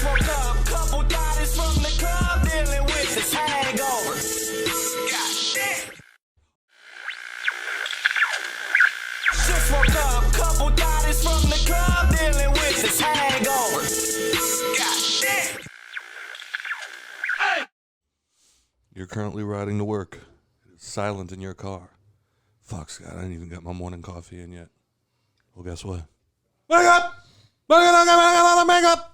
woke up, couple Titties from the club, dealing with this hangover. Goddamn. Just woke up, couple Titties from the club, dealing with this hangover. Goddamn. Hey. You're currently riding to work. It is silent in your car. Fuck, Scott, I didn't even get my morning coffee in yet. Well, guess what? Wake up! Wake up! Wake up!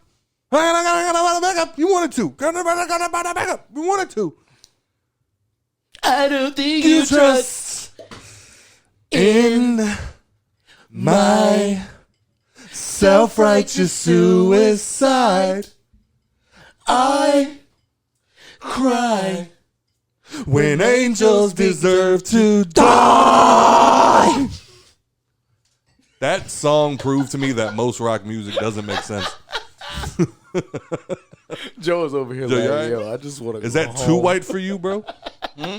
Wake up! You wanted to. Wake up! You wanted to. I don't think you trust in my self-righteous suicide. I cry when angels deserve to die. That song proved to me that most rock music doesn't make sense. Joe is over here Joe, like, right? yo, I just want to. Is that too white for you, bro?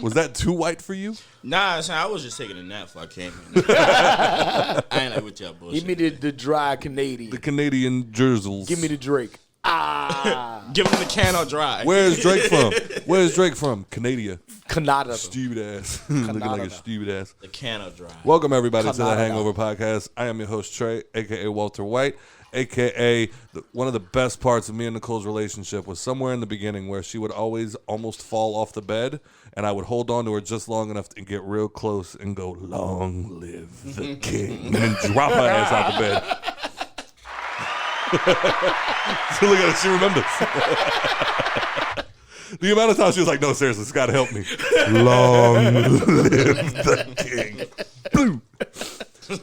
Was that too white for you? Nah, son, I was just taking a nap before I came in. I ain't like with y'all bullshit. Give me the dry Canadian. The Canadian Jersels. Give me the Drake. Give him the can or dry. Where's Drake from? Where's Drake from? Canada. Canada. Stupid ass. Looking like a stupid ass. The can or dry. Welcome, everybody, to the Hangover Podcast. I am your host, Trey, a.k.a. Walter White, a.k.a. One of the best parts of me and Nicole's relationship was somewhere in the beginning where she would always almost fall off the bed, and I would hold on to her just long enough to get real close and go, "Long live the king," and then drop her ass out the bed. So look at it, she remembers. The amount of times she was like, "No, seriously, Scott, help me." Long live the king. Boom.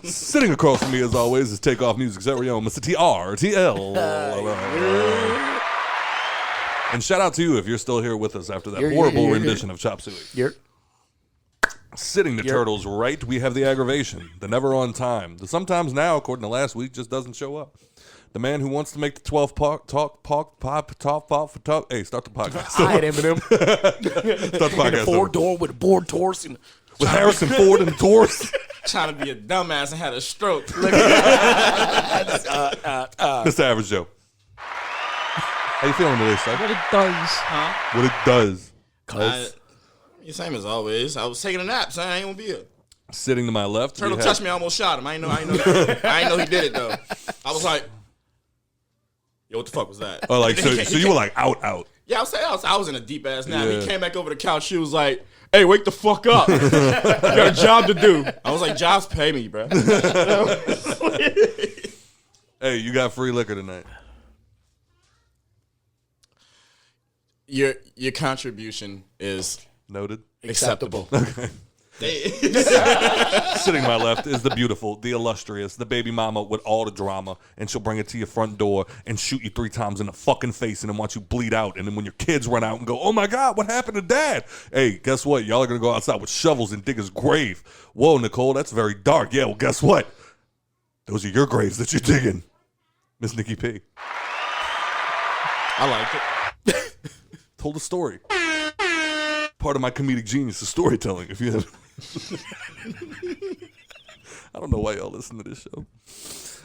Sitting across from me, as always, is Takeoff Music's very own Mr. TRTL. And shout out to you if you're still here with us after that horrible rendition of Chop Suey. Sitting the turtles right, we have the aggravation, the never on time, the sometimes now, according to last week, just doesn't show up. The man who wants to make the 12 talk. Hey, start the podcast. All right, Eminem. Start the podcast. Four-door with a board torse. With Harrison Ford and the Torse. Trying to be a dumbass and had a stroke. Mr. Average Joe. How you feeling today, son? What it does. Huh? What it does. Same as always. I was taking a nap, son. I ain't gonna be here. Sitting to my left. Turtle touched me, I almost shot him. I ain't know that. I ain't know he did it though. I was like, yo, what the fuck was that? Oh, like so you were like out. Yeah, I was in a deep ass nap. Yeah. He came back over the couch. She was like, "Hey, wake the fuck up! You got a job to do." I was like, "Jobs pay me, bro." Hey, you got free liquor tonight. Your contribution is noted. Acceptable. Okay. Sitting to my left is the beautiful, the illustrious, the baby mama with all the drama, and she'll bring it to your front door and shoot you 3 times in the fucking face and then watch you bleed out. And then when your kids run out and go, "Oh my God, what happened to Dad?" Hey, guess what? Y'all are going to go outside with shovels and dig his grave. Whoa, Nicole, that's very dark. Yeah, well, guess what? Those are your graves that you're digging. Miss Nikki P. I like it. Told a story. Part of my comedic genius is storytelling. If you have, I don't know why y'all listen to this show.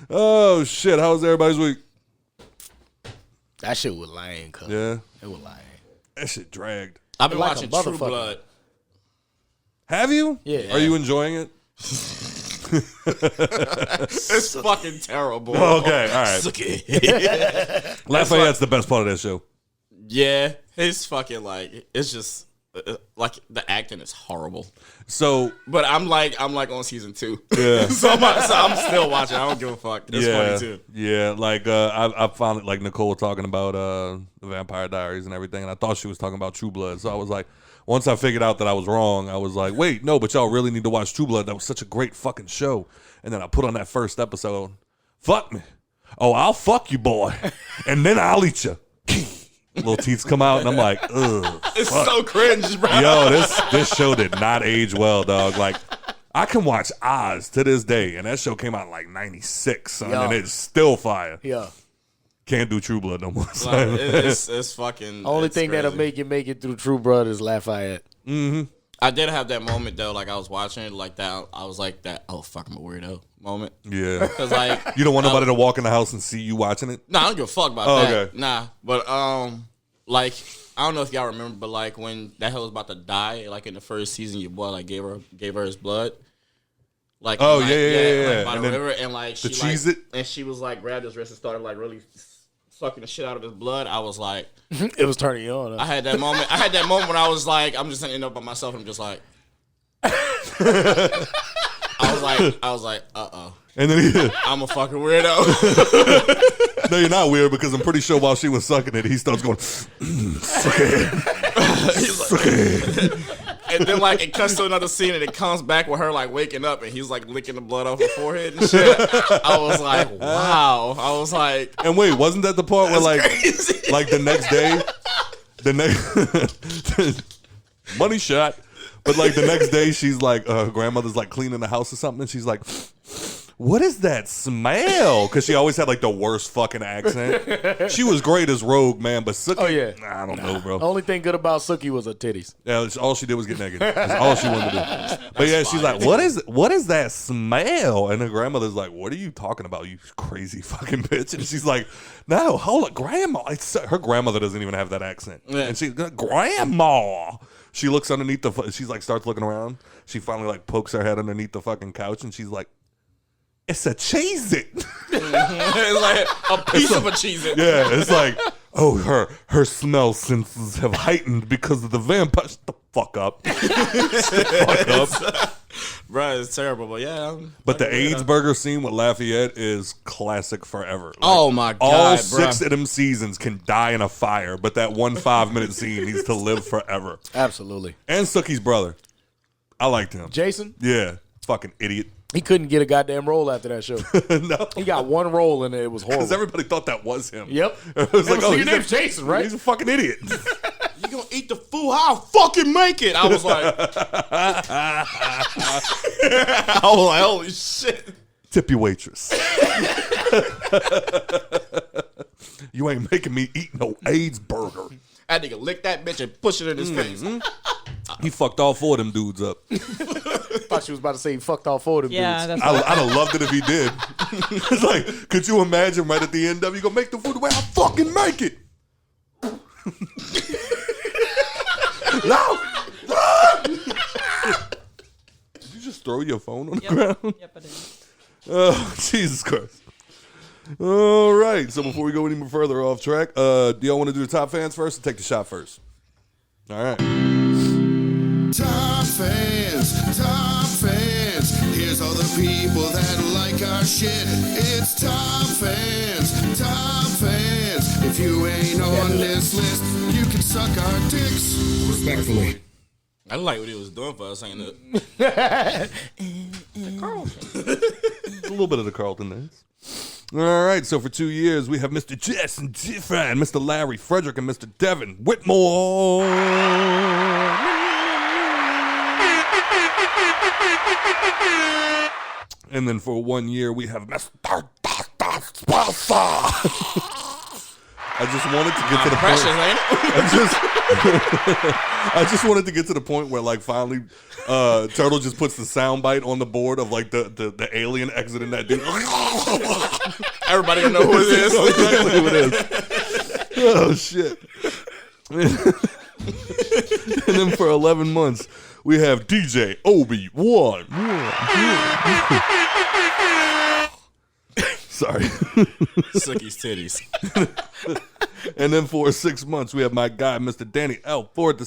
Oh shit! How was everybody's week? That shit was lame, cuz. Yeah, it was lame. That shit dragged. I've been watching True Blood. Have you? Yeah. Are you enjoying it? It's fucking terrible. Okay, all right. Sookie. Lafayette's the best part of that show. Yeah, it's fucking like it's just. Like the acting is horrible. So, but I'm like on season 2. Yeah. so I'm still watching. I don't give a fuck. It's funny too. Yeah, like I found it like Nicole talking about the Vampire Diaries and everything, and I thought she was talking about True Blood. So I was like, once I figured out that I was wrong, I was like, wait, no, but y'all really need to watch True Blood. That was such a great fucking show. And then I put on that first episode. Fuck me. Oh, I'll fuck you, boy, and then I'll eat you. Little teeth come out, and I'm like, ugh. It's so cringe, bro. Yo, this show did not age well, dog. Like, I can watch Oz to this day, and that show came out in like 96, son, and it's still fire. Yeah. Can't do True Blood no more. Like, it's fucking. Only thing crazy. that'll make it through True Blood is Lafayette. Mm-hmm. I did have that moment though, like I was watching it like that. I was like that. Oh fuck, I'm a weirdo moment. Yeah. Because like You don't want nobody to walk in the house and see you watching it? nah, I don't give a fuck about Oh, that. okay. Nah, but like I don't know if y'all remember, but like when that hell was about to die, like in the first season, your boy like gave her his blood. Like Oh, like, yeah. like, by And the then river, and like she the cheese it? and she was like grabbed his wrist and started like really sucking the shit out of his blood. I was like, It was turning you on. I had that moment. I had that moment when I was like, I'm just ending up by myself. And I'm just like, I was like, And then I'm a fucking weirdo. no, you're not weird because I'm pretty sure while she was sucking it, he starts going, suck it. Suck it. And then like it cuts to another scene and it comes back with her like waking up and he's like licking the blood off her forehead and shit. I was like, wow. I was like, And wait, wasn't that the part where like the next day, money shot, but like the next day she's like, her grandmother's like cleaning the house or something, and she's like, what is that smell? Because she always had like the worst fucking accent. She was great as Rogue, man, but Sookie, Oh, yeah. I don't know, bro. Only thing good about Sookie was her titties. Yeah, all she did was get naked. That's all she wanted to do. But yeah, she's like, what is that smell? And her grandmother's like, what are you talking about, you crazy fucking bitch? And she's like, no, hold up, grandma. Her grandmother doesn't even have that accent. Yeah. And she's grandma. She looks underneath she's like, starts looking around. She finally like pokes her head underneath the fucking couch and she's like, it's a Cheez-It. it's like a piece of a Cheez-It. Yeah, it's like, oh, her smell senses have heightened because of the vampire. Shut the fuck up. Shut the fuck up. Bro, it's terrible, but yeah. But the AIDS burger scene with Lafayette is classic forever. Like, Oh my god, all bro. 6 of them seasons can die in a fire, but that 1 5-minute scene needs to live forever. Absolutely. And Sookie's brother. I liked him. Jason, Yeah. Fucking idiot. he couldn't get a goddamn role after that show. No. He got one role and it was horrible. Because everybody thought that was him. Yep. It was like, your he's name's Jason, right? He's a fucking idiot. You gonna eat the food? How I fucking make it? I was like, holy shit. Tip your waitress. You ain't making me eat no AIDS burger. That nigga lick that bitch and push it in his face. He fucked all 4 of them dudes up. Thought she was about to say he fucked all 4 of them Yeah, dudes. that's I'd have loved it if he did. It's like, could you imagine right at the end of it, you gonna make the food the way I fucking make it? No! Did you just throw your phone on the ground? Yep, I did. Oh, Jesus Christ. All right, so before we go any more further off track, do y'all want to do the top fans first or take the shot first? All right. Top fans, here's all the people that like our shit. It's top fans. If you ain't on this list, you can suck our dicks. Respectfully. I like what he was doing for us, ain't it? A little bit of the Carlton dance. All right, so for 2 years, we have Mr. Jess and Tiffany, Mr. Larry Frederick, and Mr. Devin Whitmore. And then for 1 year, we have Mr. Sponsor. I just wanted to get to the Precious, point. ain't it? I just wanted to get to the point where, like, finally, Turtle just puts the soundbite on the board of like the alien exiting that dude. Everybody gonna know who it is. Know exactly who it is. Oh shit! And then for 11 months, we have DJ Obi-Wan. Sorry. Sookie's titties. And then for 6 months, we have my guy, Mr. Danny L. Ford II.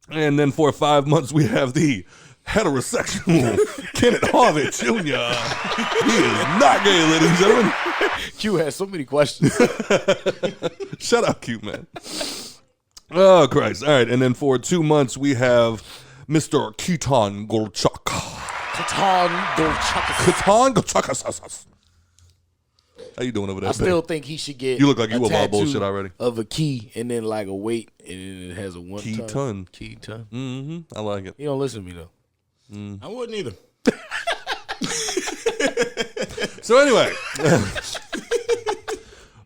And then for 5 months, we have the heterosexual Kenneth Harvey Jr. He is not gay, ladies and gentlemen. Q has so many questions. Shut up, cute man. Oh, Christ. All right. And then for 2 months, we have Mr. Keaton Golchuk. Keaton Golchuk. How you doing over there, I still think he should get. You look like you a about tattoo bullshit already. Of a key and then like a weight and then it has a one Keaton. Keaton. Mm-hmm. I like it. You don't listen to me though. I wouldn't either. So anyway,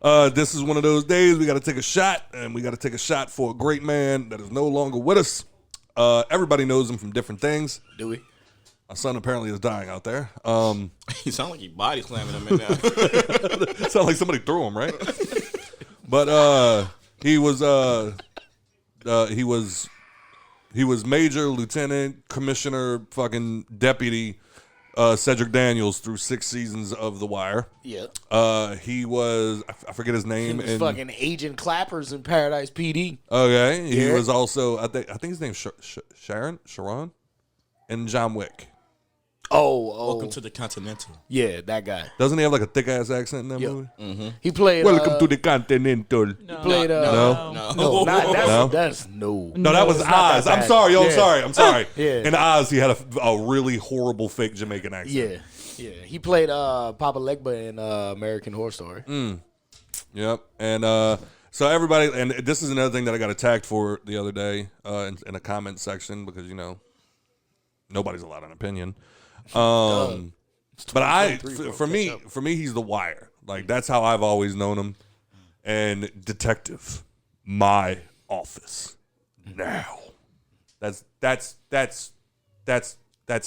This is one of those days we got to take a shot, and we got to take a shot for a great man that is no longer with us. Everybody knows him from different things. Do we? My son apparently is dying out there. He sound like he body slamming him in there. Sound like somebody threw him, right? But he was major, lieutenant, commissioner, fucking deputy Cedric Daniels through 6 seasons of The Wire. Yeah. He was, I forget his name. He was fucking Agent Clappers in Paradise PD. Okay. He Yeah. was also, I think his name's Sharon, and John Wick. Oh. Welcome to the Continental. Yeah, that guy. Doesn't he have like a thick ass accent in that movie? Mm-hmm. He played. Welcome to the Continental. He played. No. No, No? that's no. No, that was it's not Oz. that I'm bad. sorry, yo. Yeah. I'm sorry. Yeah. In Oz, he had a really horrible fake Jamaican accent. Yeah. He played Papa Legba in American Horror Story. Yep. And so everybody, and this is another thing that I got attacked for the other day in a comment section because, you know, nobody's allowed an opinion. But for me, he's The Wire. Like, that's how I've always known him. And Detective, my office. Now. That's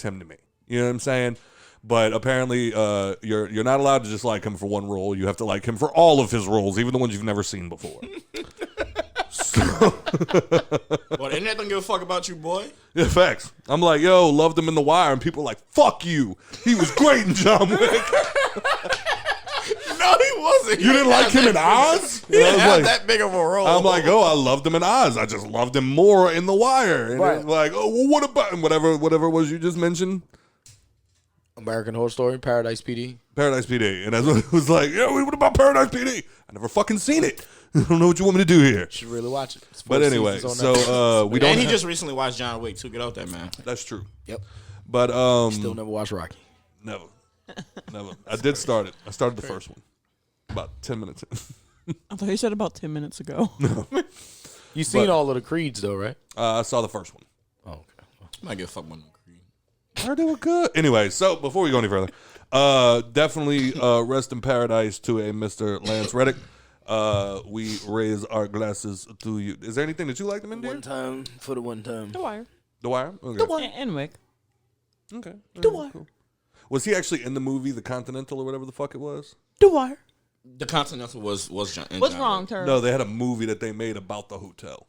him to me. You know what I'm saying? But apparently, you're not allowed to just like him for one role. You have to like him for all of his roles, even the ones you've never seen before. Well, the internet don't give a fuck about you, boy. Yeah, facts. I'm like, yo, loved him in The Wire, and people are like, fuck you. He was great in John Wick. No, he wasn't. You didn't like him in Oz? He didn't have like, that big of a role. I'm like, oh, I loved him in Oz. I just loved him more in The Wire. And Right. it's like, oh, well, what about whatever it was you just mentioned? American Horror Story, Paradise PD. Paradise PD. And that's what it was like, yeah, what about Paradise PD? I never fucking seen it. I don't know what you want me to do here. You should really watch it. It's 4 But anyway, seasons on Netflix. so we don't. And he just recently watched John Wick too. Get out there, man. That's true. Yep. But Still never watched Rocky. never. I did start it. I started the first one about 10 minutes in. I thought you said about 10 minutes ago. You seen all of the Creeds though, right? I saw the first one. Oh, okay. I might give a fuck about no Creed. I heard they were good. Anyway, so before we go any further, definitely rest in paradise to a Mr. Lance Reddick. We raise our glasses to you. Is there anything that you liked him in there? One time for the one time. The Wire. The Wire? Okay. And Wick. Okay. The Wire. Cool. Was he actually in the movie The Continental or whatever the fuck it was? The Wire. The Continental was John. What's wrong, Turner? No, they had a movie that they made about the hotel.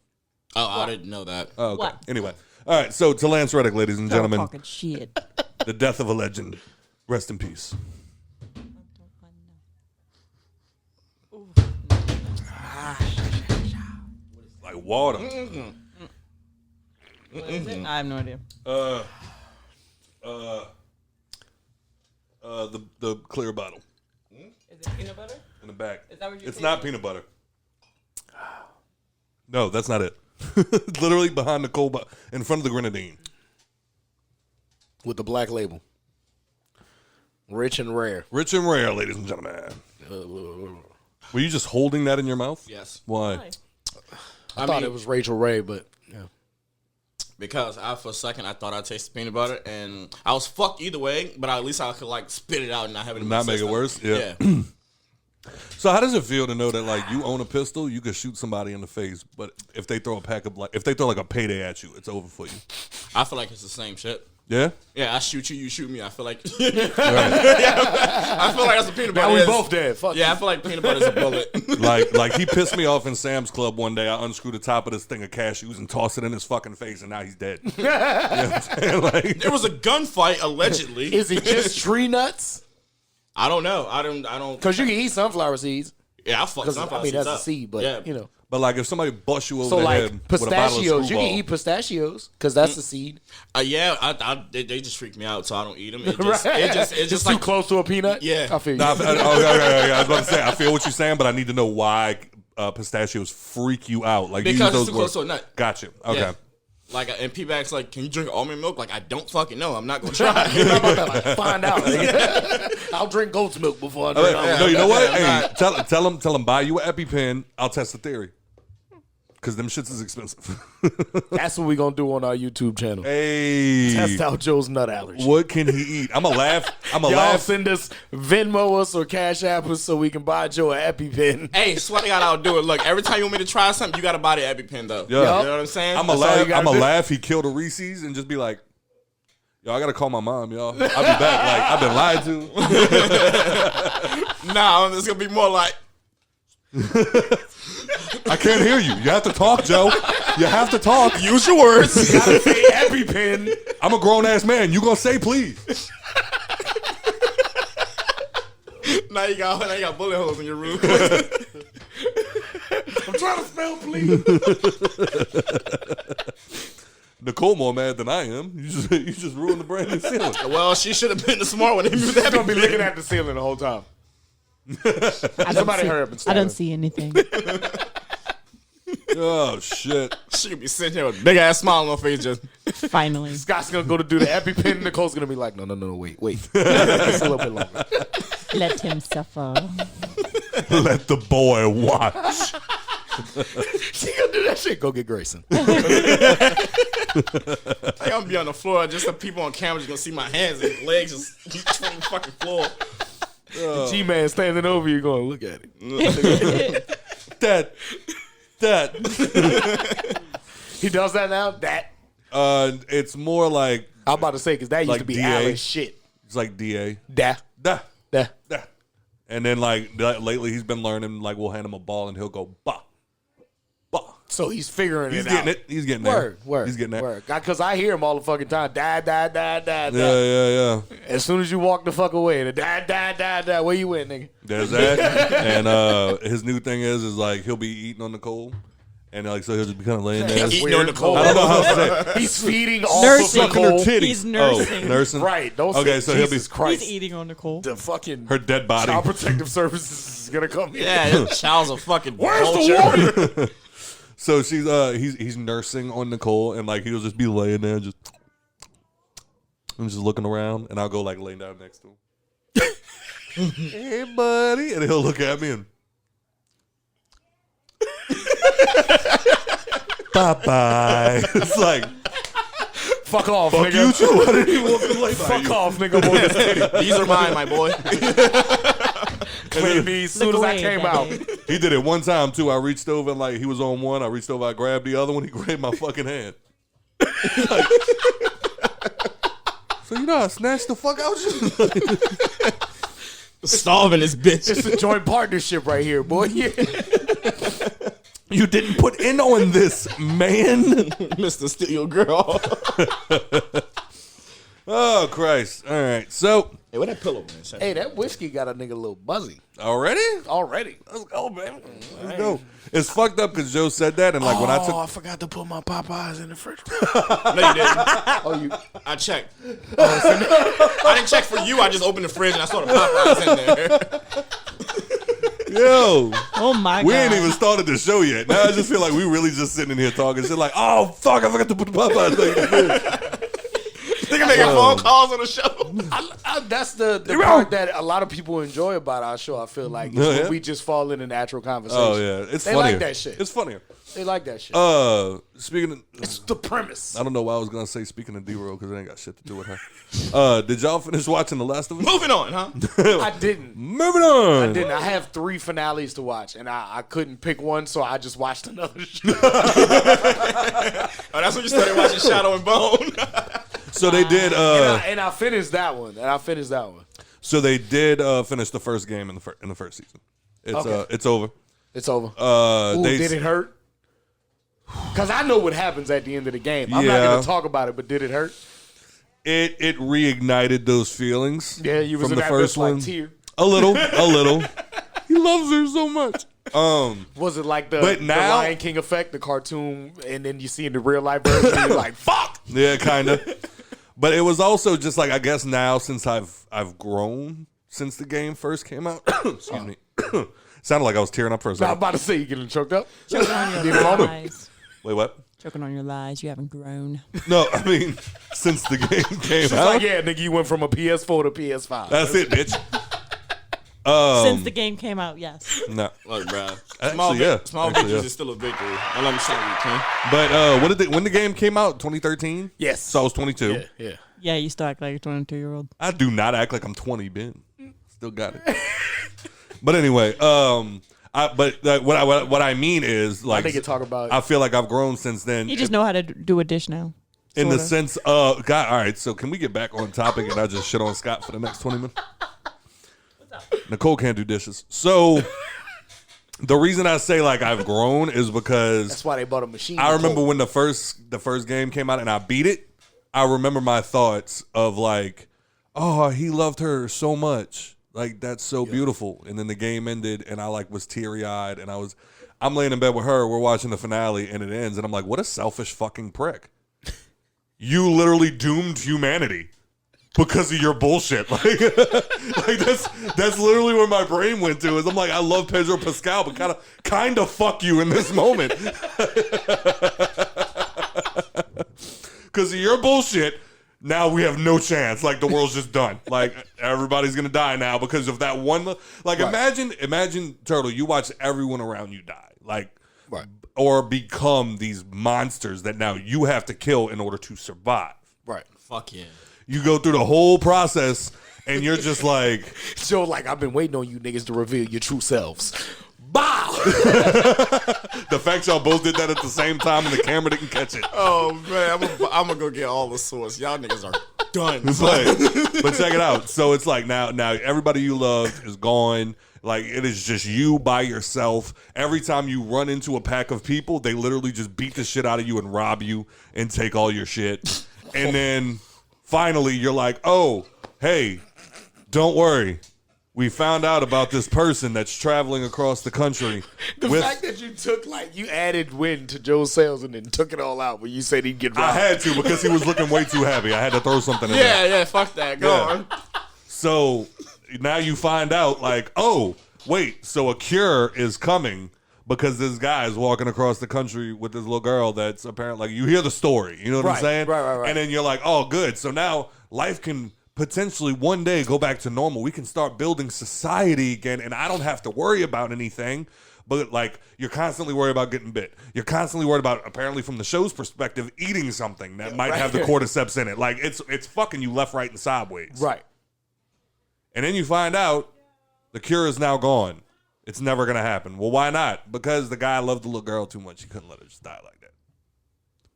Oh, I didn't know that. Oh, okay. What? Anyway. All right, so to Lance Reddick, ladies and gentlemen, Talking shit. the death of a legend. Rest in peace. Like water. What is it? I have no idea. The clear bottle Is it peanut butter? in the back. Is that what you're It's saying? not peanut butter. No, that's not it. Literally behind the cold, in front of the grenadine. With the black label. Rich and rare. Rich and rare, ladies and gentlemen. Were you just holding that in your mouth? Yes. Why? Why? I thought it was Rachel Ray, but yeah. Because for a second I thought I tasted peanut butter and I was fucked either way, but at least I could like spit it out and not have it in my Not make it system. worse? Yeah. So how does it feel to know that like you own a pistol, you can shoot somebody in the face, but if they throw if they throw like a payday at you, it's over for you? I feel like it's the same shit. Yeah? Yeah, I shoot you, you shoot me. I feel like Right. I feel like that's what peanut butter Now we is. both dead. Fuck Yeah, I feel like peanut butter is a bullet. like he pissed me off in Sam's Club one day. I unscrewed the top of this thing of cashews and tossed it in his fucking face, and now he's dead. You know what I'm saying? Like, There was a gunfight allegedly. Is it just tree nuts? I don't know. I don't. Because you can eat sunflower seeds. Yeah, I fucked Because sunflower I mean seeds that's a up. seed, but yeah. you know. but like if somebody busts you over So the like head with a bottle of pistachios, you Screwball, can eat pistachios because that's a seed. Yeah, they just freak me out, so I don't eat them. It just, Right. it's just too like close to a peanut. Yeah. I feel you. Nah, okay. I was about to say, I feel what you're saying, but I need to know why pistachios freak you out. Like because you it's use too those close words. to a nut. Gotcha. Okay. Yeah. Like, and P-Back's like, can you drink almond milk? Like, I don't fucking know. I'm not gonna try. I'm about to like, find out. I'll drink goat's milk before I drink. No, you know what? Yeah, Hey, tell him, buy you an EpiPen. I'll test the theory. Because them shits is expensive. That's what we gonna do on our YouTube channel. Hey. Test out Joe's nut allergy. What can he eat? I'm going to laugh. Y'all send us, Venmo us or Cash App us so we can buy Joe an EpiPen. Hey, swear to God, I'll do it. Look, every time you want me to try something, you got to buy the EpiPen, though. Yeah. You know what I'm saying? I'm going to laugh. He killed a Reese's and just be like, yo, I got to call my mom, y'all. I'll be back. Like, I've been lied to. Nah, it's going to be more like. I can't hear you. You have to talk, Joe. You have to talk. Use your words. You gotta say EpiPen. I'm a grown-ass man. You going to say please. Now you got bullet holes in your room. I'm trying to spell please. Nicole more mad than I am. You just ruined the brand new ceiling. Well, she should have been the smart one. She's gonna be looking at the ceiling the whole time. Somebody hurry up and stop. I don't see anything. Oh shit! She could be sitting here with a big ass smile on her face. Just Finally. Scott's gonna go to do the EpiPen. Nicole's gonna be like, no, wait. It's a little bit longer. Let him suffer. Let the boy watch. She gonna do that shit. Go get Grayson. I'm gonna be on the floor. Just the people on camera just gonna see my hands and legs just keep on the fucking floor. G-Man standing over you going, look at it. That. He does that now? That. It's more like I'm about to say, because that used Like to be DA. Alice shit. it's like DA. Da. Da. Da. Da. And then like lately he's been learning like we'll hand him a ball and he'll go bah. Bah. So he's figuring He's it getting out. it. He's getting there. Word. He's getting there. Word. Because I hear him all the fucking time. Da. Yeah. As soon as you walk the fuck away, the da. Where you at, nigga? There's that. And his new thing is like he'll be eating on Nicole. And like so he'll just be kind of laying there. That's Eating weird. on Nicole. I don't know how to say it. He's feeding off Nursing. of Nicole. Her titties. He's nursing. Oh, nursing. Right. Don't Okay, say so he'll be Jesus Christ. He's eating on Nicole. The fucking her dead body. Child Protective Services is gonna come here. Yeah, this child's a fucking Where's vulture. the water? So she's he's nursing on Nicole and like he'll just be laying there and just looking around and I'll go like laying down next to him. Hey buddy, and he'll look at me and bye. It's like Fuck off, fuck nigga. you too. I didn't even want to lay by Fuck you. off, nigga. Boy, this titty. These are mine, my boy. Clean me as soon as I away, came Daddy. out. He did it one time too. I reached over and like he was on one. I reached over, I grabbed the other one. He grabbed my fucking hand. Like, so you know I snatched the fuck out you. Starving this bitch. It's a joint partnership right here, boy. Yeah. You didn't put in on this, man. Mr. Steal Your Girl. Oh Christ! All right, so Hey, where that pillow, man? Hey, that whiskey got a nigga a little buzzy already, already. let's go, man. Let's go. It's fucked up because Joe said that, and like when I I took, forgot to put my Popeyes in the fridge. No, you didn't. Oh, you? I checked. I didn't check for you. I just opened the fridge and I saw the Popeyes in there. yo, Oh my god. we ain't even started the show yet. Now I just feel like we really just sitting in here talking shit. Like, oh fuck, I forgot to put the Popeyes back in the fridge. Nigga making phone calls on the show. That's the part that a lot of people enjoy about our show. I feel like is Oh, when yeah? we just fall into natural conversation. Oh yeah, it's They funnier. like that shit. It's funnier. They like that shit. Speaking of, It's the premise. I don't know why I was gonna say speaking of D-Roll because it ain't got shit to do with her. Did y'all finish watching The Last of Us? Moving on, huh? I didn't. Moving on. I have 3 finales to watch, and I couldn't pick one, so I just watched another show. Oh, that's when you started watching Shadow and Bone. So they did. and I finished that one. So they did finish the first game in the first season. It's Okay. it's over. It's over. Ooh, Did it hurt? Because I know what happens at the end of the game. I'm not Yeah. going to talk about it, but did it hurt? It reignited those feelings. Yeah, you was from in the that first bitch like one. tear. A little. He loves her so much. Was it like the But now- Lion King effect, the cartoon, and then you see in the real life version, and you're like, fuck! Yeah, kind of. But it was also just like I guess now since I've grown since the game first came out. Excuse me. Sounded like I was tearing up for a I'm second. about to say you getting choked up. Choking on Need your a moment? lies. Wait, what? Choking on your lies. You haven't grown. No, I mean since the game came It's out. like, yeah, nigga, you went from a PS4 to PS5. That's it, bitch. Since the game came out, yes. No. Look, bro. Actually, Small Actually, victories is still a victory. Don't let me show you, Ken. But when the game came out? 2013. Yes. So I was 22. Yeah. Yeah, you still act like a 22-year-old. I do not act like I'm 20, Ben. Still got it. But anyway, what I mean is like I think talk about. I feel like I've grown since then. You just know how to do a dish now. In the Sorta. sense of God. All right, so can we get back on topic and I just shit on Scott for the next 20 minutes? Nicole can't do dishes. So the reason I say like I've grown is because That's why they bought a machine. I remember when the first game came out and I beat it. I remember my thoughts of like, oh, he loved her so much. Like, that's so beautiful. And then the game ended and I like was teary eyed and I'm laying in bed with her. We're watching the finale and it ends. And I'm like, what a selfish fucking prick. You literally doomed humanity because of your bullshit. Like that's literally where my brain went to is I'm like, I love Pedro Pascal, but kind of fuck you in this moment. Because of your bullshit, now we have no chance. Like, the world's just done. Like, everybody's going to die now because of that one. Like, right. Imagine, Turtle, you watch everyone around you die. Like, right. Or become these monsters that now you have to kill in order to survive. Right. Fuck yeah. You go through the whole process, and you're just like... So, like, I've been waiting on you niggas to reveal your true selves. Bow! The fact y'all both did that at the same time and the camera didn't catch it. Oh, man. I'm going to go get all the sauce. Y'all niggas are done. But check it out. So it's like now everybody you loved is gone. Like, it is just you by yourself. Every time you run into a pack of people, they literally just beat the shit out of you and rob you and take all your shit. And then finally you're like, oh, hey, don't worry. We found out about this person that's traveling across the country. The fact that you took, like, you added wind to Joe's sales and then took it all out when you said he'd get robbed. I had to because he was looking way too happy. I had to throw something in there. Yeah, fuck that. Go on. So now you find out, like, oh, wait, so a cure is coming because this guy is walking across the country with this little girl that's apparently, like, you hear the story. You know what I'm saying? Right. And then you're like, oh, good. So now life can potentially one day go back to normal. We can start building society again, and I don't have to worry about anything. But, like, you're constantly worried about getting bit. You're constantly worried about, apparently from the show's perspective, eating something that might have the cordyceps in it. Like, it's fucking you left, right, and sideways. Right. And then you find out the cure is now gone. It's never going to happen. Well, why not? Because the guy loved the little girl too much. He couldn't let her just die like that.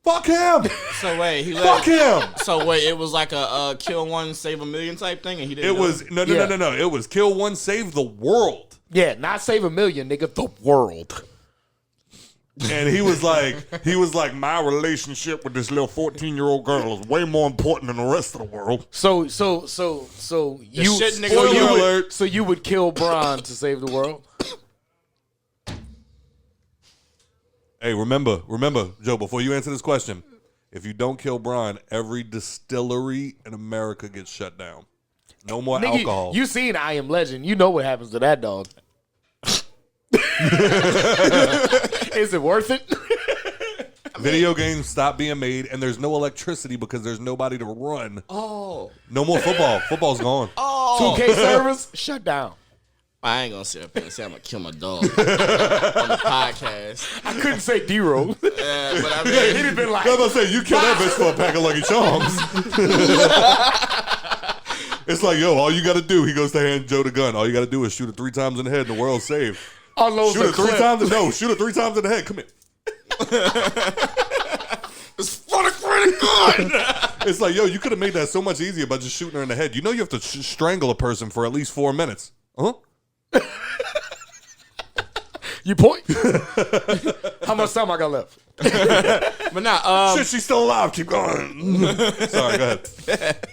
Fuck him! So wait, Fuck him! So wait, it was like a kill one, save a million type thing, and he didn't. It was no. It was kill one, save the world. Yeah, not save a million, nigga. The world. And he was like, my relationship with this little 14-year-old girl is way more important than the rest of the world. So you shit, nigga, spoiler alert. So you would kill Bron to save the world? Hey, remember, Joe, before you answer this question, if you don't kill Bron, every distillery in America gets shut down. No more alcohol. You seen I Am Legend. You know what happens to that dog. Is it worth it? Video games stop being made, and there's no electricity because there's nobody to run. Oh. No more football. Football's gone. Oh. 2K servers shut down. I ain't gonna sit up here and say I'm gonna kill my dog on the podcast. I couldn't say D-Roll. But I mean, He'd have been like, I was about to say, you kill that bitch for a pack of Lucky Charms. It's like, yo, all you got to do, he goes to hand Joe the gun. All you got to do is shoot it 3 times in the head and the world's saved. Shoot it 3 times. No, shoot it 3 times in the head. Come here. it's for the credit card. It's like, yo, you could have made that so much easier by just shooting her in the head. You know you have to strangle a person for at least 4 minutes. Huh? You point? How much time I got left? But nah, shit, she's still alive. Keep going. Sorry, go ahead.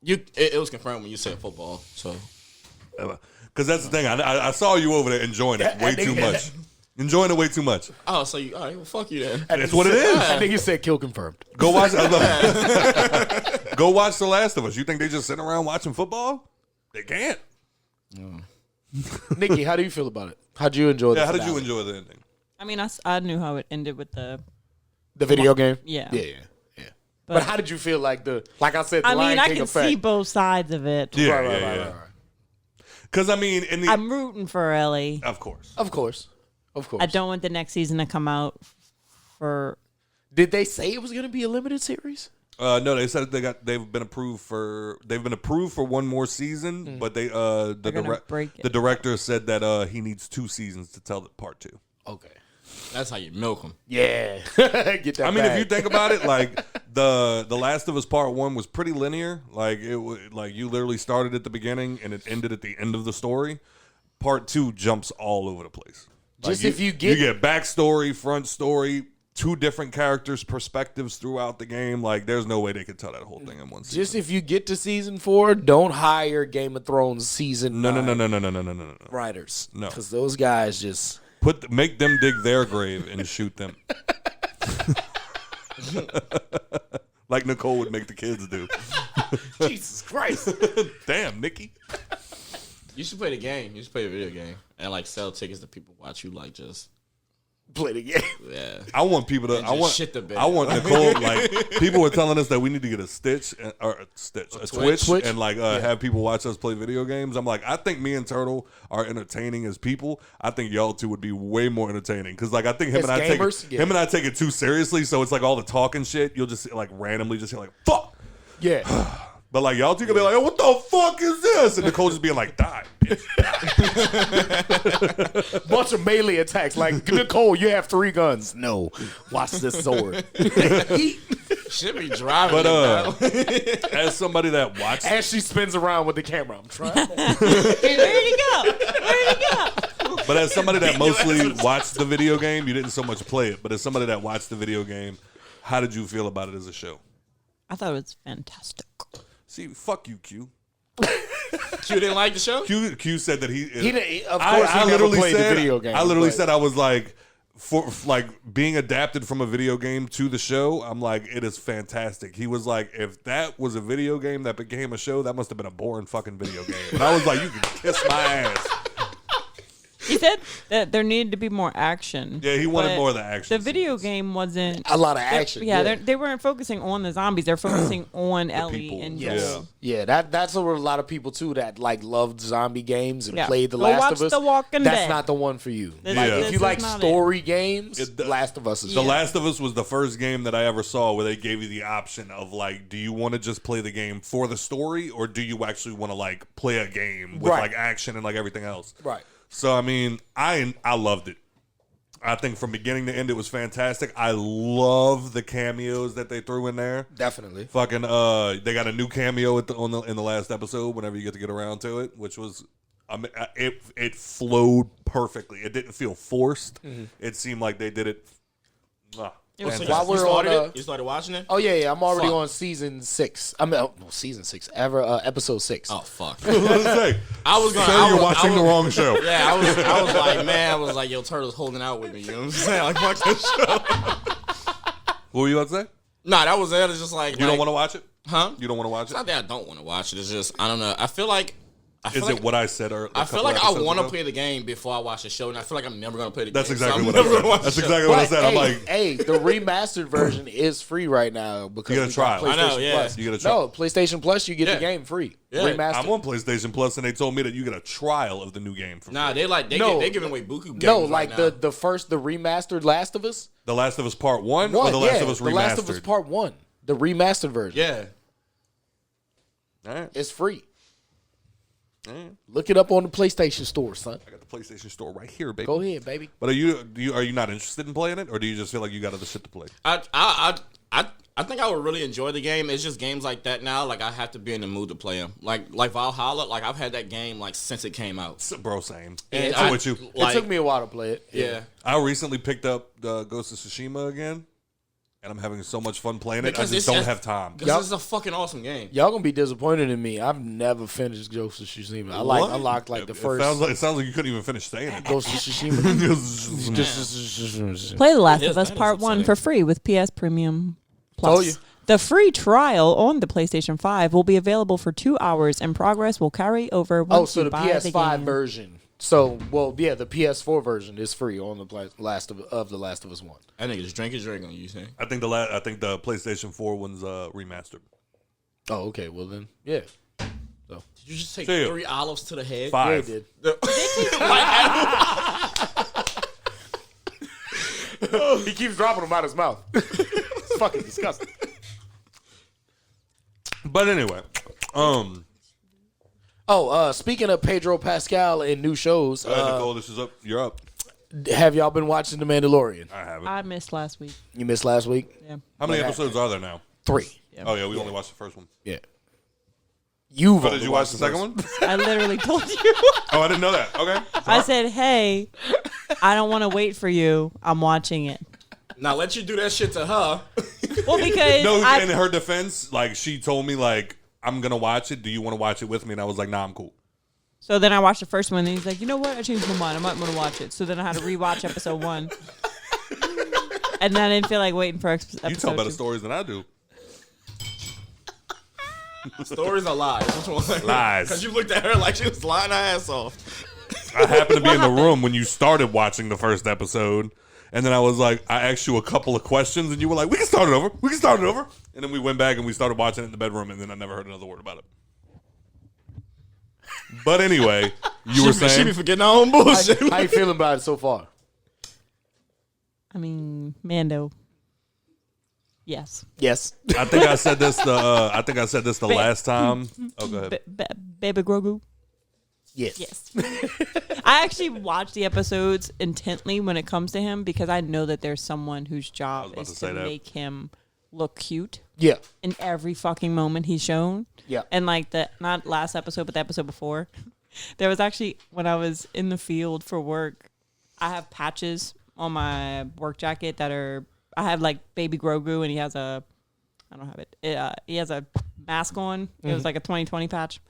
It was confirmed when you said football. So, because that's the thing. I saw you over there enjoying it way too much. Enjoying it way too much. Oh, so you all right? Well, fuck you then. That's what it is. I think you said kill confirmed. Go watch. Go watch The Last of Us. You think they just sitting around watching football? They can't. Nikki, how do you feel about it? How'd you enjoy the how did finale? you enjoy the ending? I mean, I knew how it ended with the video game? Yeah. Yeah. But how did you feel like like I said, the I Lion mean, I King can effect? see both sides of it. Yeah, Right. Because I mean, in the I'm rooting for Ellie. of course, Of course. I don't want the next season to come out for. Did they say it was going to be a limited series? no, they said they've been approved for one more season, but they the director said that he needs 2 seasons to tell the part 2. Okay. That's how you milk them. Yeah. Get that I mean, bag. if you think about it, like the Last of Us Part 1 was pretty linear. Like like you literally started at the beginning and it ended at the end of the story. Part 2 jumps all over the place. Like Just if you get backstory, front story, 2 different characters' perspectives throughout the game. Like, there's no way they could tell that whole thing in one season. Just if you get to season 4, don't hire Game of Thrones season No. 9 writers. No. Because those guys just... Make them dig their grave and shoot them. Like Nicole would make the kids do. Jesus Christ. Damn, Nikki. You should play the game. You should play the video game and like sell tickets to people watch you like just Play the game. yeah. I want people to. shit the bed. I want Nicole. Like people were telling us that we need to get a Twitch, and like have people watch us play video games. I'm like, I think me and Turtle are entertaining as people. I think y'all two would be way more entertaining because like I think him As and I gamers? him and I take it too seriously. So it's like all the talking shit. You'll just like randomly just hear like fuck. Yeah. But like y'all two gonna be like, oh, what the fuck is this? And Nicole just being like, die, bitch. Bunch of melee attacks. Like, Nicole, you have 3 guns. No. Watch this sword. Should be driving. But as somebody that watched, As she spins around with the camera. I'm trying. Where'd he go? but as somebody that mostly watched the video game, you didn't so much play it. But as somebody that watched the video game, how did you feel about it as a show? I thought it was fantastic. See, fuck you, Q. Q didn't like the show. Q said that he Of course, he never literally played said, the video game. I literally but- said I was like, for like being adapted from a video game to the show. I'm like, it is fantastic. He was like, if that was a video game that became a show, that must have been a boring fucking video game. And I was like, you can kiss my ass. He said that there needed to be more action. Yeah, he wanted but more of the action The video scenes. game wasn't a lot of action. Yeah, they weren't focusing on the zombies. They're focusing on Ellie people. and Yeah. Joel. Yeah, that's what a lot of people too that like loved zombie games and Yeah. played The Go Last watch of Us. The Walking That's Dead. not the one for you. This- Like, Yeah. if this you is like not story games, It- The Last of Us is The Last of Us was the first game that I ever saw where they gave you the option of like, do you want to just play the game for the story, or do you actually want to like play a game with Right. like action and like everything else? Right. So I mean, I loved it. I think from beginning to end it was fantastic. I love the cameos that they threw in there. Definitely. Fucking they got a new cameo in the last episode whenever you get around to it, which was it flowed perfectly. It didn't feel forced. It seemed like they did it. Fantastic. While we're on, You started watching it? oh yeah, I'm already Fuck. on season 6. I mean, season 6, episode 6. Oh fuck! What did it say? I was gonna. Sir, I you're was, watching I was, the wrong show. Yeah, I was like, man, I was like, yo, Turtle's holding out with me. You know what I'm saying? Like, fuck this show. What were you about to say? Nah, that was it. It's just like You don't want to watch it? huh? You don't want to watch It's it? not that I don't want to watch it. It's just I don't know. I feel like. Is it what I said earlier? I feel like I want to play the game before I watch the show, and I feel like I'm never gonna play the That's game. exactly so what I'm I never gonna said. watch That's the show. exactly what I said. I'm hey, like, hey, the remastered version is free right now because You gotta we try got it. I know, PlayStation yeah. Plus. You gotta try. No, PlayStation Plus, you get Yeah. the game free. Yeah. Remastered. I'm on PlayStation Plus, and they told me that you get a trial of the new game for Nah, free. they giving away buku games. No, right like now. the remastered Last of Us. The Last of Us Part 1 or One, The Last yeah, of Us The Last of Us Remastered? Part 1, the remastered version. yeah. All right. It's free. All right. Look it up on the PlayStation Store, son. I got the PlayStation Store right here, baby. Go ahead, baby. But are you not interested in playing it, or do you just feel like you got other shit to play? I think I would really enjoy the game. It's just games like that now. Like I have to be in the mood to play them. Like Valhalla. Like I've had that game like since it came out. Bro, same. And I'm with you. Like, It took me a while to play it. Yeah. I recently picked up Ghost of Tsushima again, and I'm having so much fun playing it. Because I just don't have time. Because Yup. this is a fucking awesome game. Y'all gonna be disappointed in me. I've never finished Ghost of Tsushima. I unlocked like the first It sounds like you couldn't even finish saying it. Ghost of Tsushima. Play The Last That of Us is Part 1 upsetting. for free with PS Premium Plus. Told you. The free trial on the PlayStation 5 will be available for 2 hours, and progress will carry over once Oh, so you the buy the PS5 game. version. So, well, yeah, the PS4 version is free on the Last of Us 1. That nigga just drink his drink on you, saying. I think the PlayStation 4 one's remastered. Oh, okay. Well then, yeah. Did you just take See ya. 3 olives to the head? 5. Yeah, he did. He keeps dropping them out his mouth. It's fucking disgusting. But anyway, Speaking of Pedro Pascal and new shows, Nicole, this is up. You're up. have y'all been watching The Mandalorian? I haven't. I missed last week. You missed last week? Yeah. How many episodes are there now? 3. Oh yeah, we only watched the first one. Yeah. But did you watch the second one? I literally told you. Oh, I didn't know that. Okay. I said, hey, I don't want to wait for you. I'm watching it. Now let you do that shit to her. Well, because No, in her defense, like she told me, like I'm gonna watch it. Do you want to watch it with me? And I was like, nah, I'm cool. So then I watched the first one, and he's like, you know what? I changed my mind. I might want to watch it. So then I had to rewatch episode 1. And then I didn't feel like waiting for episode You tell better 2. stories than I do. Stories are lies. Which one? Lies. Because you looked at her like she was lying her ass off. I happened to be in the room when you started watching the first episode, and then I was like, I asked you a couple of questions, and you were like, we can start it over. We can start it over. And then we went back and we started watching it in the bedroom, and then I never heard another word about it. But anyway, you were She be saying forgetting her own bullshit. How you feeling about it so far? I mean, Mando. Yes. Yes. I think I said this the last time. Oh, go ahead. Baby Grogu. Yes. Yes. I actually watch the episodes intently when it comes to him because I know that there's someone whose job about is to say to that. make him look cute Yeah. in every fucking moment he's shown. Yeah. And like not last episode, but the episode before, there was actually, when I was in the field for work, I have patches on my work jacket that are, I have like Baby Grogu, and he has a, I don't have it. He has a mask on. It was like a 2020 patch.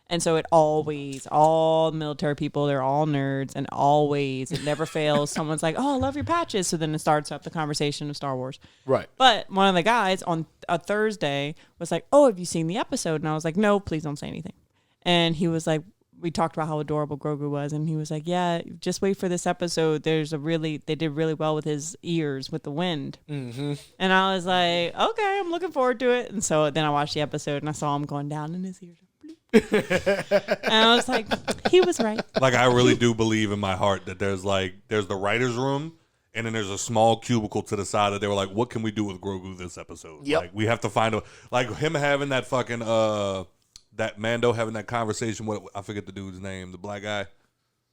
And so all the military people, they're all nerds, and always, it never fails. Someone's like, oh, I love your patches. So then it starts up the conversation of Star Wars. Right. But one of the guys on a Thursday was like, oh, have you seen the episode? And I was like, no, please don't say anything. And he was like, we talked about how adorable Grogu was. And he was like, yeah, just wait for this episode. They did really well with his ears with the wind. Mm-hmm. And I was like, okay, I'm looking forward to it. And so then I watched the episode and I saw him going down in his ears. And I was like, he was right. Like I really do believe in my heart that there's the writer's room, and then there's a small cubicle to the side that they were like, what can we do with Grogu this episode? Yep. Like we have to find him having that fucking that Mando having that conversation with, I forget the dude's name, the black guy,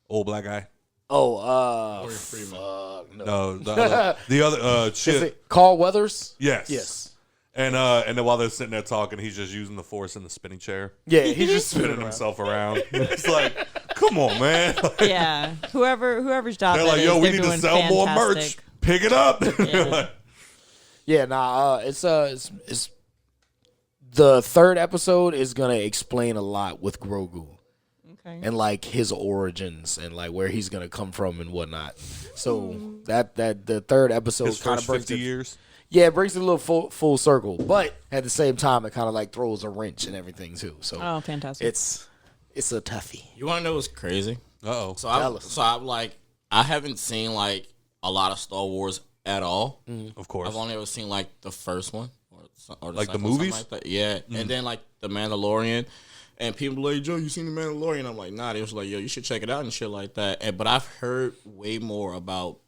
old black guy. Oh, Morgan Freeman. No, the other Is shit. it Carl Weathers? Yes. Yes. And then while they're sitting there talking, he's just using the force in the spinning chair, Yeah, he's just spinning spinning himself around. It's like, come on, man. Yeah. Whoever's job They're that like, is, yo, we they're need to doing sell more merch. fantastic. Pick it up. Yeah. Yeah, nah, it's the third episode is gonna explain a lot with Grogu Okay. and like his origins and like where he's gonna come from and whatnot. So that the third episode His kind first of brings 50 years. Yeah, it brings it a little full circle, but at the same time, it kind of like throws a wrench and everything too. So Oh, fantastic. it's a toughie. You want to know what's crazy? Uh-oh. I haven't seen like a lot of Star Wars at all. Of course. I've only ever seen like the first one or Like the second one, movies? something like that. Yeah, and then like the Mandalorian. And people like, Joe, you seen the Mandalorian? I'm like, nah. They was like, yo, you should check it out and shit like that. But I've heard way more about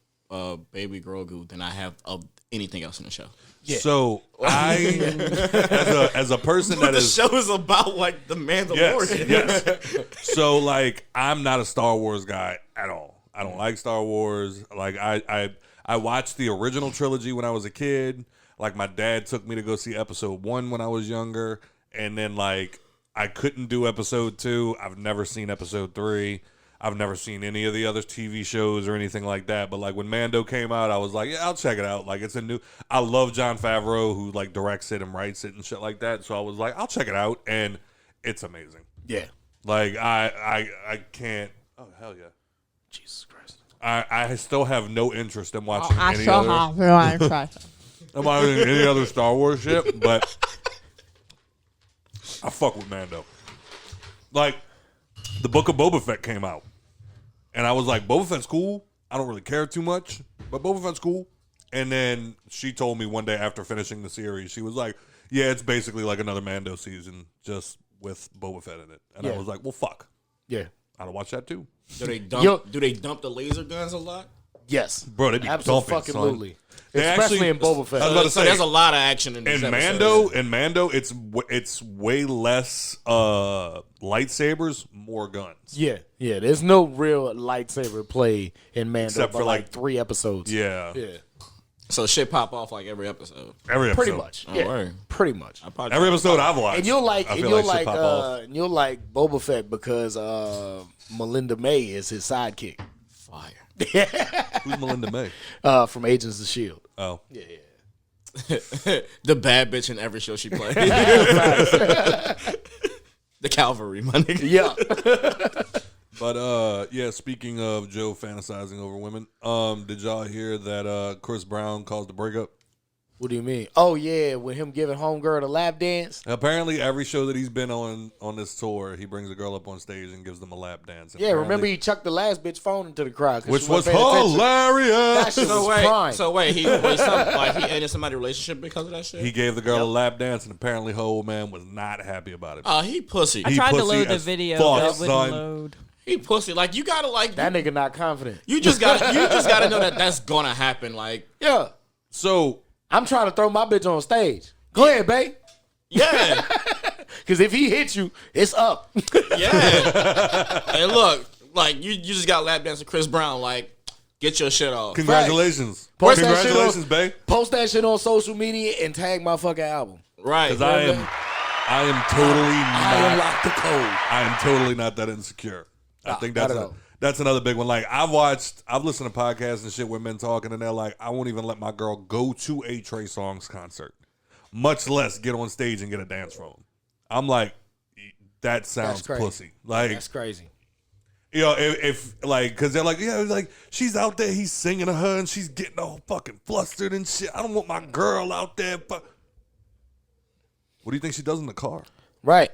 Baby Grogu than I have of anything else in the show. Yeah. So as a person that The is show is about like the Mandalorian. yes. So like I'm not a Star Wars guy at all. I don't like Star Wars. Like I watched the original trilogy when I was a kid. Like my dad took me to go see episode 1 when I was younger, and then like I couldn't do episode 2. I've never seen episode 3. I've never seen any of the other TV shows or anything like that. But like when Mando came out, I was like, yeah, I'll check it out. Like it's a new. I love Jon Favreau, who like directs it and writes it and shit like that. So I was like, I'll check it out, and it's amazing. Yeah. Like I can't. Oh hell yeah. Jesus Christ. I still have no interest in watching any other Star Wars shit, but I fuck with Mando. Like the Book of Boba Fett came out. And I was like, Boba Fett's cool. I don't really care too much, but Boba Fett's cool. And then she told me one day after finishing the series, she was like, yeah, it's basically like another Mando season, just with Boba Fett in it. And I was like, well, fuck. Yeah. I'd watch that too. Do they dump the laser guns a lot? Yes. Bro, they be absolutely. They Especially actually, in Boba Fett. I was about to say, there's a lot of action in this episode. In Mando, it's way less lightsabers, more guns. Yeah. There's no real lightsaber play in Mando, Except for like 3 episodes. Yeah. So shit pop off like every episode. Every episode. Pretty much. Yeah. Word. Pretty much. Every episode I've watched. And you'll like shit pop off. you'll like Boba Fett because Melinda May is his sidekick. Fire. Who's Melinda May? From Agents of S.H.I.E.L.D. Oh. Yeah. The bad bitch in every show she plays. The Calvary, my nigga. Yeah. But yeah, speaking of Joe fantasizing over women, did y'all hear that Chris Brown caused a breakup? What do you mean? Oh yeah, with him giving homegirl a lap dance. Apparently, every show that he's been on this tour, he brings a girl up on stage and gives them a lap dance. And yeah, remember he chucked the last bitch phone into the crowd, which was hilarious. That shit was prime. So wait, he ended somebody's relationship because of that shit? He gave the girl a lap dance, and apparently her old man was not happy about it. Oh, he pussy. I tried to load the video, but it wouldn't load. He pussy. Like, you gotta like that nigga not confident. You just gotta know that that's gonna happen. Like, yeah. So I'm trying to throw my bitch on stage. Go ahead, babe. Yeah. Because if he hits you, it's up. Yeah. And look, like, you just got lap dancing Chris Brown. Like, get your shit off. Congratulations. Right. Congratulations, babe. Post that shit on social media and tag my fucking album. Right. Because I am totally not. Unlock the code. I am totally not that insecure. I think that's another big one. Like, I've listened to podcasts and shit where men talking, and they're like, I won't even let my girl go to a Trey Songz concert, much less get on stage and get a dance from him. I'm like, that sounds pussy. Like, that's crazy. You know, if like, because they're like, yeah, like, she's out there, he's singing to her, and she's getting all fucking flustered and shit. I don't want my girl out there. What do you think she does in the car? Right.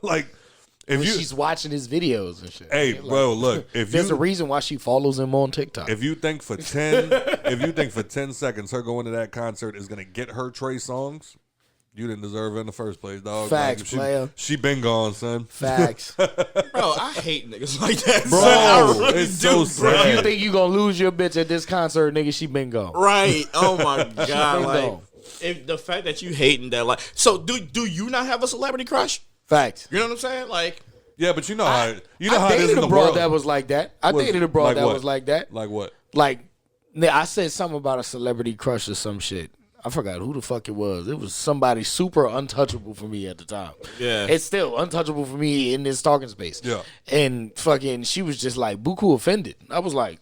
Like, if she's watching his videos and shit. Hey, bro, look. There's a reason why she follows him on TikTok. If you think for 10 seconds her going to that concert is gonna get her Trey Songz, you didn't deserve it in the first place, dog. Facts, player. She been gone, son. Facts. Bro, I hate niggas like that. Bro, I really it's so sad. If you think you gonna lose your bitch at this concert, nigga, she been gone. Right. Oh my God. Like, gone. if the fact that you hating that, like, so do you not have a celebrity crush? Facts. You know what I'm saying? Like, yeah, but you know how it is dated in the a broad world. that was like that. I dated a broad like that what? was like that. Like what? Like, I said something about a celebrity crush or some shit. I forgot who the fuck it was. It was somebody super untouchable for me at the time. Yeah. It's still untouchable for me in this talking space. Yeah. And fucking, she was just like, buku offended. I was like,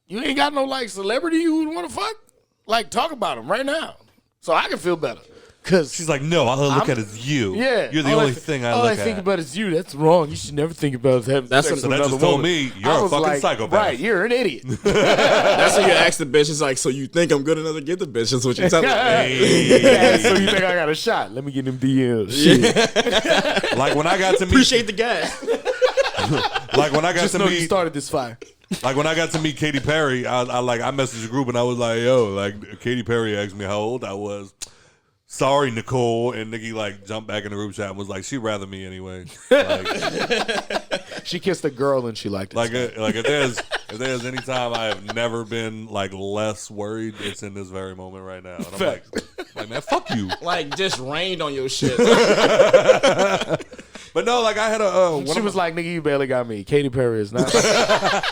you ain't got no, like, celebrity you would want to fuck? Like, talk about him right now. So I can feel better. Cause she's like, no, all I look at is you. Yeah. You're the only thing I look at. All I think about is you. That's wrong. You should never think about that. That's sex what with that another just told woman. me you're a fucking psychopath. Right, you're an idiot. that's when you ask the bitch, it's like, so you think I'm good enough to get the bitch? That's what you tell me. Yeah, so you think I got a shot? Let me get them DMs. Shit. Like when I got to meet, Appreciate the gas. like when I got Just to know you meet, started this fire. like when I got to meet Katy Perry, I messaged the group and I was like, yo, like Katy Perry asked me how old I was. Sorry, Nicole. And Nikki like jumped back in the group chat and was like, she'd rather me anyway. Like, She kissed a girl and she liked it. like if there's any time I have never been like less worried, it's in this very moment right now. And I'm like, man, fuck you. Like, just rained on your shit. But no, like I had a. She was like, nigga, you barely got me. Katy Perry is not. I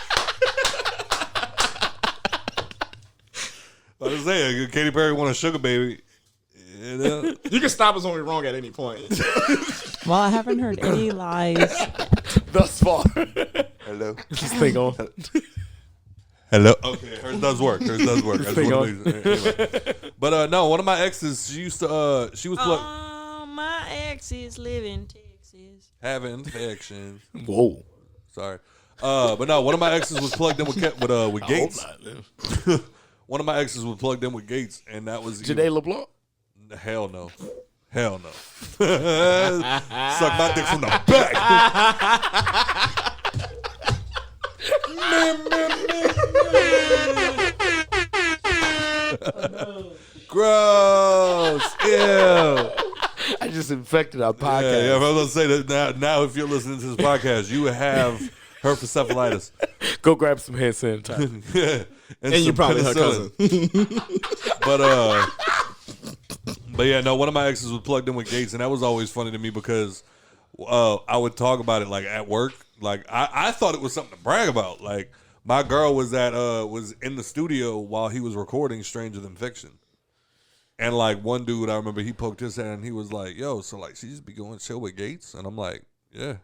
was saying, Katy Perry want a sugar baby. You can stop us when we're wrong at any point. Well, I haven't heard any lies. Thus far. Hello. This thing on. Hello. Okay, hers does work. I just thing wanna anyway. But no, one of my exes, she used to. She was My ex is living in Texas. having infections. Whoa. Sorry. But no, one of my exes was plugged in with Gates. One of my exes was plugged in with Gates, and that was Janae LeBlanc? Hell no. Hell no. Suck my dick from the back. Gross. Ew. I just infected our podcast. Yeah, I was going to say that now if you're listening to this podcast, you have herpetocephalitis. Go grab some hand sanitizer. And you probably her cousin. But yeah, no, one of my exes was plugged in with Gates, and that was always funny to me because I would talk about it like at work. Like I thought it was something to brag about. Like my girl was in the studio while he was recording Stranger Than Fiction. And like one dude, I remember he poked his head and he was like, "Yo, so like she just be going chill with Gates?" And I'm like, "Yeah."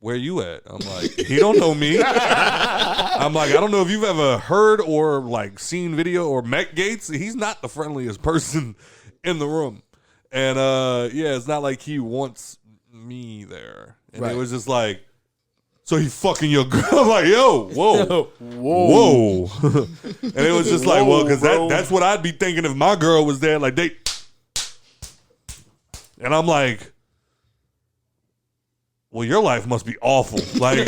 Where you at? I'm like, he don't know me. I'm like, I don't know if you've ever heard or like seen video or met Gates. He's not the friendliest person in the room. And yeah, it's not like he wants me there. And it was just like, so he fucking your girl. I'm like, yo, whoa. And it was just like, well, because that's what I'd be thinking if my girl was there. Like and I'm like, well, your life must be awful. Like,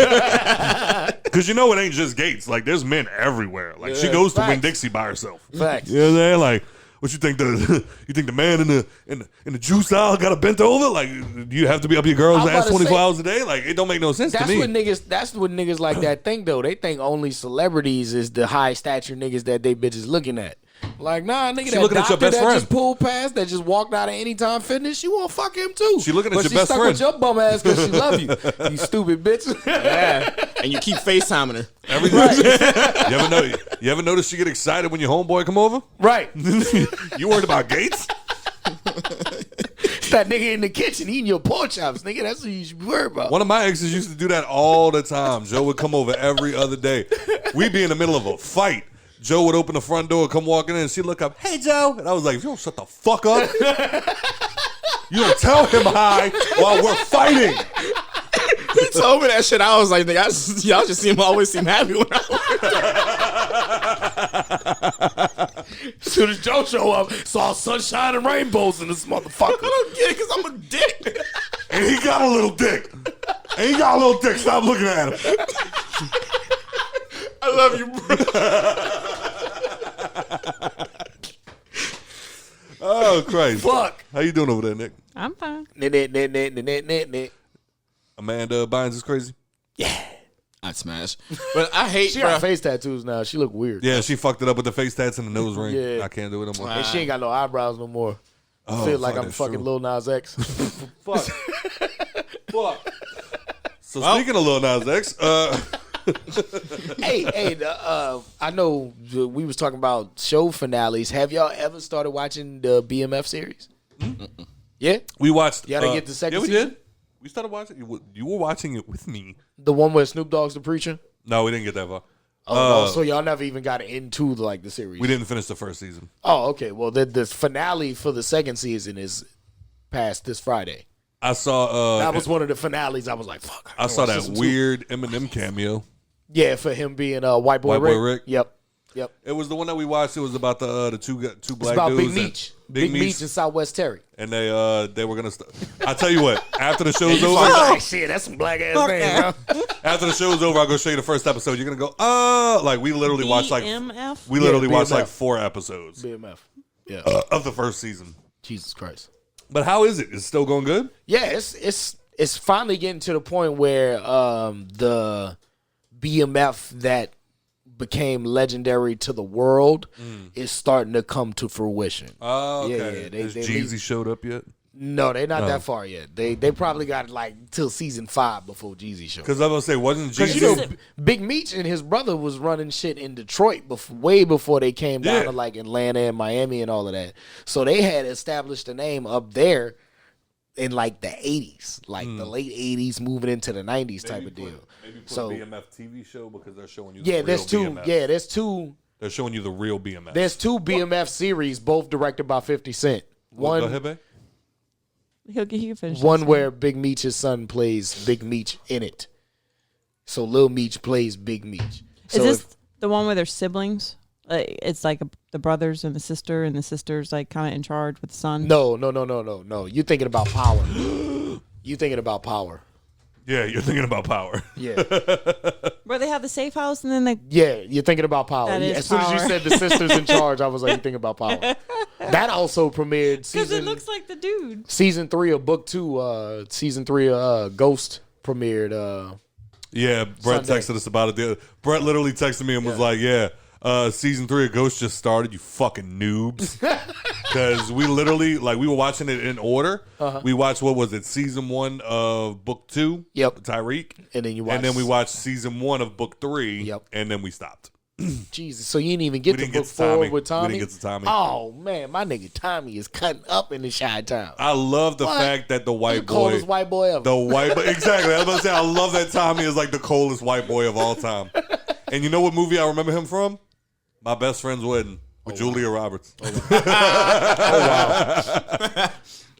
because you know it ain't just Gates. Like, there's men everywhere. Like, she goes to Winn-Dixie by herself. Facts. You know what I'm saying? Like, what you think the man in the juice aisle got a bent over? Like, do you have to be up your girl's ass 24 hours a day? Like, it don't make no sense to me. That's what niggas like that think though. They think only celebrities is the high stature niggas that they bitches looking at. Like, nah, nigga, that looking at your doctor best that friend. just pulled past, that just walked out of Anytime Fitness, she won't fuck him too. She looking at but your she best stuck friend. with your bum ass because she love you. You stupid bitch. Yeah. And you keep FaceTiming her. You ever notice she get excited when your homeboy come over? Right. You worried about Gates? That nigga in the kitchen eating your pork chops, nigga. That's what you should be worried about. One of my exes used to do that all the time. Joe would come over every other day. We'd be in the middle of a fight. Joe would open the front door, come walking in, and she'd look up, "Hey, Joe." And I was like, if you don't shut the fuck up, you don't tell him hi while we're fighting. He told me that shit. I was like, nigga, y'all just always seem happy when I As soon as Joe show up, saw sunshine and rainbows in this motherfucker. I don't get it because I'm a dick. And he got a little dick. Stop looking at him. I love you, bro. Oh, Christ. Fuck. How you doing over there, Nick? I'm fine. She Amanda Bynes is crazy? I'd smash. But I hate, got face tattoos now. She look weird. Yeah, she fucked it up with the face tats and the nose ring. Yeah. I can't do it no more. And she ain't got no eyebrows no more. I feel like I'm fucking Lil Nas X. Fuck. So speaking of Lil Nas X, I know we was talking about show finales. Have y'all ever started watching the BMF series? Yeah? we watched. Y'all didn't get the second Yeah, we season? did. We started watching. You were watching it with me. The one where Snoop Dogg's the preacher? No, we didn't get that far. Oh, so y'all never even got into the series? We didn't finish the first season. Oh, okay. Well, the finale for the second season is past this Friday. I saw. That was one of the finales. I was like, fuck. I saw that weird Eminem cameo. Yeah, for him being White Boy Rick. Yep. It was the one that we watched. It was about the two black It's about dudes. Big Meech. Big Meech and Southwest Terry. And they were gonna. I tell you what. After the show's over, Like, shit, that's some black ass name, huh? after the show's over, I'll go show you the first episode. You're gonna go, like we literally watched like BMF? we literally Yeah, watched BMF. like 4 episodes BMF. Yeah. of the first season. Jesus Christ. But how is it? Is it still going good? Yeah, it's finally getting to the point where the BMF that became legendary to the world is starting to come to fruition. Oh, okay. Yeah, Has Jeezy showed up yet? No, they're not that far yet. They probably got like till season 5 before Jeezy showed. Because I was gonna say, wasn't Because Jeezy? Big Meech and his brother was running shit in Detroit way before they came down to like Atlanta and Miami and all of that. So they had established a name up there in like the 80s, like the late 80s, moving into the 90s type of deal. Maybe put So BMF TV show because they're showing you. yeah, the there's real two. BMF. Yeah, there's two. They're showing you the real BMF. There's two BMF series, both directed by 50 Cent. Go ahead, babe. He can finish. One where Big Meech's son plays Big Meech in it. So Lil Meech plays Big Meech. So Is this the one where they're siblings? It's like the brothers and the sister's like kind of in charge with the son. No. You thinking about Power. You thinking about Power. Yeah, you're thinking about Power. Yeah. Where they have the safe house and then they. Yeah, you're thinking about Power. That is As soon as you Power. said the sisters in charge, I was like, you thinking about Power. That also premiered Because it looks like the dude. season 3 of book 2. Season 3 of Ghost premiered. Yeah, Brett Sunday. texted us about it. Brett literally texted me and was like, season 3 of Ghost just started, you fucking noobs. Because we literally, we were watching it in order. We watched, season 1 of book 2? Yep. Tyreek. And then we watched season 1 of book 3. Yep. And then we stopped. Jesus, so you didn't even get We to didn't book get to Tommy. 4 with Tommy? We didn't get to Tommy. Oh, man, my nigga Tommy is cutting up in the Chi-Town. I love the What? fact that the white boy. Coldest white boy ever. The white boy. Exactly. I was about to say, I love that Tommy is like the coldest white boy of all time. And you know what movie I remember him from? My Best Friend's Wedding with Julia Roberts.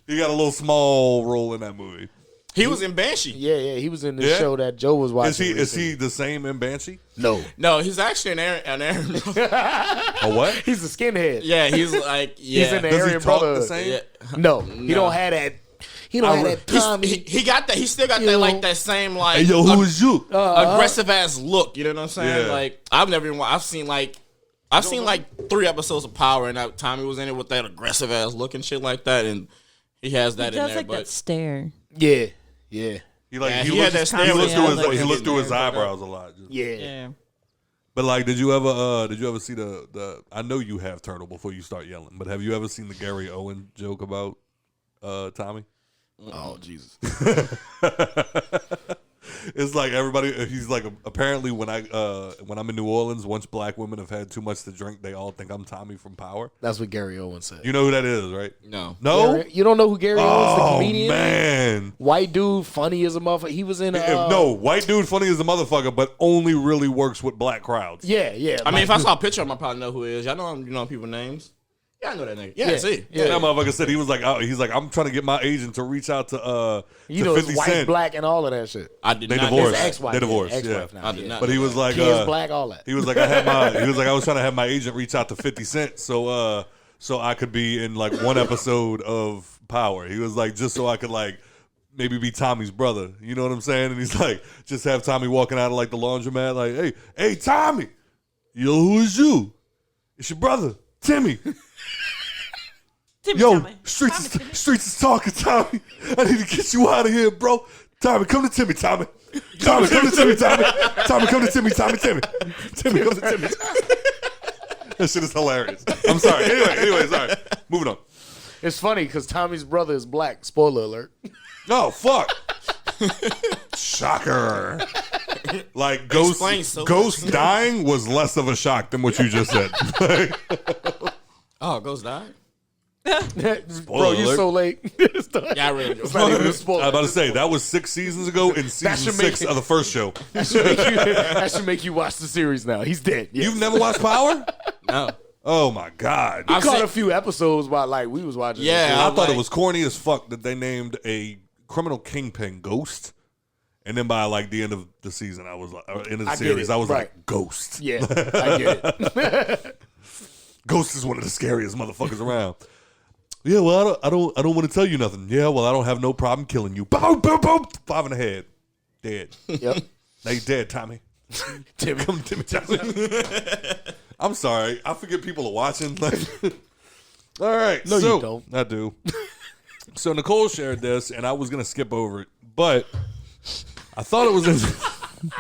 He got a little small role in that movie. He was in Banshee. Yeah, he was in the Yeah? show that Joe was watching. Is he the same in Banshee? No. No, he's actually an Aaron. A what? He's a skinhead. Yeah, he's like, He's in the Does he Aryan talk Brotherhood. the same? Yeah. No, he don't have that. He don't have that Tommy. He got that. He still got You that know. like that same like Hey, yo, who is you? aggressive ass look. You know what I'm saying? Yeah. Like I've seen like 3 episodes of Power, and Tommy was in it with that aggressive ass look and shit like that, and he has that He in does there. like But that stare. Yeah. yeah, He he had that stare. he looked through Yeah, his, he looked through his Yeah. eyebrows a lot. Just- Yeah. Yeah. But like, did you ever see the? I know you have Turtle before you start yelling, but have you ever seen the Gary Owen joke about Tommy? Oh Jesus. It's like everybody. He's like, apparently when I'm in New Orleans, once black women have had too much to drink, they all think I'm Tommy from Power. That's what Gary Owen said. You know who that is, right? No. No. You don't know who Gary Owen's the Oh comedian? man. White dude, funny as a motherfucker. He was in No, white dude, funny as a motherfucker, but only really works with black crowds. Yeah, yeah. I mean, if I saw a picture of him, I probably know who it is. Y'all know people's names. Yeah, I know that nigga. Yeah, Yeah. see. Yeah. That motherfucker said he's like, I'm trying to get my agent to reach out to you to know, 50 it's white, Cent. black, and all of that shit. I did They not divorced. know that. Ex-wife. They divorced, Ex-wife yeah. now. I did not. But he was like, Kids, black, all that. he was like, I was trying to have my agent reach out to 50 Cent so I could be in like one episode of Power. He was like, just so I could like maybe be Tommy's brother. You know what I'm saying? And he's like, just have Tommy walking out of like the laundromat, like, hey, Tommy, yo, who is you? It's your brother, Timmy. Timmy, Yo, Tommy. streets Tommy, is talking, Tommy. I need to get you out of here, bro. Tommy, come to Timmy, Tommy. Tommy, come to Timmy, Tommy. Tommy, come to Timmy, Tommy, Timmy. Timmy, come to Timmy. That shit is hilarious. I'm sorry. Anyway, sorry. Moving on. It's funny because Tommy's brother is black. Spoiler alert. Oh, fuck. Shocker. Like, Explains so Ghost much. dying was less of a shock than what you just said. Oh, Ghost died? Bro, you alert. so late. Yeah, I really do. It's not even a spoiler. I was about to say, that was 6 seasons ago in season should make 6 it- of the first show. That should make you watch the series now. He's dead. Yes. You've never watched Power? No. Oh, my God. I've caught seen- a few episodes while like we was watching. Yeah, this shit. I I'm thought it like- was corny as fuck that they named a criminal kingpin Ghost. And then by like the end of the season, I was like, end of the I get series, it, I was right. like, Ghost. Yeah, I get it. Ghost is one of the scariest motherfuckers around. Yeah, well, I don't want to tell you nothing. Yeah, well, I don't have no problem killing you. Boom, boom, boom. 5 in the head. Dead. Yep. Now you dead, Tommy. Timmy. Come, Timmy, Tommy. I'm sorry. I forget people are watching. Like, all right. No, so, you don't. I do. So Nicole shared this, and I was going to skip over it, but I thought it was in.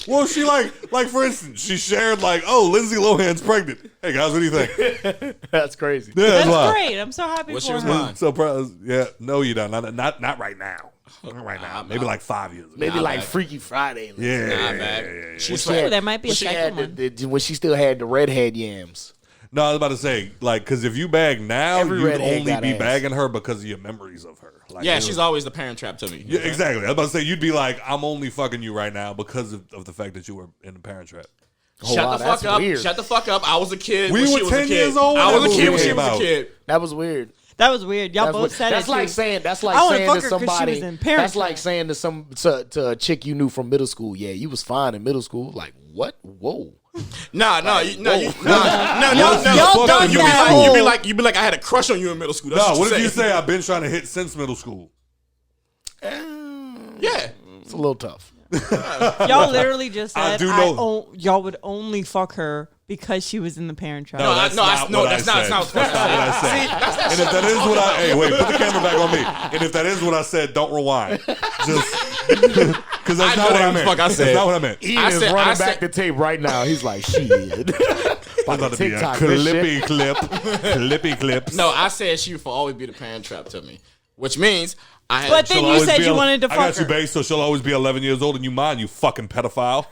Well, she like for instance, she shared like, oh, Lindsay Lohan's pregnant. Hey guys, what do you think? That's crazy. Yeah, That's wild. great. I'm so happy What she for was her. lying? So proud. Yeah, no, you don't. Not right now. Not right now. Maybe like 5 years ago. Maybe Nah, like man. Freaky Friday. Yeah, Nah, yeah, back. yeah, yeah. She's When she Ooh, that might be a when she second had one. when she still had the redhead yams. No, I was about to say, like, because if you bag now, Every you'd redhead only got be ass. bagging her because of your memories of her. Like, Yeah, it she's was- always the parent trap to me. Yeah, exactly. I was about to say, you'd be like, I'm only fucking you right now because of the fact that you were in the Parent Trap. Oh, Shut wow, the that's fuck up. weird. Shut the fuck up. I was a kid We when were she was 10 a kid. years old when I was that a kid when movie she came was out. a kid. That was weird. That was weird. Y'all both said That's it. like too. saying that's I like only saying fuck to her 'cause she somebody. was in Parent That's like Trap. saying to a chick you knew from middle school. Yeah, you was fine in middle school. Like what? Whoa. Nah. Y'all You done be that. like, you be like, I had a crush on you in middle school. That's No, what what you if you say? say I've been trying to hit since middle school? Yeah. It's a little tough. Y'all literally just I said do know- y'all would only fuck her because she was in the Parent Trap. No, that's not what I said. That's not what I said. And if that is what I... Hey, wait, put the camera back on me. And if that is what I said, don't rewind. Just... Because that's not what I meant. That's not what I meant. Ian is running back the tape right now. He's like, shit. About to be a clippy clip. Clippy clips. No, I said she would always be the Parent Trap to me. Which means... But then you said you wanted to fuck her. I got you, babe, so she'll always be 11 years old and you mine, you fucking pedophile.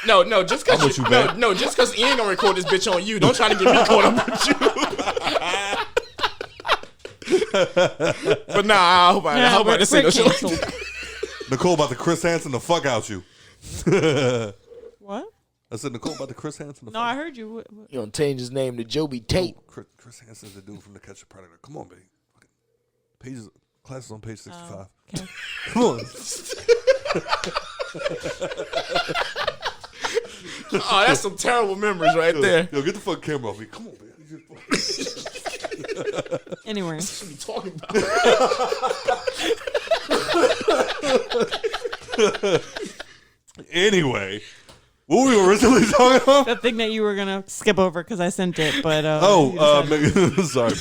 No, just because just because Ian gonna record this bitch on you, don't try to get me caught up with you. But nah, I hope I just say no shit like that. Nicole about to Chris Hansen the fuck out you. What? I said Nicole about to Chris Hansen the fuck No, I heard you. You gonna change his name to Joby Tate. Chris Hansen's the dude from The Catch a Predator. Come on, baby. Pages... Class is on page 65. Okay. Come on. Oh, that's some terrible memories right there. Yo, get the fucking camera off me. Come on, man. Anyway. What are you talking about? Anyway, what were we originally talking about? The thing that you were going to skip over because I sent it, but... sorry.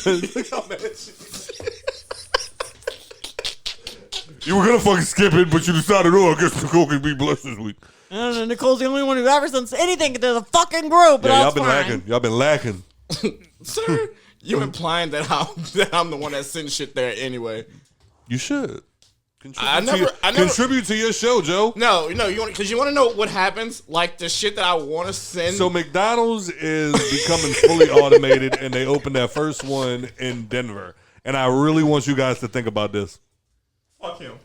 You were going to fucking skip it, but you decided, I guess Nicole can be blessed this week. I don't know, Nicole's the only one who ever sends anything to the fucking group, but Yeah, that's fine. Y'all been lacking. Sir, you implying that I'm the one that sends shit there anyway. You should. I Contribute to your show, Joe. No, you want to know what happens? Like the shit that I want to send. So McDonald's is becoming fully automated, and they opened their first one in Denver. And I really want you guys to think about this. Fuck him.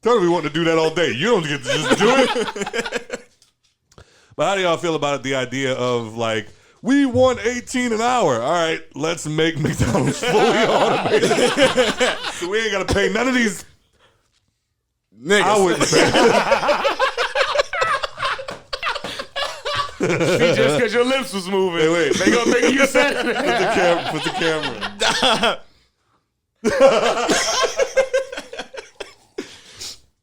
Totally want to do that all day. You don't get to just do it. But how do y'all feel about it? The idea of like, we want 18 an hour. All right, let's make McDonald's fully automated. So we ain't got to pay none of these niggas. I wouldn't pay. See, just because your lips was moving, wait. they gonna think you said it. Put the camera.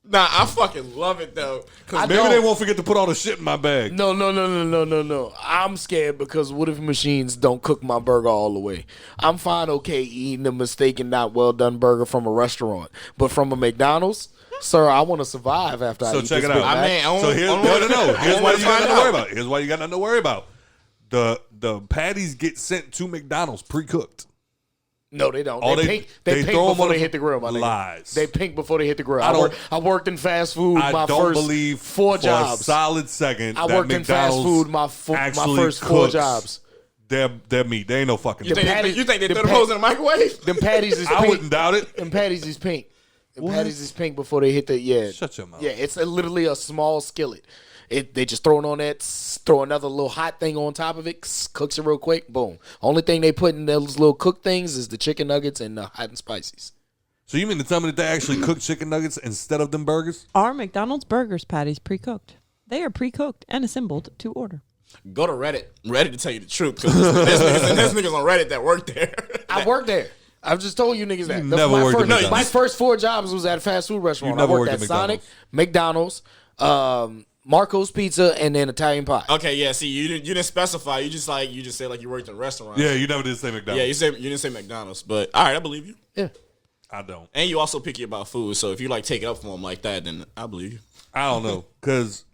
Nah, I fucking love it though. Maybe they won't forget to put all the shit in my bag. No. I'm scared because what if machines don't cook my burger all the way? I'm fine, okay, eating a mistaken, not well done burger from a restaurant, but from a McDonald's. Sir, I want to survive after I eat check this it out. Big Mac. So here's why you got nothing to worry about. Here's why you got nothing to worry about. The patties get sent to McDonald's pre-cooked. No, they don't. Oh, They pink before they hit the grill, my nigga. Lies. They pink before they hit the grill. I worked in fast food I don't first believe 4 for jobs. a solid second I worked in fast food my first 4 jobs. Their meat. They ain't no fucking You think they throw the hoes in the microwave? Them patties is pink. I wouldn't doubt it. Them patties is pink. Patties is pink before they hit the Shut your mouth. Yeah, it's literally a small skillet. They just throw it on that, throw another little hot thing on top of it, cooks it real quick, boom. Only thing they put in those little cooked things is the chicken nuggets and the hot and spices. So you mean to tell me that they actually cook chicken nuggets instead of them burgers? Are McDonald's burgers patties pre-cooked? They are pre-cooked and assembled to order. Go to Reddit to tell you the truth. Because there's niggas on Reddit that work there. I worked there. I've just told you niggas that. Never worked at McDonald's. My first 4 jobs was at a fast food restaurant. I worked at Sonic, McDonald's, Marco's Pizza, and then Italian Pie. Okay, yeah. See, you didn't specify. You just said like you worked in a restaurant. Yeah, you never did say McDonald's. Yeah, you didn't say McDonald's. But all right, I believe you. Yeah, I don't. And you also picky about food. So if you like take it up for them like that, then I believe you. I don't know, because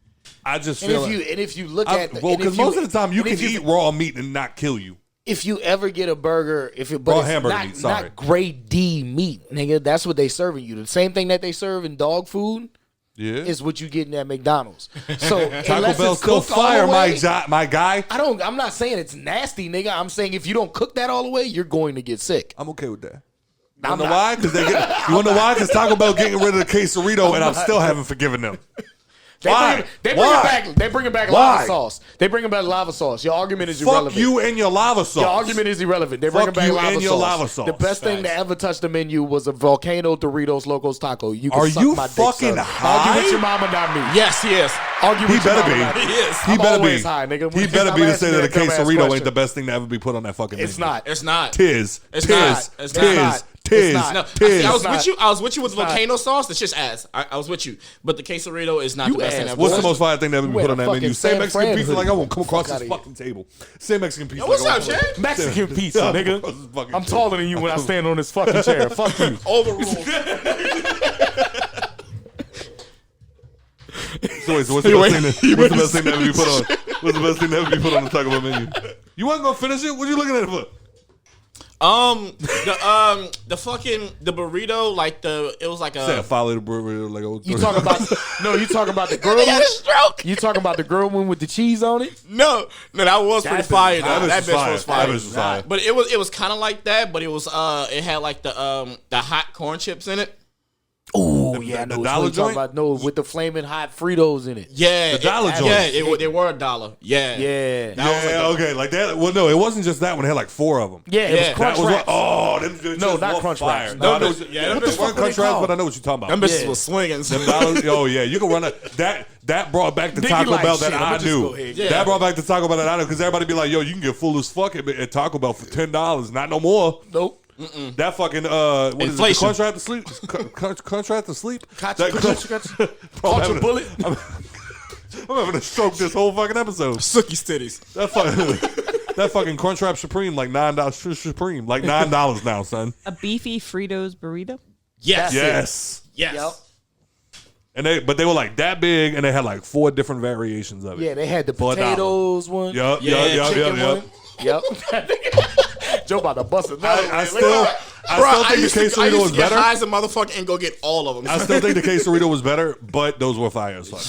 I just feel if you look at because most of the time you can eat raw meat and not kill you. If you ever get a burger, raw hamburger meat, not grade D meat, nigga, that's what they serving you. The same thing that they serve in dog food is what you getting at McDonald's. So Taco Bell still fire, my guy. I'm not saying it's nasty, nigga. I'm saying if you don't cook that all the way, you're going to get sick. I'm okay with that. You wanna know why? Because Taco Bell getting rid of the quesarito, and I still haven't forgiven them. They bring it back lava sauce. They bring it back lava sauce. Your argument is irrelevant. Fuck you and your lava sauce. Your argument is irrelevant. They bring it back lava sauce. The best thing to ever touch the menu was a Volcano Doritos Locos Taco. You can Are suck you my dick, fucking son. high? Argue with your mama, not me. Yes, he is. Argue with your mama, not me. He is. He better be high, nigga. He better be to say that a quesarito ain't the best thing to ever be put on that fucking menu. It's not. It's not. Tis. It's Tis. not. It's Tis. not. Tiz. not. No, Tiz. I was not. with you. I was with you with It's not. volcano sauce. That's just ass. I was with you, but the quesarito is not You the best thing ass. ever. What's the most fire thing that ever been You put had on a that menu? fucking Say San Mexican Fran pizza like I hoodie. won't come across Fuck this outta fucking table. Say Mexican pizza. What's like I up, won't- Chad? Mexican pizza, Come nigga. across this fucking I'm table. taller than you when I stand on this fucking chair. Fuck you. Overruled. So wait, so what's the best thing that ever be put on? What's the best thing that ever be put on the Taco Bell menu? You wasn't gonna finish it? What you looking at it for? The burrito, like it was like Say a a. follow the burrito like old. You talking about you talking about the girl one? You talking about the girl one with the cheese on it? No, that was pretty That fire. bitch- Though. That bitch was fire. That bitch was fire. But it was kind of like that. But it was it had like the hot corn chips in it. Oh yeah, I know the what dollar you're talking joint? about. No, with the flaming hot Fritos in it. Yeah, The dollar joint. Yeah, they were $1. Yeah, Yeah. That was like Yeah, okay, like that. Well, no, it wasn't just that one. It had like 4 of them. Yeah, it Yeah. was crunch That was wraps. what. Oh, them just No, not were crunch fire. wraps. No, I know Them what bitches- you- yeah, them what the bitches- fuck what they crunch wraps, called? but I know what you're talking Them about. bitches Yeah. was swinging. Oh yeah, you can run that brought back the Nigga Taco like, Bell shit, that I'ma I just knew. go ahead. Yeah. That brought back the Taco Bell that I knew because everybody be like, yo, you can get full as fuck at Taco Bell for $10, not no more. Nope. That fucking what is it? Inflation. Crunch wrap to sleep. Crunch wrap to sleep. Caught That you, crunch- Bro, I'm having a- bullet. I'm having a stroke this whole fucking episode. Sookie's titties. That fucking Crunch Wrap Supreme like $9 Supreme like $9 now, son. A beefy Fritos burrito. Yes. Yes. Yes. Yep. And they were like that big, and they had like 4 different variations of it. Yeah, they had the For $1. potatoes one. Yup, Yeah, chicken yup. one. Yep. Joe about to bust it. I still think the quesarito was better. high as a motherfucker and go get all of them. I still think the quesarito was better, but those were fire as fuck.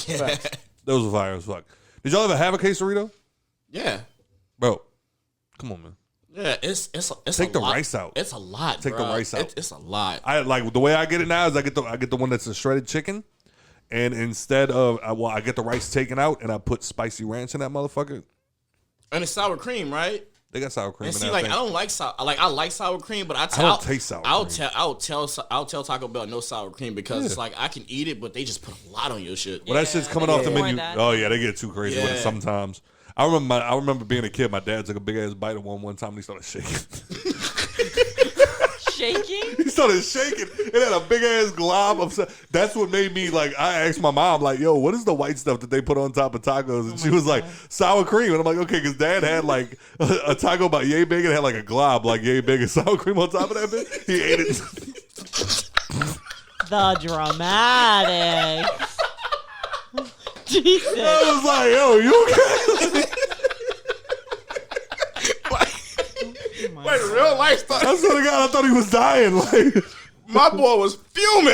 Those were fire as fuck. Did y'all ever have a quesarito? Yeah. Bro, come on, man. Yeah, it's Take a the lot. rice out. It's a lot. Take the bruh. rice out. It's a lot. I like the way I get it now is I get the one that's a shredded chicken, and instead of I get the rice taken out and I put spicy ranch in that motherfucker. And it's sour cream, right? They got sour cream. And in see, that like thing. I don't like sour. Like I like sour cream, but I don't taste sour cream. I'll tell Taco Bell no sour cream because it's like I can eat it, but they just put a lot on your shit. Well, that shit's coming they off the get more menu. of that. Oh yeah, they get too crazy with it Yeah. sometimes. I remember being a kid. My dad took a big ass bite of one time and he started shaking. Shaking? He started shaking. It had a big ass glob of. That's what made me like. I asked my mom like, "Yo, what is the white stuff that they put on top of tacos?" And she was like, "Sour cream." And I'm like, "Okay," because Dad had like a taco about yay big and had like a glob like yay big and sour cream on top of that bit. He ate it. The dramatic. Jesus. I was like, "Yo, you okay?" Like real life stuff. I swear to God, I thought he was dying. Like, My boy was fuming.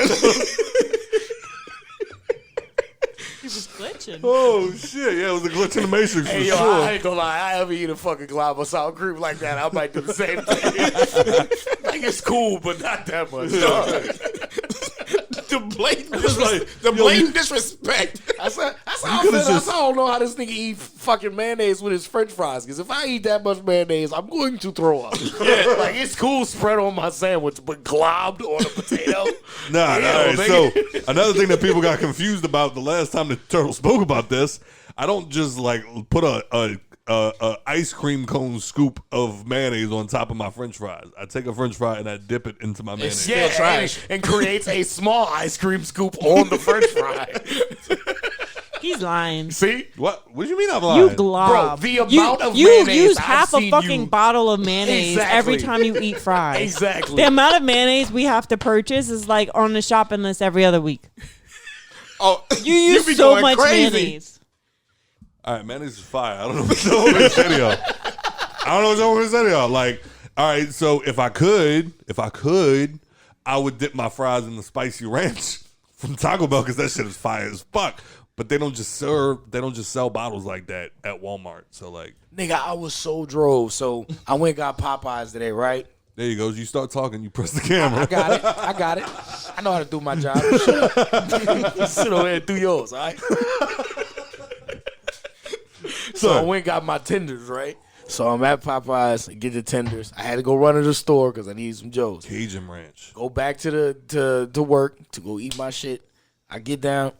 He was glitching. oh shit, yeah, it was a glitch in the matrix for Hey, yo, sure. I ain't gonna lie. I ever eat a fucking glob of sour cream like that, I might do the same thing. Like, it's cool, but not that much. The blatant disrespect. That's how I feel. That's how I don't know how this nigga eat fucking mayonnaise with his french fries. Because if I eat that much mayonnaise, I'm going to throw up. Like, it's cool spread on my sandwich, but globbed on a potato. Nah, Yeah, all right. nigga. So another thing that people got confused about the last time the turtle spoke about this, I don't just like put a ice cream cone scoop of mayonnaise on top of my French fries. I take a French fry and I dip it into my mayonnaise. Yeah, trash. and creates a small ice cream scoop on the french fry. He's lying. See? What do you mean I'm lying? You glob. Bro, the amount of you mayonnaise use I've half a seen fucking you- bottle of mayonnaise every Exactly. time you eat fries. Exactly. The amount of mayonnaise we have to purchase is like on the shopping list every other week. Oh, You use be so going much crazy. mayonnaise. All right, mayonnaise is fire. I don't know what's wrong with that, y'all. I don't know what's wrong with that, y'all. Like, all right, so if I could, I would dip my fries in the spicy ranch from Taco Bell because that shit is fire as fuck. But they don't just sell bottles like that at Walmart. So like, Nigga, I was so drove. So I went and got Popeyes today, right? there you go. You start talking, you press the camera. I got it. I know how to do my job. Shut up. Sit over there and do yours, all right? So I went and got my tenders, right? So I'm at Popeyes and get the tenders. I had to go run to the store because I needed some Joes. Cajun Ranch. Go back to work to go eat my shit. I get down,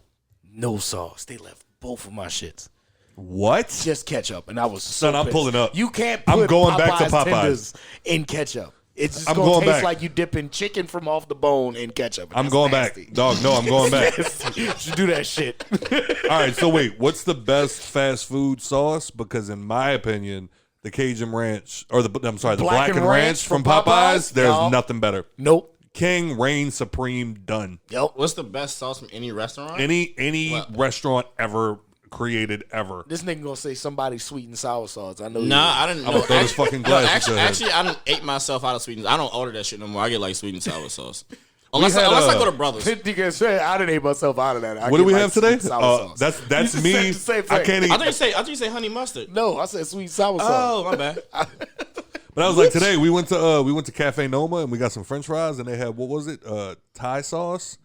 no sauce. They left both of my shits. What? Just ketchup. And I was so Son, I'm pissed. pulling up. You can't I'm put going back to Popeyes. tenders in ketchup. It's just I'm gonna going taste back. like you dipping chicken from off the bone in ketchup. and I'm that's going nasty. back. Dog, no, I'm going back. You should do that shit. All right, so wait, what's the best fast food sauce? Because in my opinion, the Cajun Ranch, or the Black and Ranch from Popeyes, there's No. nothing better. Nope. King, reign supreme, done. Yep. What's the best sauce from any restaurant? Any restaurant ever created ever. This nigga gonna say somebody's sweet and sour sauce. I know. Nah, I didn't I'm know. gonna throw this fucking glass at your head. Actually, I done ate myself out of sweet and I don't order that shit no more. I get like sweet and sour sauce. Unless had, I go to Brothers. Nigga said I didn't ate myself out of that. I What do get we like have today? sweet and sour sauce. That's You me. said the same I thing. can't eat. I thought you say honey mustard. No, I said sweet and sour sauce. Oh, my bad. But I was like, today we went to Cafe Noma and we got some French fries and they had, what was it? Thai sauce,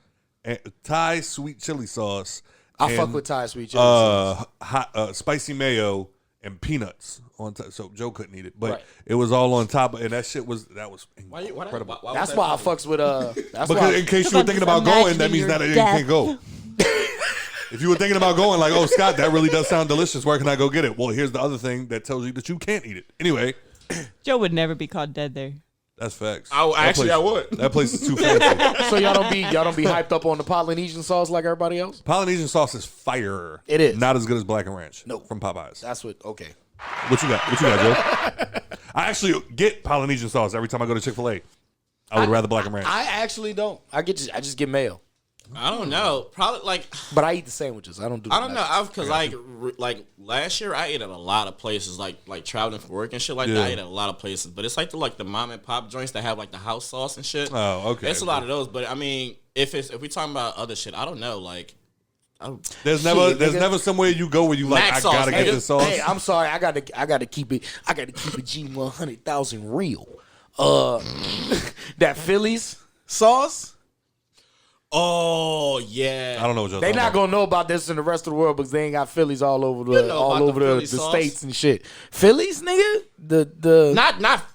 and Thai sweet chili sauce. I fuck with Thai sweet chili sauce. hot, spicy mayo and peanuts on top. So Joe couldn't eat it, but Right. it was all on top. And that shit was Why incredible. That's why I fucks with That's Because why. in case you were thinking about going, that means that you can't go. If you were thinking about going, like, oh, Scott, that really does sound delicious. Where can I go get it? Well, here's the other thing that tells you that you can't eat it. Anyway, Joe would never be caught dead there. that's facts. I would. That place is too fancy. So y'all don't be hyped up on the Polynesian sauce like everybody else. Polynesian sauce is fire. It is. Not as good as Black and Ranch. Nope. From Popeyes. That's what. Okay. What you got? Joe? I actually get Polynesian sauce every time I go to Chick-fil-A. I would rather Black and Ranch. I actually don't. I just get mayo, I don't know. Probably like but I eat the sandwiches. I don't do. I don't know. Because like last year I ate at a lot of places, like traveling for work and shit like that. I ate at a lot of places, but it's like the mom and pop joints that have like the house sauce and shit. Oh, okay. It's a lot of those, but I mean, if we talking about other shit, I don't know. Like, There's Shit, never nigga. somewhere you go where you like, Mac I sauce, gotta get nigga. this sauce. Hey, I'm sorry. I gotta keep it. I gotta keep it G100,000 real. That Phillies sauce. oh yeah, I don't know what you're They talking not about. gonna know about this in the rest of the world because they ain't got Phillies all over the You know about the Philly the sauce. states and shit. Phillies, nigga. The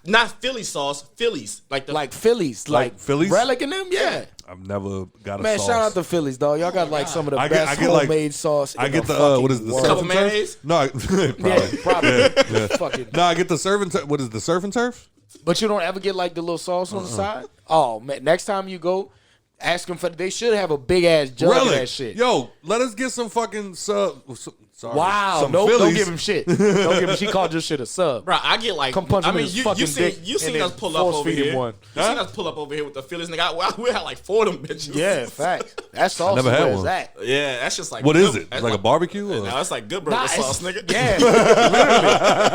not Philly sauce, Phillies like the like Phillies, Like like Phillies? Relic and them. Yeah. I've never got a Man, sauce. shout out to Phillies, dog. Y'all got like some of the I get best like- homemade sauce. I in get the fucking what is it, the world. surf Cup and of turf? mayonnaise? No, Yeah, probably. Yeah. Fucking. No, I get the surf and turf. What is the surf and turf? But you don't ever get like the little sauce on the side. Oh man, next time you go, ask them for. They should have a big ass jug of that shit. Yo, let us get some fucking sub. Sorry, Wow, some nope, don't Phillies. give him shit. Don't give him. She called your shit a sub. Bro, I get like Come punch I him in mean, his you fucking seen dick you seen and us then pull up force over feed him here. one. You seen us pull up over here with the Phillies, nigga. We had like 4 of them bitches. Yeah, fact. That sauce. never had Where is one. that? yeah. That's just like What is good- it? that's Like a barbecue? Or? No, it's like good burger Nah, sauce, it's- nigga. Yeah,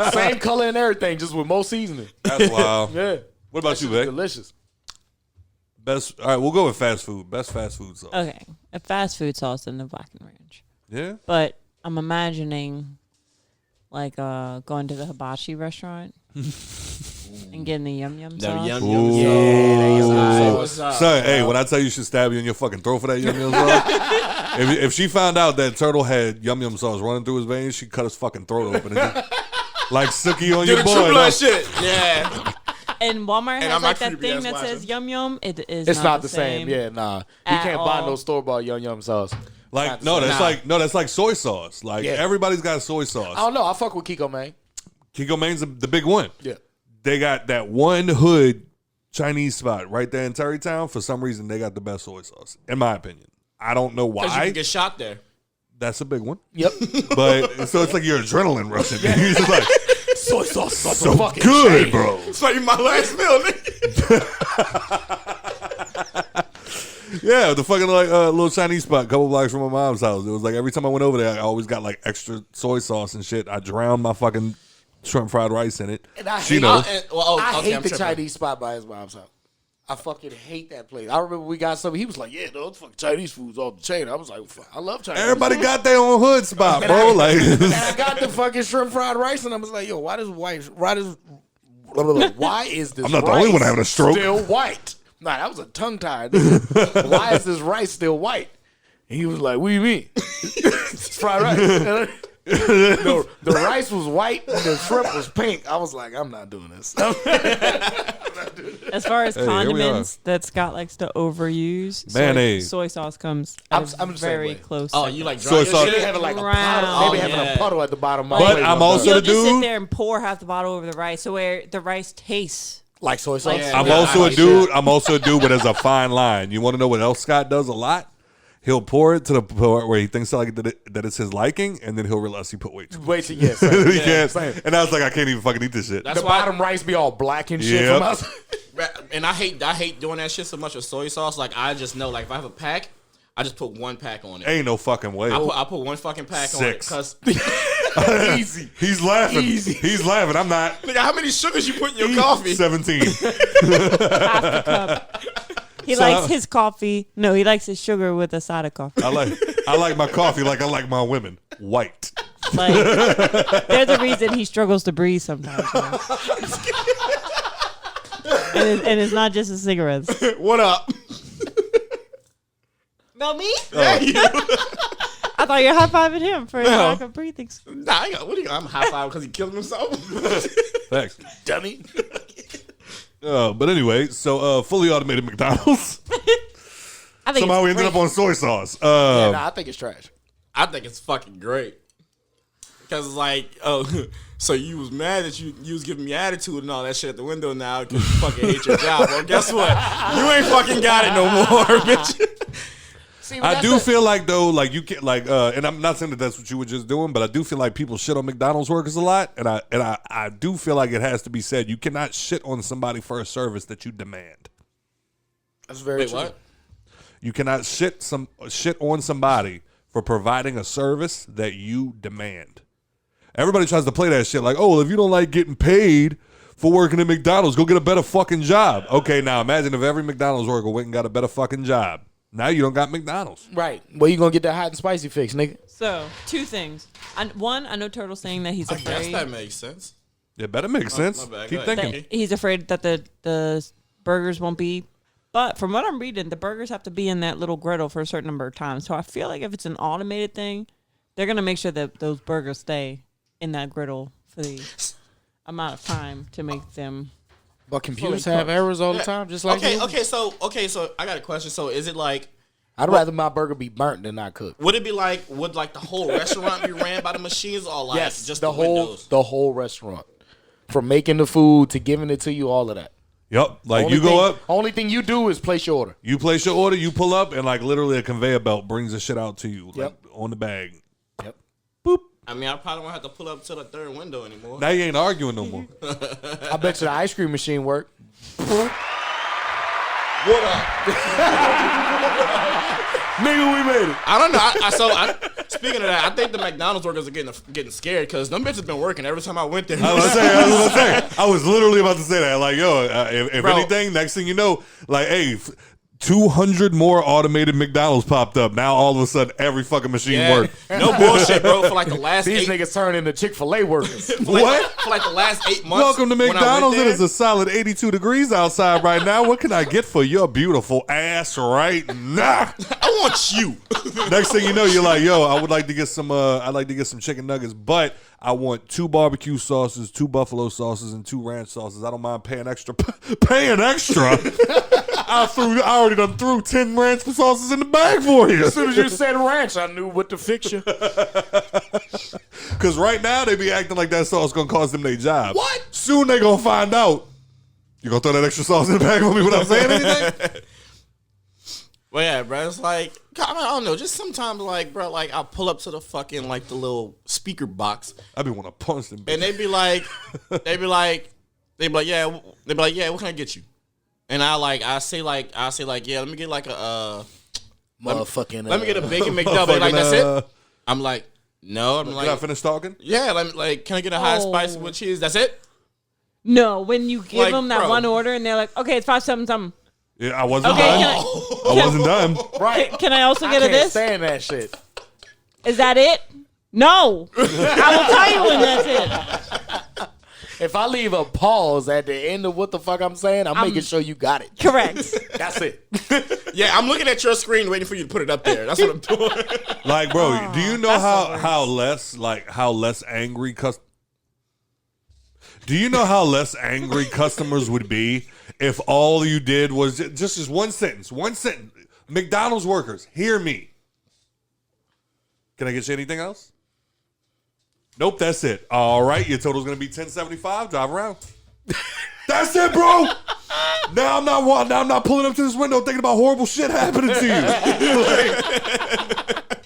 literally. Same color and everything, just with more seasoning. That's wild. Yeah. What about you, Shit's Vic? delicious. Best. All right, we'll go with fast food. Best fast food sauce. Okay, a fast food sauce in the Black and Ranch. Yeah. But I'm imagining like going to the hibachi restaurant and getting the yum yum sauce. Son, hey, when I tell you she should stab you in your fucking throat for that yum yum sauce, if she found out that Turtle had yum yum sauce running through his veins, she'd cut his fucking throat open. And just, like Sookie on Do your the True boy. Blood shit. Yeah. And Walmart has I'm like not that creepy thing ass that watching. says yum yum. It is It's not the same. Yeah, nah. You At can't buy all. no store bought yum yum sauce. Like that's like soy sauce. Like Yeah. everybody's got soy sauce. I don't know. I fuck with Kiko, man. Kiko Main's the big one. Yeah. They got that one hood Chinese spot right there in Terrytown. For some reason, they got the best soy sauce, in my opinion. I don't know Because you why. can get shot there. That's a big one. Yep. But so it's like your adrenaline rushing. You're just like, Soy sauce is so fucking good, shame. bro. It's like my last meal, nigga. Yeah, the fucking like little Chinese spot, a couple blocks from my mom's house. It was like every time I went over there, I always got like extra soy sauce and shit. I drowned my fucking shrimp fried rice in it. And I She hate, knows. I hate I'm the tripping. Chinese spot by his mom's house. I fucking hate that place. I remember we got something. He was like, "Yeah, those fucking Chinese food's off the chain." I was like, "Fuck, I love Chinese." Everybody food." got their own hood spot, And bro. I- Like, And I got the fucking shrimp fried rice, and I was like, "Yo, why is this? I'm not the only rice one having a stroke. Still white? Nah, that was a tongue tie. Why is this rice still white?" And he was like, "What do you mean? It's fried rice." The rice was white and the shrimp was pink. I was like, I'm not doing this. As far as Hey, here we condiments that Scott likes to overuse, Mayonnaise. soy sauce comes I'm at the a same very way. close. Oh, second. you like Soy dry your sauce. They shit? had like a Round. puddle. They be Oh, having yeah. a puddle at the bottom of my But plate. I'm when also You'll the just sit dude. there and pour half the bottle over the rice, so where the rice tastes Like soy sauce. Like- I'm Yeah, also I a like dude. I'm also a dude, but there's a fine line. You want to know what else Scott does a lot? He'll pour it to the point where he thinks that it's his liking, and then he'll realize he put way too much. Wait till yes. He can't. same. And I was like, I can't even fucking eat this shit. That's The why. bottom rice be all black and shit Yep. from us. And I hate doing that shit so much with soy sauce. Like I just know, like if I have a pack, I just put one pack on it. Ain't no fucking way. I put one fucking pack on it 6. because Easy. He's laughing. Easy. He's laughing. I'm not. nigga, how many sugars you put in your coffee? 17. Half the cup. He So- likes his coffee. No, he likes his sugar with a side of coffee. I like my coffee like I like my women. White. Like, there's a reason he struggles to breathe sometimes. You know? and it's not just the cigarettes. What up? No, me? Yeah, you. I thought you were high-fiving him for his No. lack of breathing. Nah, I ain't got, what are you? I'm high five because he killed himself. Thanks. Dummy. But anyway, so fully automated McDonald's. I think Somehow we it's ended up great. on soy sauce. Yeah, nah, I think it's trash. I think it's fucking great. Because it's like, oh, so you was mad that you was giving me attitude and all that shit at the window now because you fucking hate your job. Well, guess what? You ain't fucking got it no more, bitch. See, I do feel like though, like you can like, and I'm not saying that that's what you were just doing, but I do feel like people shit on McDonald's workers a lot, and I do feel like it has to be said. You cannot shit on somebody for a service that you demand. That's very Wait, true. what? You cannot shit on somebody for providing a service that you demand. Everybody tries to play that shit like, oh, well, if you don't like getting paid for working at McDonald's, go get a better fucking job. Okay, now imagine if every McDonald's worker went and got a better fucking job. Now you don't got McDonald's. Right. Where you gonna get that hot and spicy fix, nigga? So, two things. One, I know Turtle's saying that he's I guess afraid that makes sense. It better make sense. my bad. Keep Go ahead. thinking. that he's afraid that the burgers won't be. But from what I'm reading, the burgers have to be in that little griddle for a certain number of times. So I feel like if it's an automated thing, they're gonna make sure that those burgers stay in that griddle for the amount of time to make them. But computers Fully have cooked. errors all the time, just like you. Okay, so I got a question. So is it like, I'd rather my burger be burnt than not cooked. would it be like, would like the whole restaurant be ran by the machines or like Yes, just the whole windows? the whole restaurant, from making the food to giving it to you, all of that. Yep. Like Only you go thing- up, Only thing you do is place your order. you place your order, you pull up, and like literally a conveyor belt brings the shit out to you, like Yep. on the bag. Yep. Boop. I mean, I probably won't have to pull up to the third window anymore. Now you ain't arguing no more. I bet you the ice cream machine work. What up? Nigga, we made it. I don't know. Speaking of that, I think the McDonald's workers are getting scared because them bitches been working every time I went there. I was literally about to say that. Like, yo, if Bro. anything, next thing you know, like, hey, 200 more automated McDonald's popped up. Now all of a sudden, every fucking machine Yeah. works. No bullshit, bro. For like the last These 8 niggas turn into Chick-fil-A workers. What? For like the last 8 months. Welcome to when I went McDonald's. It there, is a solid 82 degrees outside right now. What can I get for your beautiful ass right now? I want you. Next thing you know, you're like, yo, I would like to get some. I'd like to get some chicken nuggets, but I want 2 barbecue sauces, 2 buffalo sauces, and 2 ranch sauces. I don't mind paying extra. Paying extra. I already done threw 10 ranch sauces in the bag for you. As soon as you said ranch, I knew what to fix you. Because right now they be acting like that sauce gonna cost them their job. What? Soon they gonna find out. You gonna throw that extra sauce in the bag for me without saying anything? Well, yeah, bro. It's like, I don't know. Just sometimes, like, bro, like, I'll pull up to the fucking, like, the little speaker box. I be want to punch them. And they be like, yeah, what can I get you? And I say, yeah, let me get like a, Motherfucking. let me get a bacon McDouble. Like, that's it? I'm like, no. I'm Did I like, finish talking? yeah, like, can I get a hot Oh. spicy with cheese? That's it? No, when you give Like, them that bro. one order and they're like, okay, it's 5 something. Yeah, I wasn't Okay, done. can I wasn't done. Right. Can I also I get a can't this? stand that shit. Is that it? No. I will tell you when that's it. If I leave a pause at the end of what the fuck I'm saying, I'm making sure you got it. Correct. That's it. Yeah, I'm looking at your screen waiting for you to put it up there. That's what I'm doing. Like, bro, do you know that's how less angry Do you know how less angry customers would be if all you did was just one sentence? One sentence. McDonald's workers, hear me. Can I get you anything else? Nope, that's it. All right, your total's gonna be $10.75. Drive around. That's it, bro. Now I'm not pulling up to this window thinking about horrible shit happening to you. Like,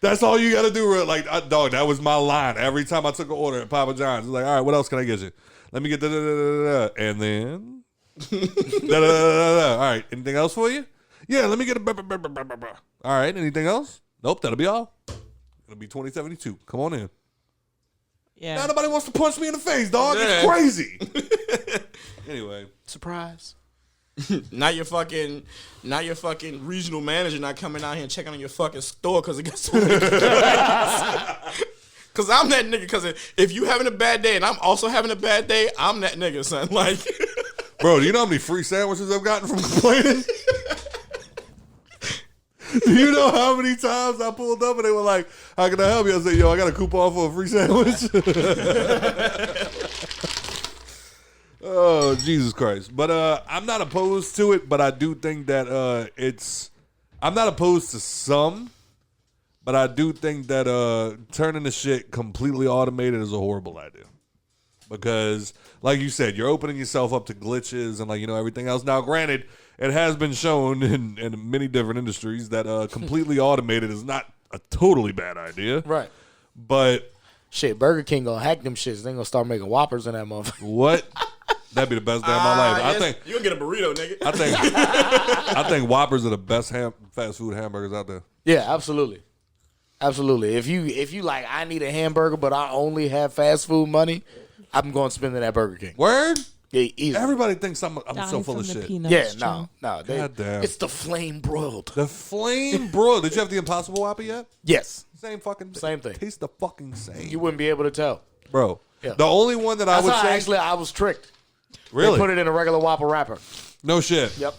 that's all you got to do. Like, dog, that was my line every time I took an order at Papa John's. It's like, all right, what else can I get you? Let me get and then All right, anything else for you? Yeah, let me get a. All right, anything else? Nope, that'll be all. It'll be 2072. Come on in. Yeah. Now nobody wants to punch me in the face, dog. It's crazy. Anyway, Surprise. Not your fucking regional manager not coming out here and checking on your fucking store because it got so many Because I'm that nigga. Because if you having a bad day and I'm also having a bad day, I'm that nigga, son. Like, bro, do you know how many free sandwiches I've gotten from complaining? Do you know how many times I pulled up and they were like, how can I help you? I said, yo, I got a coupon for a free sandwich. Oh, Jesus Christ. But I'm not opposed to it, but I do think that I'm not opposed to some, but I do think that turning the shit completely automated is a horrible idea. Because, like you said, you're opening yourself up to glitches and, like, you know, everything else. Now, granted, it has been shown in many different industries that completely automated is not a totally bad idea. Right. But shit, Burger King gonna hack them shits. They gonna start making Whoppers in that motherfucker. What? That'd be the best day of my life. Yes, I think you gonna get a burrito, nigga. I think Whoppers are the best fast food hamburgers out there. Yeah, absolutely. Absolutely. If you like, I need a hamburger, but I only have fast food money, I'm going to spend it at Burger King. Word? Yeah, easy. Everybody thinks I'm so full of shit. Yeah, no. God damn. It's the flame broiled. The flame broiled. Did you have the Impossible Whopper yet? Yes. Same thing. Tastes the fucking same. You wouldn't be able to tell. Bro. Yeah. The only one that I would say. Actually, I was tricked. Really? They put it in a regular Whopper wrapper. No shit. Yep.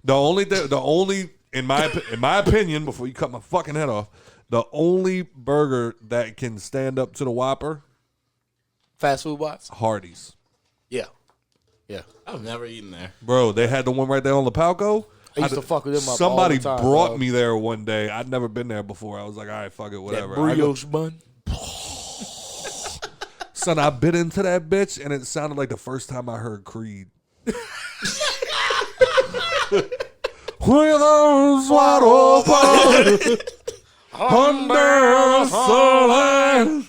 The only in my opinion, before you cut my fucking head off, the only burger that can stand up to the Whopper, fast food bots, Hardee's. Yeah. Yeah. I've never eaten there. Bro, they had the one right there on Lapalco. I used to fuck with them up Somebody all the time, brought dog. me there one day. I'd never been there before. I was like, all right, fuck it, whatever. That brioche bun. Son, I bit into that bitch, and it sounded like the first time I heard Creed. With arms wide open, under the sun.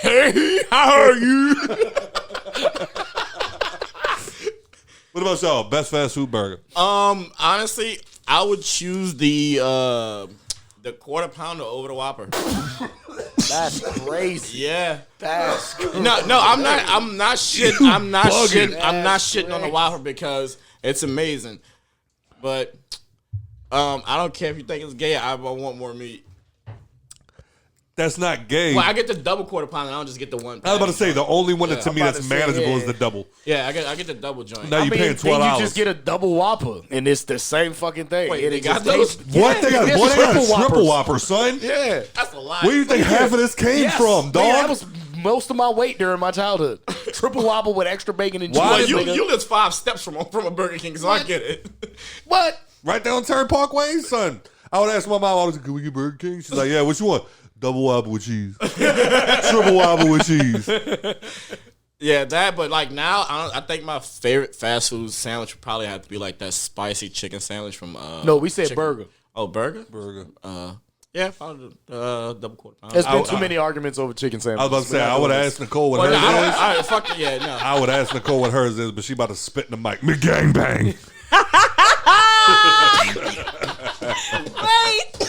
Hey, how are you? What about y'all? Best fast food burger? Honestly, I would choose the quarter pounder over the Whopper. That's crazy. Yeah. That's crazy. No, I'm not shitting on the Whopper because it's amazing. But I don't care if you think it's gay. I want more meat. That's not gay. Well, I get the double quarter pounder. I don't just get the one. I was about to say the only one that to I'm me about that's to say, manageable yeah. is the double. Yeah, I get the double joint. Now you're paying $12. Then you just get a double Whopper, and it's the same fucking thing. Wait, And they it got just those? tastes- What? Yeah, They got there's what? They got a triple Whoppers. Whopper, son. Yeah. That's a lot. Where do you think half of this came from, dog? Man, that was most of my weight during my childhood. Triple Whopper with extra bacon and cheese. Why Well, you nigga. live 5 steps from a Burger King, so I get it. What? Right there on Turn Parkway, son. I would ask my mom, I was like, can we get Burger King? She's like, yeah, what you want? Double Whopper with cheese. Triple Whopper with cheese. Yeah, that. But like now, I think my favorite fast food sandwich would probably have to be like that spicy chicken sandwich from. No, we said burger. Oh, burger. Burger. Yeah, probably double quarter pounder. There's been too many arguments over chicken sandwiches. I was about to say, I would ask Nicole what Well, hers no, is. I don't, fuck it, yeah, no. I would ask Nicole what hers is, but she about to spit in the mic. McGangbang. Wait.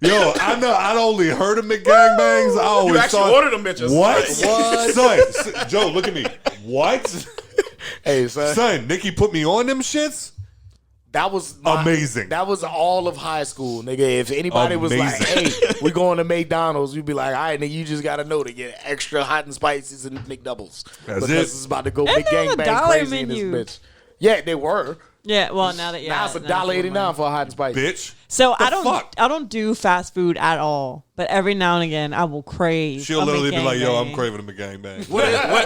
Yo, I know. I'd only heard of McGangbangs. I always You actually thought, ordered them bitches. What? What? Son, Joe, look at me. What? Hey, son. Son, Nikki put me on them shits? That was Amazing. That was all of high school, nigga. If anybody was like, Amazing. "Hey, we going to McDonald's," you'd be like, "All right, nigga, you just gotta know to get extra hot and spices and McDoubles That's because it. it's about to go And they're on the McGangbang dollar crazy in menu. this bitch." Yeah, they were. Yeah, well, now that Now it's $1.89 for a hot and spicy. Bitch. So fuck? I don't do fast food at all, but every now and again I will crave. She'll a literally be like, yo, I'm McGangbang. craving a McGangbang.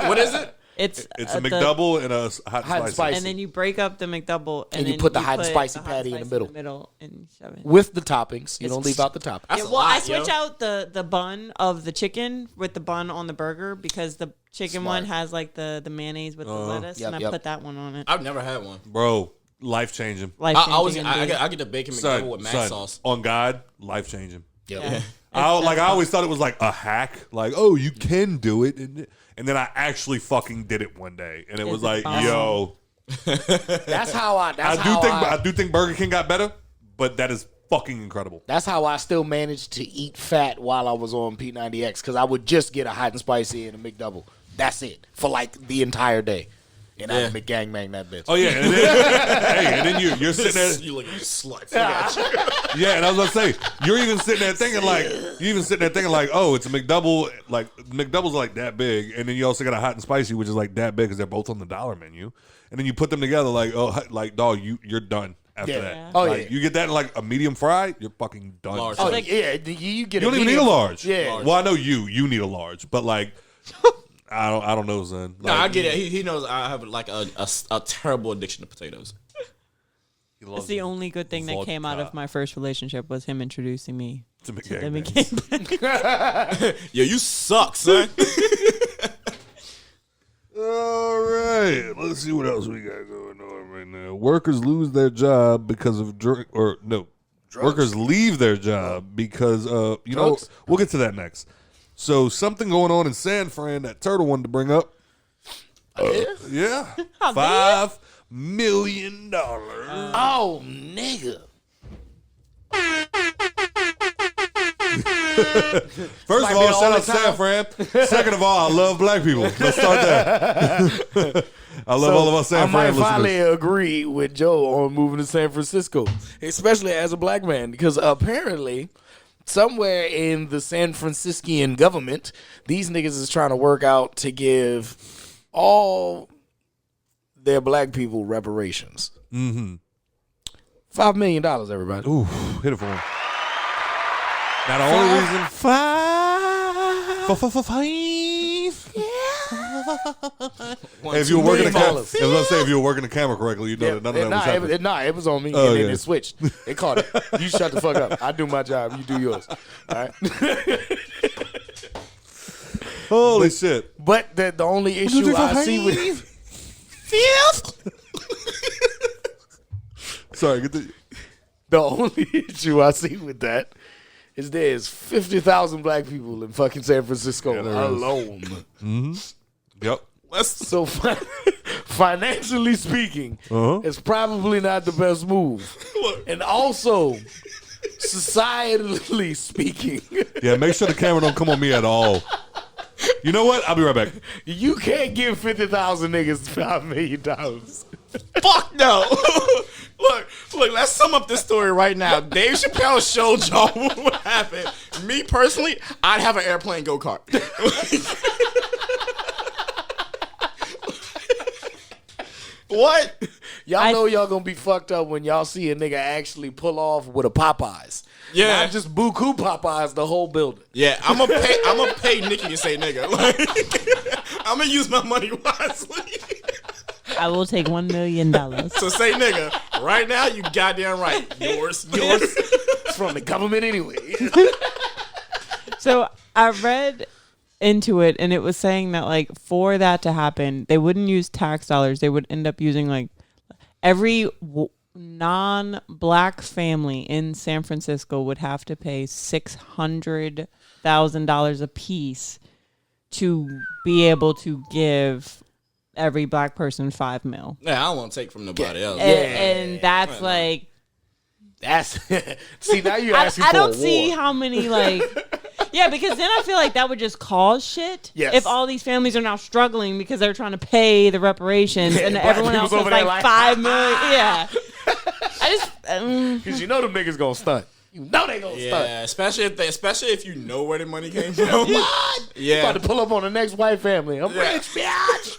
What is it? It's a McDouble and a hot Hot and spicy. spicy. and then you break up the McDouble And and you then put the hot and spicy the hot patty in the spicy middle. and shove it. with the toppings. You don't leave out the toppings. That's Yeah, a well, I lot, switch yo. out the bun of the chicken with the bun on the burger because the chicken one has like the mayonnaise with the lettuce, Yep, and I yep. put that one on it. I've never had one. Bro, life changing. Life I always changing I indeed. get the bacon McDouble with mac sauce. On God, life changing. Yeah. I always thought it was like a hack, like, oh, you can do it, and then I actually fucking did it one day, and it was like, yo, That's how I. I do think Burger King got better, but that is fucking incredible. That's how I still managed to eat fat while I was on P90X because I would just get a hot and spicy and a McDouble. That's it for like the entire day, and I would McGangbang that bitch. Oh yeah, and then, and then you're sitting there. You look at you sluts. Yeah, and I was gonna say, you're even sitting there thinking like, oh, it's a McDouble. Like McDouble's like that big, and then you also got a hot and spicy, which is like that big because they're both on the dollar menu. And then you put them together, like, oh, like dog, you're done after that. Yeah. Oh, Like, yeah. you get that in like a medium fry, you're fucking done. Large. Oh, like- yeah, you get. You don't even need a large. Yeah. Well, I know you need a large, but like, I don't know, son. No, Like, I get it. He knows I have like a terrible addiction to potatoes. he loves It's the only good thing that came out of vodka my first relationship was him introducing me to to the McGangbang. McGangbang. Yeah, you suck, son. All right, let's see what else we got going on right now. Workers lose their job because of workers leave their job because you know, Drugs? we'll get to that next. So something going on in San Fran that Turtle wanted to bring up. Yeah, $5 million. Oh, nigga. First of Might be all, shout all out the San Fran. Second of all, I love black people. Let's start there. I love all of our San I Fran might finally listeners. agree with Joe on moving to San Francisco, especially as a black man, because apparently somewhere in the San Franciscan government, these niggas is trying to work out to give all their black people reparations. Mm-hmm. $5 million, everybody. Ooh, hit it for him. Now the only reason if you were working the camera, if you were working the camera correctly, you know that none of that was happening. It was on me, Oh, and then yeah. it switched. It caught it. You shut the fuck up. I do my job. You do yours. All right. Holy shit! But the only issue I see with Sorry, get the. the only issue I see with that is there's 50,000 black people in fucking San Francisco Yeah, there is. alone. Yep. So financially speaking, it's probably not the best move. And also, societally speaking, Yeah, make sure the camera don't come on me at all. You know what? I'll be right back. you can't give 50,000 niggas $5 million. Fuck no. Look, let's sum up this story right now. Dave Chappelle showed y'all what would happen. Me personally, I'd have an airplane go-kart. What? Y'all know y'all gonna be fucked up when y'all see a nigga actually pull off with a Popeyes. Yeah. Not just buku Popeyes, the whole building. Yeah, I'm gonna pay Nikki to say nigga. Like, I'm gonna use my money wisely. I will take $1 million. So say nigga. Right now, you goddamn right. Yours. It's from the government anyway. So I read into it, and it was saying that like for that to happen, they wouldn't use tax dollars. They would end up using like every non-black family in San Francisco would have to pay $600,000 a piece to be able to give every black person $5 million. Yeah, I don't want to take from nobody else. And that's like That's see now you're asking I for don't a see war. how many like yeah, because then I feel like that would just cause shit. Yes. If all these families are now struggling because they're trying to pay the reparations and Black everyone else people's has over there like like, $5 million. Yeah. I just Because you know them niggas gonna stunt. You know they gonna stunt. Yeah, especially if you know where the money came from. What? Yeah. About to pull up on the next white family. I'm rich, bitch.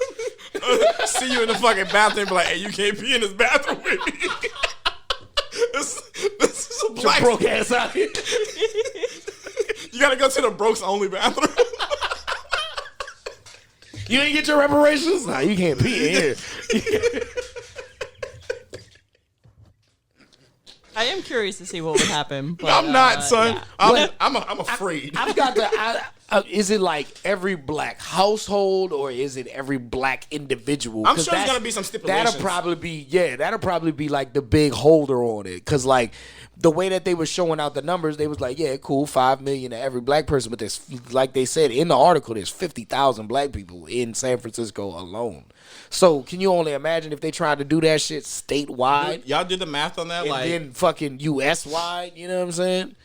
See you in the fucking bathroom and be like, hey, you can't be in this bathroom with me. this is a black Broke ass out here. You gotta go to the Brokes only bathroom. You ain't get your reparations? Nah, you can't pee in here. I am curious to see what would happen. But, I'm not, son. yeah. I'm afraid. I've got the. Is it like every black household or is it every black individual? I'm sure there's gonna be some stipulations. That'll probably be like the big holder on it. Cause like the way that they were showing out the numbers, they was like, yeah, cool, 5 million to every black person. But there's, like they said in the article, there's 50,000 black people in San Francisco alone. So can you only imagine if they tried to do that shit statewide? Y'all did the math on that, And like then fucking US wide, you know what I'm saying?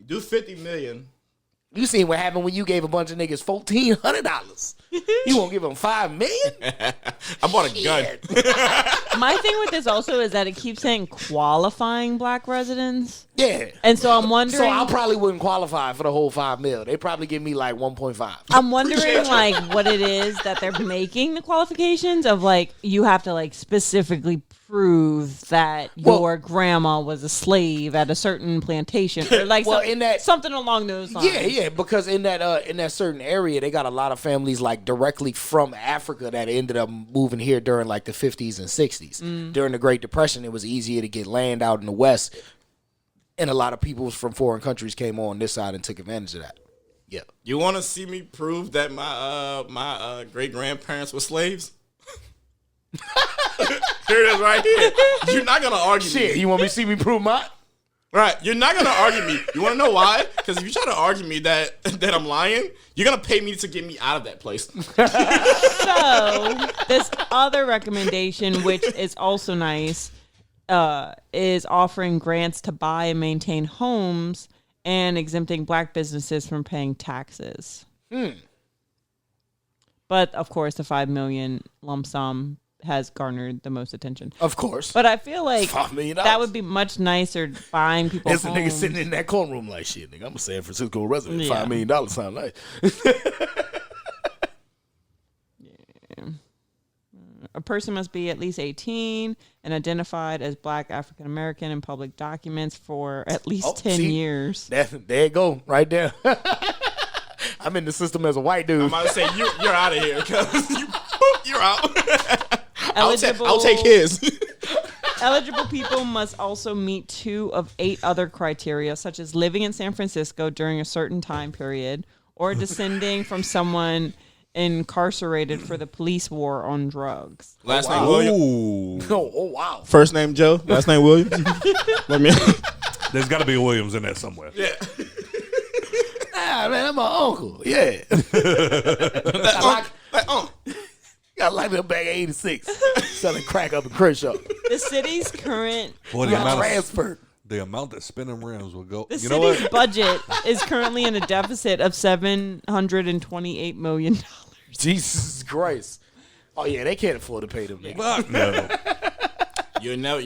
do 50 million. You seen what happened when you gave a bunch of niggas $1,400. You won't give them $5 million? I bought a gun. My thing with this also is that it keeps saying qualifying black residents. Yeah. And so I'm wondering. So I probably wouldn't qualify for the whole $5 million. They probably give me like 1.5. I'm wondering like what it is that they're making the qualifications of, like you have to like specifically prove that your grandma was a slave at a certain plantation or like something along those lines. Yeah, because in that certain area they got a lot of families like directly from Africa that ended up moving here during like the 50s and 60s. During the Great Depression, it was easier to get land out in the West, and a lot of people from foreign countries came on this side and took advantage of that. Yeah. You want to see me prove that my great grandparents were slaves? Here it is right here. You're not gonna argue me. You want me to see me prove mine? Right. You're not gonna argue me. You want to know why? Because if you try to argue me that I'm lying, you're gonna pay me to get me out of that place. So this other recommendation, which is also nice, is offering grants to buy and maintain homes and exempting black businesses from paying taxes. But of course, the $5 million lump sum has garnered the most attention. Of course. But I feel like $5 million. that would be much nicer buying people There's a nigga homes. sitting in that courtroom like, shit, nigga, I'm a San Francisco resident. Yeah. $5 million sound nice. A person must be at least 18 and identified as black African American in public documents for at least 10 years. There you go, right there. I'm in the system as a white dude. I'm about to say you're out of here because you're out. Eligible, I'll take his. Eligible people must also meet 2 of 8 other criteria, such as living in San Francisco during a certain time period or descending from someone incarcerated for the police war on drugs. Last name Williams. Oh, wow. First name Joe. Last name Williams. There's got to be a Williams in there somewhere. Yeah. Ah, man, I'm my uncle. Yeah. Got like a bag of 86. Selling crack up in Crenshaw. The city's current Boy, Transferred. the amount that spinning rims will go. The You know what? city's budget is currently in a deficit of $728 million. Jesus Christ. Oh, yeah, they can't afford to pay them niggas. Fuck no. You'll never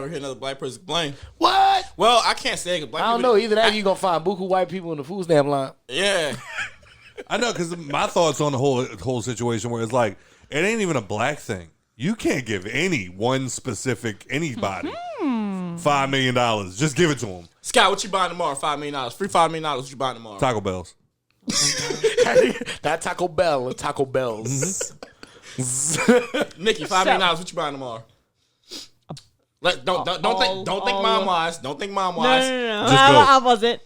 hear another black person complain. What? Well, I can't say it. Black I don't people, know. Either that or you going to find buku white people in the food stamp line. Yeah. I know, because my thoughts on the whole situation where it's like, it ain't even a black thing. You can't give one specific anybody $5 million. Just give it to them. Scott, what you buying tomorrow? $5 million. Free $5 million. What you buying tomorrow? Taco Bells. Not Taco Bell or Taco Bells. Nikki, $5 million. What you buying tomorrow? Don't think mom wise. Don't think mom wise. No. Just go. How was it?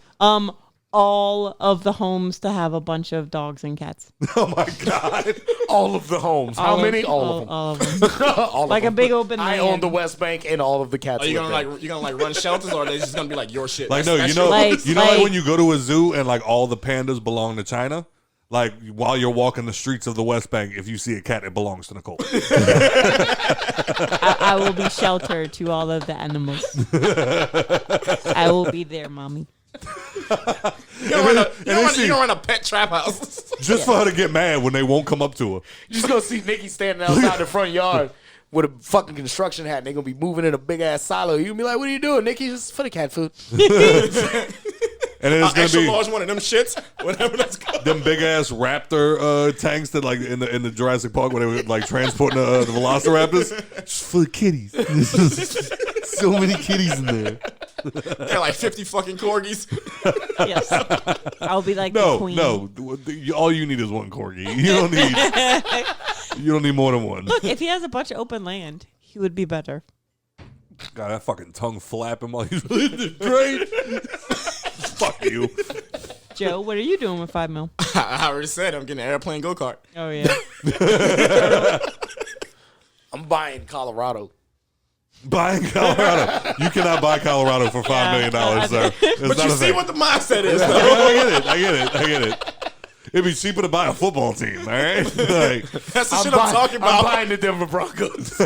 All of the homes to have a bunch of dogs and cats. Oh my God. All of the homes. How many? All of them. All of them. All Like of a them. big open I land. own the West Bank and all of the cats. Are you with gonna them. you gonna run shelters, or are they just gonna be like your shit? Like, That's no, your- you know like when you go to a zoo and like all the pandas belong to China? Like while you're walking the streets of the West Bank, if you see a cat, it belongs to Nicole. I will be shelter to all of the animals. I will be there, mommy. You don't run a pet trap house. Just for her to get mad when they won't come up to her. You just gonna see Nikki standing outside the front yard with a fucking construction hat. And they gonna be moving in a big ass silo. You gonna be like, "What are you doing, Nikki? Just for the cat food." And then it's gonna Extra be large one of them shits, whatever that's called. them big ass raptor tanks that like in the Jurassic Park where they were like transporting the Velociraptors. Just for the kitties. So many kitties in there. They're like 50 fucking corgis. Yes. I'll be like the No, queen. no. All you need is one corgi. You don't need more than one. Look, if he has a bunch of open land, he would be better. God, that fucking tongue flapping while he's great. Fuck you. Joe, what are you doing with $5 million? I already said I'm getting an airplane go-kart. Oh, yeah. I'm buying Colorado. Buying Colorado. You cannot buy Colorado for $5 million, sir. It's But not you a see thing. what the mindset is, though. I get it. It'd be cheaper to buy a football team, all right? Like, That's the shit I'm talking I'm about. buying the Denver Broncos.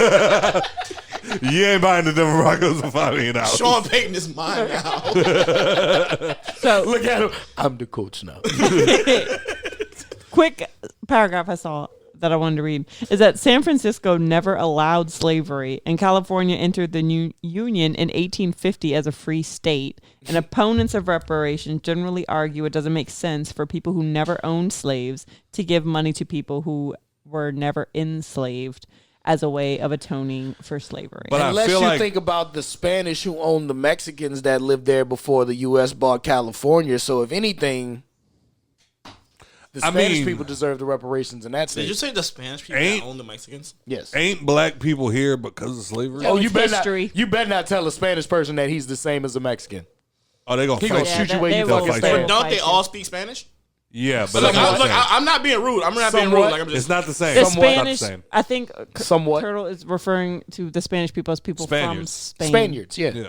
you ain't buying the Denver Broncos for $5 million. Sean Payton is mine now. So, Look at him. I'm the coach now. quick paragraph I saw that I wanted to read is that San Francisco never allowed slavery, and California entered the new Union in 1850 as a free state. And opponents of reparations generally argue it doesn't make sense for people who never owned slaves to give money to people who were never enslaved as a way of atoning for slavery. But I Unless feel you like- think about the Spanish who owned the Mexicans that lived there before the U.S. bought California. So if anything, the Spanish people deserve the reparations in that state. Did you say the Spanish people Ain't- that own the Mexicans? Yes. Ain't black people here because of slavery? Oh, It's you better history. not. You better not tell a Spanish person that he's the same as a Mexican. Oh, they gonna He fight gonna you. shoot you where you will fucking fight stand. you. Don't they all speak Spanish? Yeah, but Look, it's not the same. I'm not being rude. I'm not being rude. Somewhat. Like I'm just. It's not the same. the It's not the Spanish, same. I think Somewhat. Turtle is referring to the Spanish people as people from Spaniards. Spain. Spaniards, yeah. Yeah.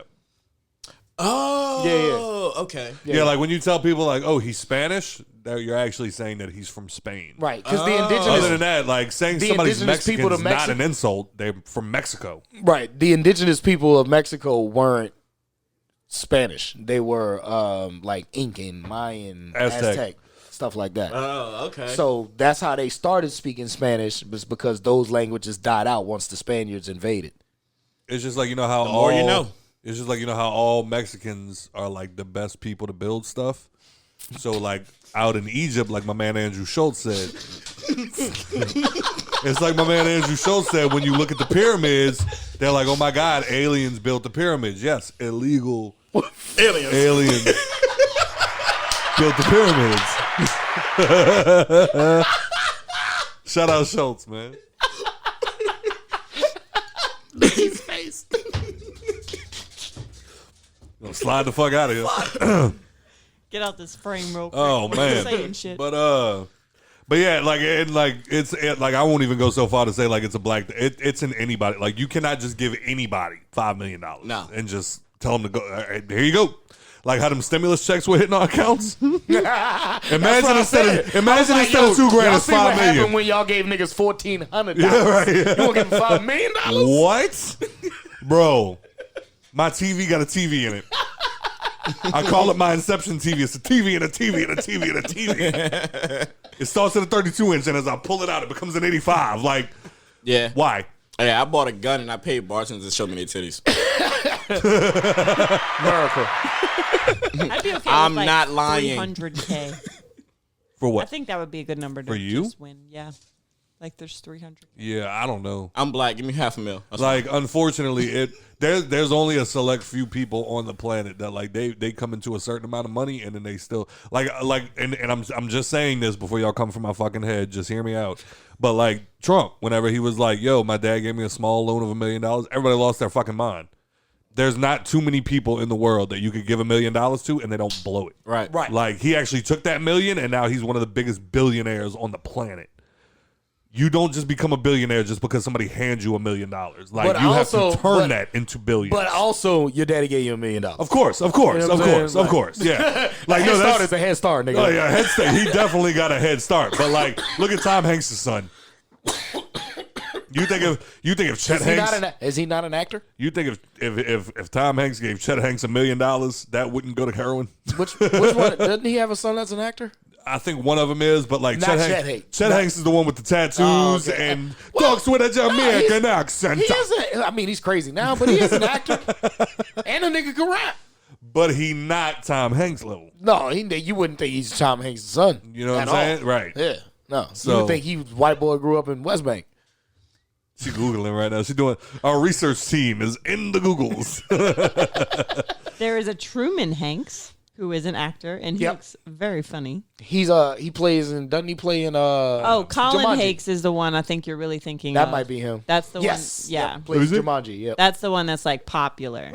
Oh, okay. Yeah, like when you tell people like, "Oh, he's Spanish," that you're actually saying that he's from Spain. Right, because the Other indigenous, than that, like saying The somebody's indigenous Mexican people is to not Mexi- an insult. They're from Mexico. right, the indigenous people of Mexico weren't Spanish. They were like Incan, Mayan, Aztec, stuff like that. Oh, okay. So that's how they started speaking Spanish, was because those languages died out once the Spaniards invaded. It's just like, you know how The more you know. It's just like, you know how all Mexicans are like the best people to build stuff. So like out in Egypt, like my man Andrew Schultz said, it's like my man Andrew Schultz said, when you look at the pyramids, they're like, oh my God, aliens built the pyramids. Yes, illegal aliens built the pyramids. Shout out Schultz, man. His face. Gonna slide the fuck out of here. Get out this frame real quick. Oh man, Saying shit. but yeah, like I won't even go so far to say like it's a black. It's in anybody. Like you cannot just give anybody $5 million No. and just tell them to go. All right, here you go. Like how them stimulus checks were hitting our accounts. Imagine instead of $2 grand, it's $5 million. Happened when y'all gave niggas $1,400. Yeah, right. You gonna give them $5 million? What, bro? My TV got a TV in it. I call it my Inception TV. It's a TV and a TV and a TV and a TV. It starts at a 32-inch, and as I pull it out, it becomes an 85. Like, Yeah. why? Hey, I bought a gun and I paid bartenders to show me their titties. America. I'd be okay I'm with like not lying. 300K. For I what? think that would be a good number to For you? just win. Yeah. Like there's 300. Yeah, I don't know. I'm black. Give me $500,000. That's Like, unfortunately, there's only a select few people on the planet that like they come into a certain amount of money and then they still and I'm just saying this before y'all come from my fucking head. Just hear me out. But like Trump, whenever he was like, "Yo, my dad gave me a small loan of $1 million," everybody lost their fucking mind. There's not too many people in the world that you could give $1 million to and they don't blow it. Right. Right. Like he actually took that million and now he's one of the biggest billionaires on the planet. You don't just become a billionaire just because somebody hands you $1 million. Like But you also- have to turn but- that into billions. But also, your daddy gave you $1 million. Of course, You know what I'm saying? of course. Yeah. Like Head no, start that's is a head start, nigga. oh yeah, head start. He definitely got a head start. But like, look at Tom Hanks' son. You think if Chet Hanks? Is he not an actor? You think if Tom Hanks gave Chet Hanks $1 million, that wouldn't go to heroin? Which one? Doesn't he have a son that's an actor? I think one of them is, but like Not Chet Chet Hanks. Hanks. Chet Not- Hanks is the one with the tattoos Oh, okay. and talks with a Jamaican accent. He is I mean, he's crazy now, but he is an actor. And a nigga can rap. But he not Tom Hanks level. No, you wouldn't think he's Tom Hanks' son. You know what at I'm saying? all. Right. Yeah. No. So- you would think he was white boy grew up in West Bank. She Googling right now. She's doing, our research team is in the Googles. There is a Truman Hanks. who is an actor, and he Yep. looks very funny. He plays in. Doesn't he play in? Oh, Colin Jumanji? Hakes is the one I think you're really thinking That of. might be him. That's the Yes. one. Yeah. Yep, plays Jumanji. Yep. That's the one that's like popular.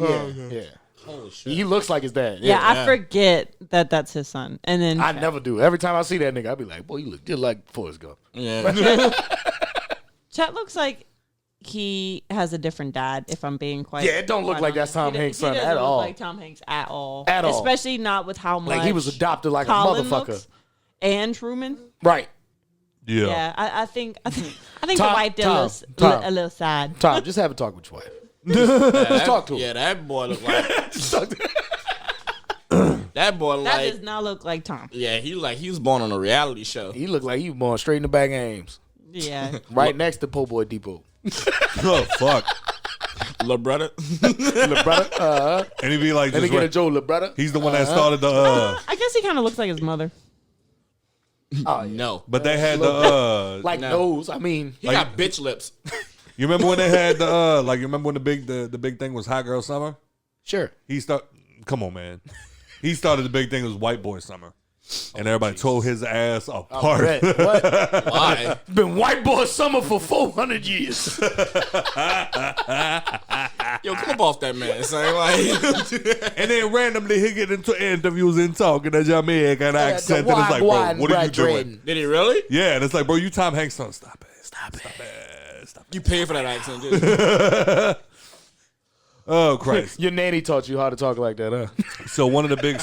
Yeah. Holy shit. He looks like his dad. Yeah, I forget that that's his son. And then I never do. Every time I see that nigga, I be like, boy, you look just like Forrest Gump. Yeah. Chet looks like he has a different dad, if I'm being quite. Yeah, it don't look like that's Tom Hanks' son he at doesn't all. Look like Tom Hanks at all. At all. Especially not with how much. Like he was adopted like Colin a motherfucker. looks. And Truman. Right. Yeah. Yeah, I think the Tom- wife did Tom, a little sad. Tom, just have a talk with your wife. Just talk to him. Yeah, that boy look like Just talk to that boy That like does not look like Tom. yeah, he was born on a reality show. He looked like he was born straight in the back of Ames. Yeah. Right next to Po' Boy Depot. Oh fuck. Little brother. Little brother. And he'd be like, Let me just get a right. Joe, little brother. He's the one that started the. I guess he kind of looks like his mother. Oh, yeah. No. But they had the. Like No. nose. I mean, He got bitch lips. You remember when they had the like? You remember when the big thing was Hot Girl Summer? sure. Come on, man. He started the big thing. It was White Boy Summer, and everybody tore his ass apart. Red. What? Why? Been white boy summer for 400 years. Yo, come up off that man. Son. Like, And then randomly he get into interviews and talking a Jamaican accent, and it's like, bro, what are you doing? did he really? Yeah, and it's like, bro, you Tom Hanks son. Stop it. You paid for that accent, didn't you? Oh Christ. Your nanny taught you how to talk like that, huh? So one of the big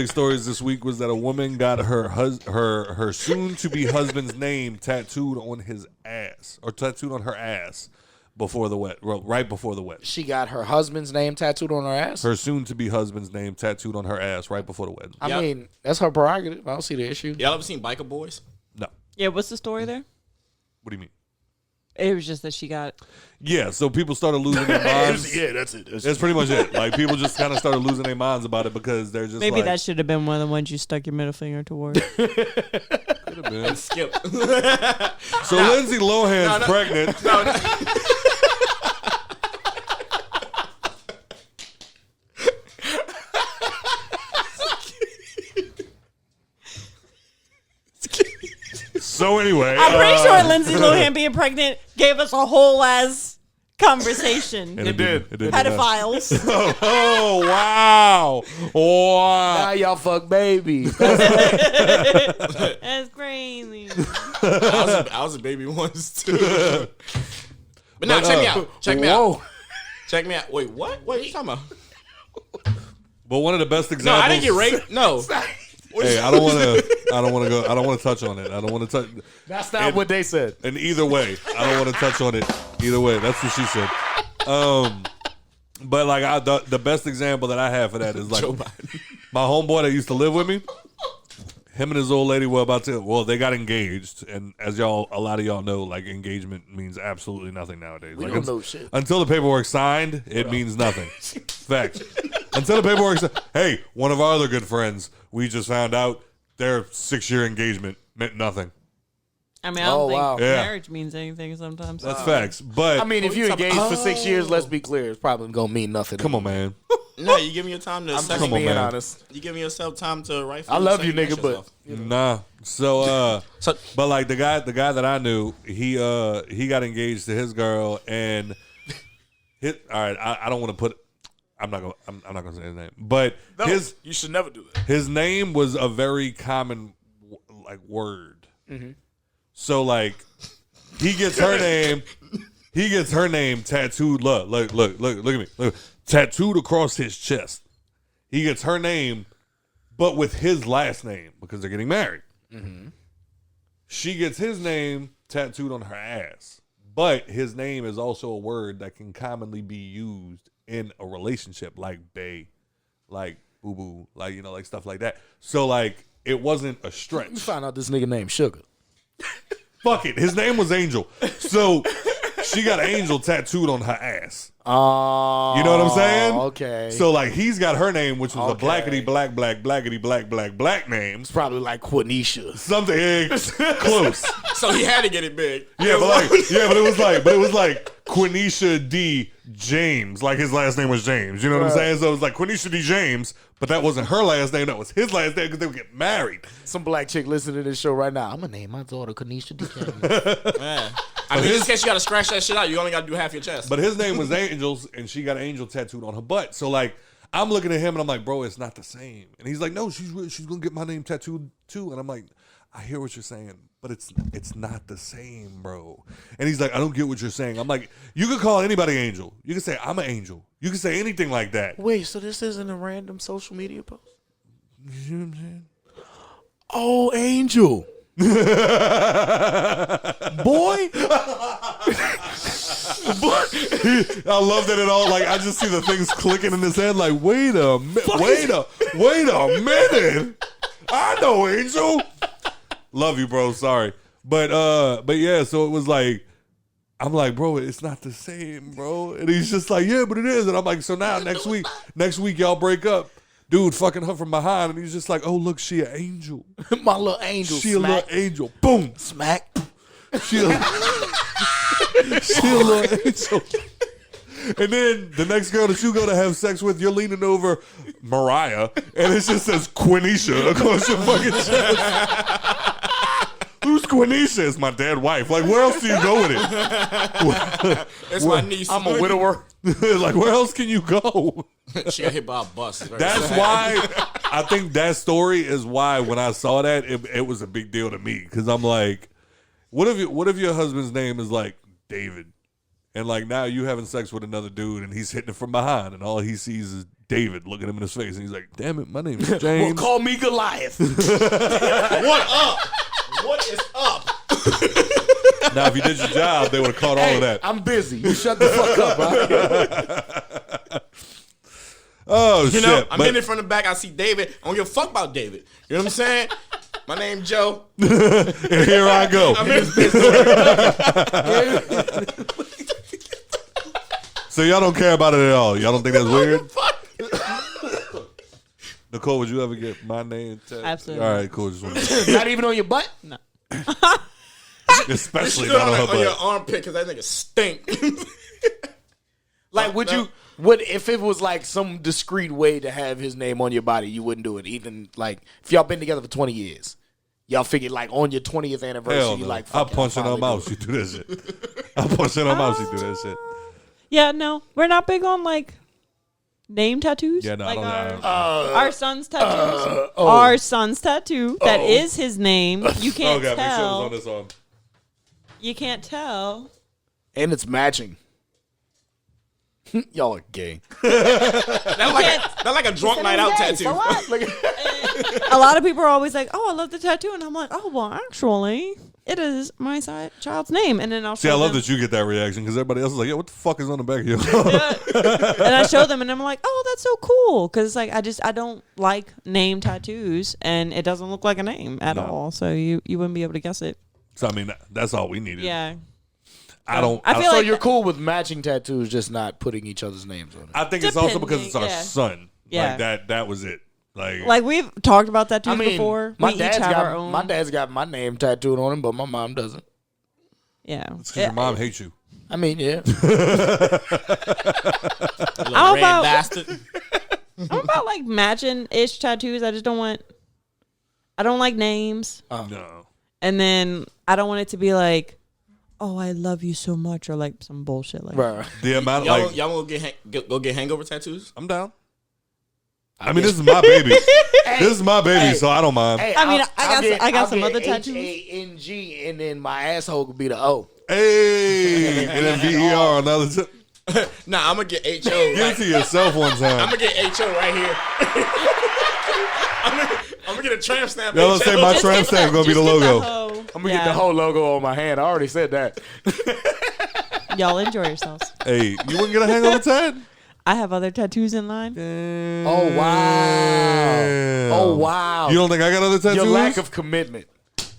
stories this week was that a woman got her soon to be husband's name tattooed on his ass, or tattooed on her ass before the wed, right before the wedding. She got her husband's name tattooed on her ass? Her soon to be husband's name tattooed on her ass right before the wedding. I mean, that's her prerogative. I don't see the issue. Y'all ever seen Biker Boys? No. Yeah, what's the story there? What do you mean? It was just that she got. Yeah, so people started losing their minds. Yeah, that's it. That's pretty much it. Like people just kind of started losing their minds about it because they're just Maybe like, that should have been one of the ones you stuck your middle finger towards. could have been. Skip. So Lindsay Lohan's pregnant. So anyway, I'm pretty sure Lindsay Lohan being pregnant gave us a whole ass conversation. and it did. Pedophiles. Oh wow! Wow! Now y'all fuck babies. That's crazy. I was a baby once too. But now check me out. Check me out. Check me out. Wait, what? What are you talking about? But one of the best No, examples. I didn't get raped. No. Hey, I don't want to go. I don't want to touch on it. I don't want to touch. That's not what they said. And either way, I don't want to touch on it. Either way, that's what she said. But like the best example that I have for that is like Joe Biden. my homeboy that used to live with me. Him and his old lady were about to. Well, they got engaged, and as a lot of y'all know, like engagement means absolutely nothing nowadays. We Like, don't know shit. Until the paperwork's signed, it means nothing. Fact. Until the paperwork's hey, one of our other good friends, we just found out their 6-year engagement meant nothing. I mean, I don't think wow. Yeah. marriage means anything sometimes. That's facts. But I mean, if you engaged for 6 years, let's be clear, it's probably gonna mean nothing. come on, man. No, you give me your time to. I'm just Come on, being man. honest. You give yourself time to rightfully. I love you, second-guess nigga, but yourself. Nah. So So- but like the guy that I knew, he got engaged to his girl, and all right, I don't want to put. I'm not gonna say his name, but you should never do that. his name was a very common like word. So like he gets her name. He gets her name tattooed. Look at me. Look, tattooed across his chest. He gets her name, but with his last name because they're getting married. She gets his name tattooed on her ass, but his name is also a word that can commonly be used in a relationship, like bae, like boo boo, like like stuff like that. So like it wasn't a stretch. You find out this nigga named Sugar. Fuck it, his name was Angel. So she got Angel tattooed on her ass. Oh, You know what I'm saying? Okay. So like he's got her name, which was Okay. a blackity black name. it's probably like Quanisha. Something close. So he had to get it big. Yeah, but it was like Quenisha D. James, like his last name was James. You know what I'm saying? So it was like Quenisha D. James, but that wasn't her last name. That was his last name because they would get married. Some black chick listening to this show right now. I'm gonna name my daughter Kanisha D. James. Man. I mean, in this case, you got to scratch that shit out. You only got to do half your chest. But his name was Angels, and she got an angel tattooed on her butt. So like, I'm looking at him and I'm like, bro, it's not the same. And he's like, no, she's gonna get my name tattooed too. And I'm like, I hear what you're saying, but it's not the same, bro. And he's like, I don't get what you're saying. I'm like, you can call anybody Angel. You can say I'm an angel. You can say anything like that. Wait, so this isn't a random social media post? You know what I'm saying? Oh, Angel. Boy. I love that it all. Like I just see the things clicking in his head. Like wait a minute. I know Angel. Love you, bro. Sorry, but yeah. So it was like, I'm like, bro, it's not the same, bro. And he's just like, yeah, but it is. And I'm like, so now next week y'all break up. Dude fucking her from behind, and he's just like, oh look, she an angel. My little angel. She a little angel. Boom. Smack. She a little angel. And then the next girl that you go to have sex with, you're leaning over Mariah, and it just says Quenisha across your fucking chest. Who's Quenisha? It's my dead wife. Like, where else do you go with it? It's my niece. I'm a widower. Like, where else can you go? She got hit by a bus. That's why I think that story is why when I saw that, it was a big deal to me. Because I'm like, what if your husband's name is like David? And like now you having sex with another dude and he's hitting it from behind and all he sees is David looking him in his face and he's like, damn it, my name is James. Well, call me Goliath. What up? What is up? Now if you did your job, they would have caught all of that. I'm busy. You shut the fuck up, bro. Oh, shit. Know, I'm in from the back. I see David. I don't give a fuck about David. You know what I'm saying? My name Joe. And here I go. I'm in business. So y'all don't care about it at all. Y'all don't think that's weird? Nicole, would you ever get my name tattooed? Absolutely. All right, cool. Just wanted Not even on your butt? No. especially Still not on her on your butt. armpit because that nigga stink. Like, would you, if it was like some discreet way to have his name on your body, you wouldn't do it? Even like, if y'all been together for 20 years, y'all figured like on your 20th anniversary, Hell you no. like, I'll fuck it, punch in her finally mouth. do She it. do that shit. I'll punch in her mouth. She do that shit. Yeah, no, we're not big on like name tattoos. Yeah, no, like I don't. our son's tattoos. Our son's tattoo that is his name. You can't Oh, God, make sure it was tell. on this arm. You can't tell. And it's matching. Y'all are gay. That's like a drunk night out tattoo. A lot of people are always like, "Oh, I love the tattoo," and I'm like, "Oh, well, actually, it is my child's name." And then I'll See, show I love them, that you get that reaction because everybody else is like, yeah, what the fuck is on the back of your arm? and I show them, and I'm like, "Oh, that's so cool," because like I don't like name tattoos, and it doesn't look like a name at all, so you wouldn't be able to guess it. So, I mean, that's all we needed. Yeah. I don't. I feel So like you're cool with matching tattoos, just not putting each other's names on it. I think it's also because it's our Depending, yeah. son. Yeah. Like that was it. Like we've talked about tattoos before. my We each dad's have got our own. my dad's got my name tattooed on him, but my mom doesn't. Yeah. It's because your mom hates you. I mean, yeah. How Red about bastard. I'm about like matching ish tattoos. I don't like names. No. And then I don't want it to be like, oh, I love you so much, or like some bullshit like that. Right. The amount Y'all, like y'all want to go get hangover tattoos? I'm down. I mean, this is my baby. This is my baby, so I don't mind. Hey, I mean, I'll I got I'll some get other tattoos. H-A-N-G, and then my asshole could be the O. Hey, and then VER on the other tip. Nah, I'm gonna get HO. Give it to yourself one I'm time. gonna get HO right here. I'm gonna get a tramp stamp. Y'all gonna say my Just tramp get stamp gonna be the just get logo. hoe. I'm gonna get the whole logo on my hand. I already said that. Y'all enjoy yourselves. Hey, you wouldn't get a hangover tat? I have other tattoos in line. Oh wow! Oh wow! You don't think I got other tattoos? Your lack of commitment.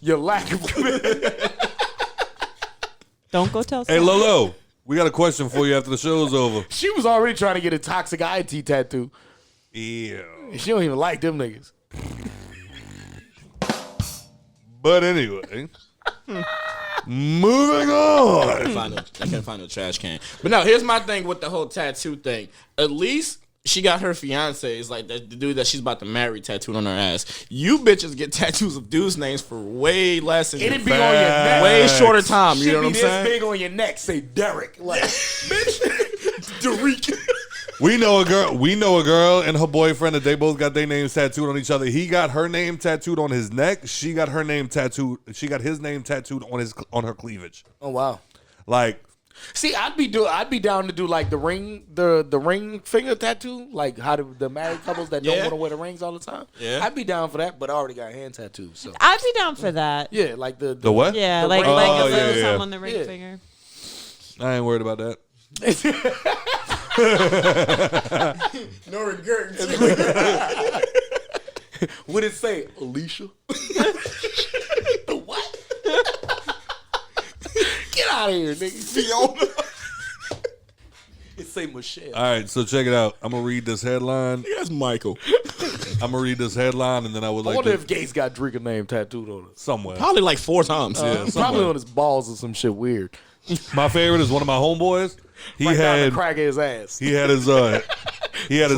Your lack of commitment. Don't go tell. Hey, someone. Lolo, we got a question for you after the show's over. She was already trying to get a toxic IT tattoo. Ew. She don't even like them niggas. But anyway, Moving I on. couldn't find no trash can. But no, here's my thing with the whole tattoo thing. At least she got her fiancés, like the dude that she's about to marry, tattooed on her ass. You bitches get tattoos of dudes' names for way less than It'd be on your neck. way shorter time. You Should know what be I'm this saying? big on your neck. Say Derek. Like, bitch. Derek. We know a girl and her boyfriend that they both got their names tattooed on each other. He got her name tattooed on his neck. She got her name tattooed. She got his name tattooed on her cleavage. Oh wow. Like, see, I'd be down to do like the ring finger tattoo, like how the married couples that don't want to wear the rings all the time. Yeah. I'd be down for that, but I already got hand tattoos. So I'd be down for that. yeah, like the what? Yeah, The like ring. a Oh, little yeah, yeah. something on the ring Yeah. finger. I ain't worried about that. No regrets. What did it say, Alicia? What? Get out of here, nigga. Fiona. It say Michelle. All right, so check it out. I'm gonna read this headline. That's Michael. I'm gonna read this headline, and then I would I like wonder to if Gates got Drika name tattooed on it. somewhere. Probably like 4 times. Probably somewhere. on his balls or some shit weird. My favorite is one of my homeboys. He Right down the had crack of his ass. he had his baby. He had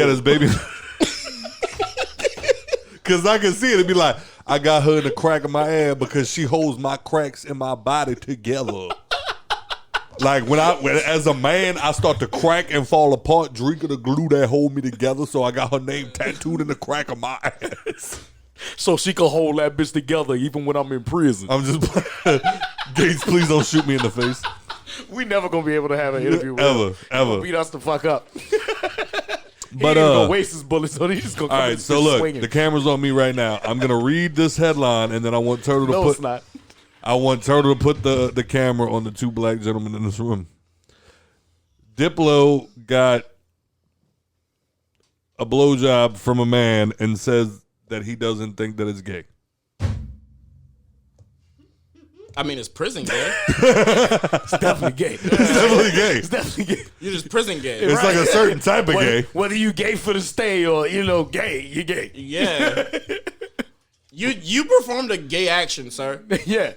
his baby. Cause I can see it. It'd be like, I got her in the crack of my ass because she holds my cracks in my body together. Like when as a man, I start to crack and fall apart. Drink of the glue that hold me together. So I got her name tattooed in the crack of my ass. So she can hold that bitch together even when I'm in prison. I'm just Gates. Please don't shoot me in the face. We never gonna be able to have an interview with him. Ever. Beat us the fuck up. But he ain't gonna waste his bullets, so he's just gonna come all in right. and So just look, swinging. the camera's on me right now. I'm gonna read this headline, and then I want Turtle to No, put. it's not. I want Turtle to put the camera on the 2 black gentlemen in this room. Diplo got a blowjob from a man and says that he doesn't think that it's gay. I mean, it's prison gay. It's definitely gay. It's definitely gay. It's definitely gay. You're just prison gay. It's like a certain type of gay. Whether you gay for the stay or gay, you gay. Yeah. You performed a gay action, sir. Yeah.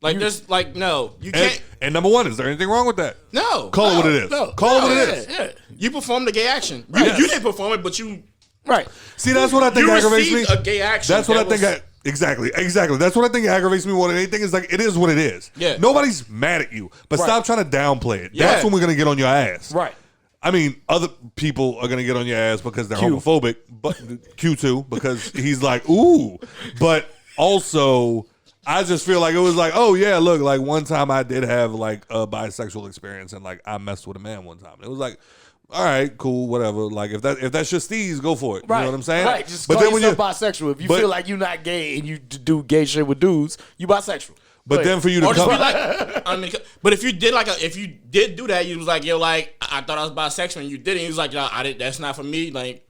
Like there's like no, you can't. And number one, is there anything wrong with that? No. Call it what it is. No. Call it what Yeah, it is. Yeah. You performed a gay action. Right. You didn't perform it, but you Right. See, that's what I think you aggravates me. received a gay action. That's what that I think. was- Exactly. That's what I think aggravates me more than anything. Is like it is what it is. Yeah. Nobody's mad at you, but Right. stop trying to downplay it. Yeah. That's when we're gonna get on your ass. Right. I mean, other people are gonna get on your ass because they're Q. homophobic, but Q2 because he's like, ooh. But also, I just feel like it was like, oh yeah, look, like one time I did have like a bisexual experience and like I messed with a man one time. It was like, all right, cool, whatever. Like if that's your steez, go for it. Right. You know what I'm saying? Right. Just but call then when yourself you bisexual. If you but- feel like you're not gay and you do gay shit with dudes, you bisexual. but Go then ahead. for you to Or just come be like, I mean, but if you did do that, you was like, yo, like I thought I was bisexual, and you didn't. You was like, yo, that's not for me. Like,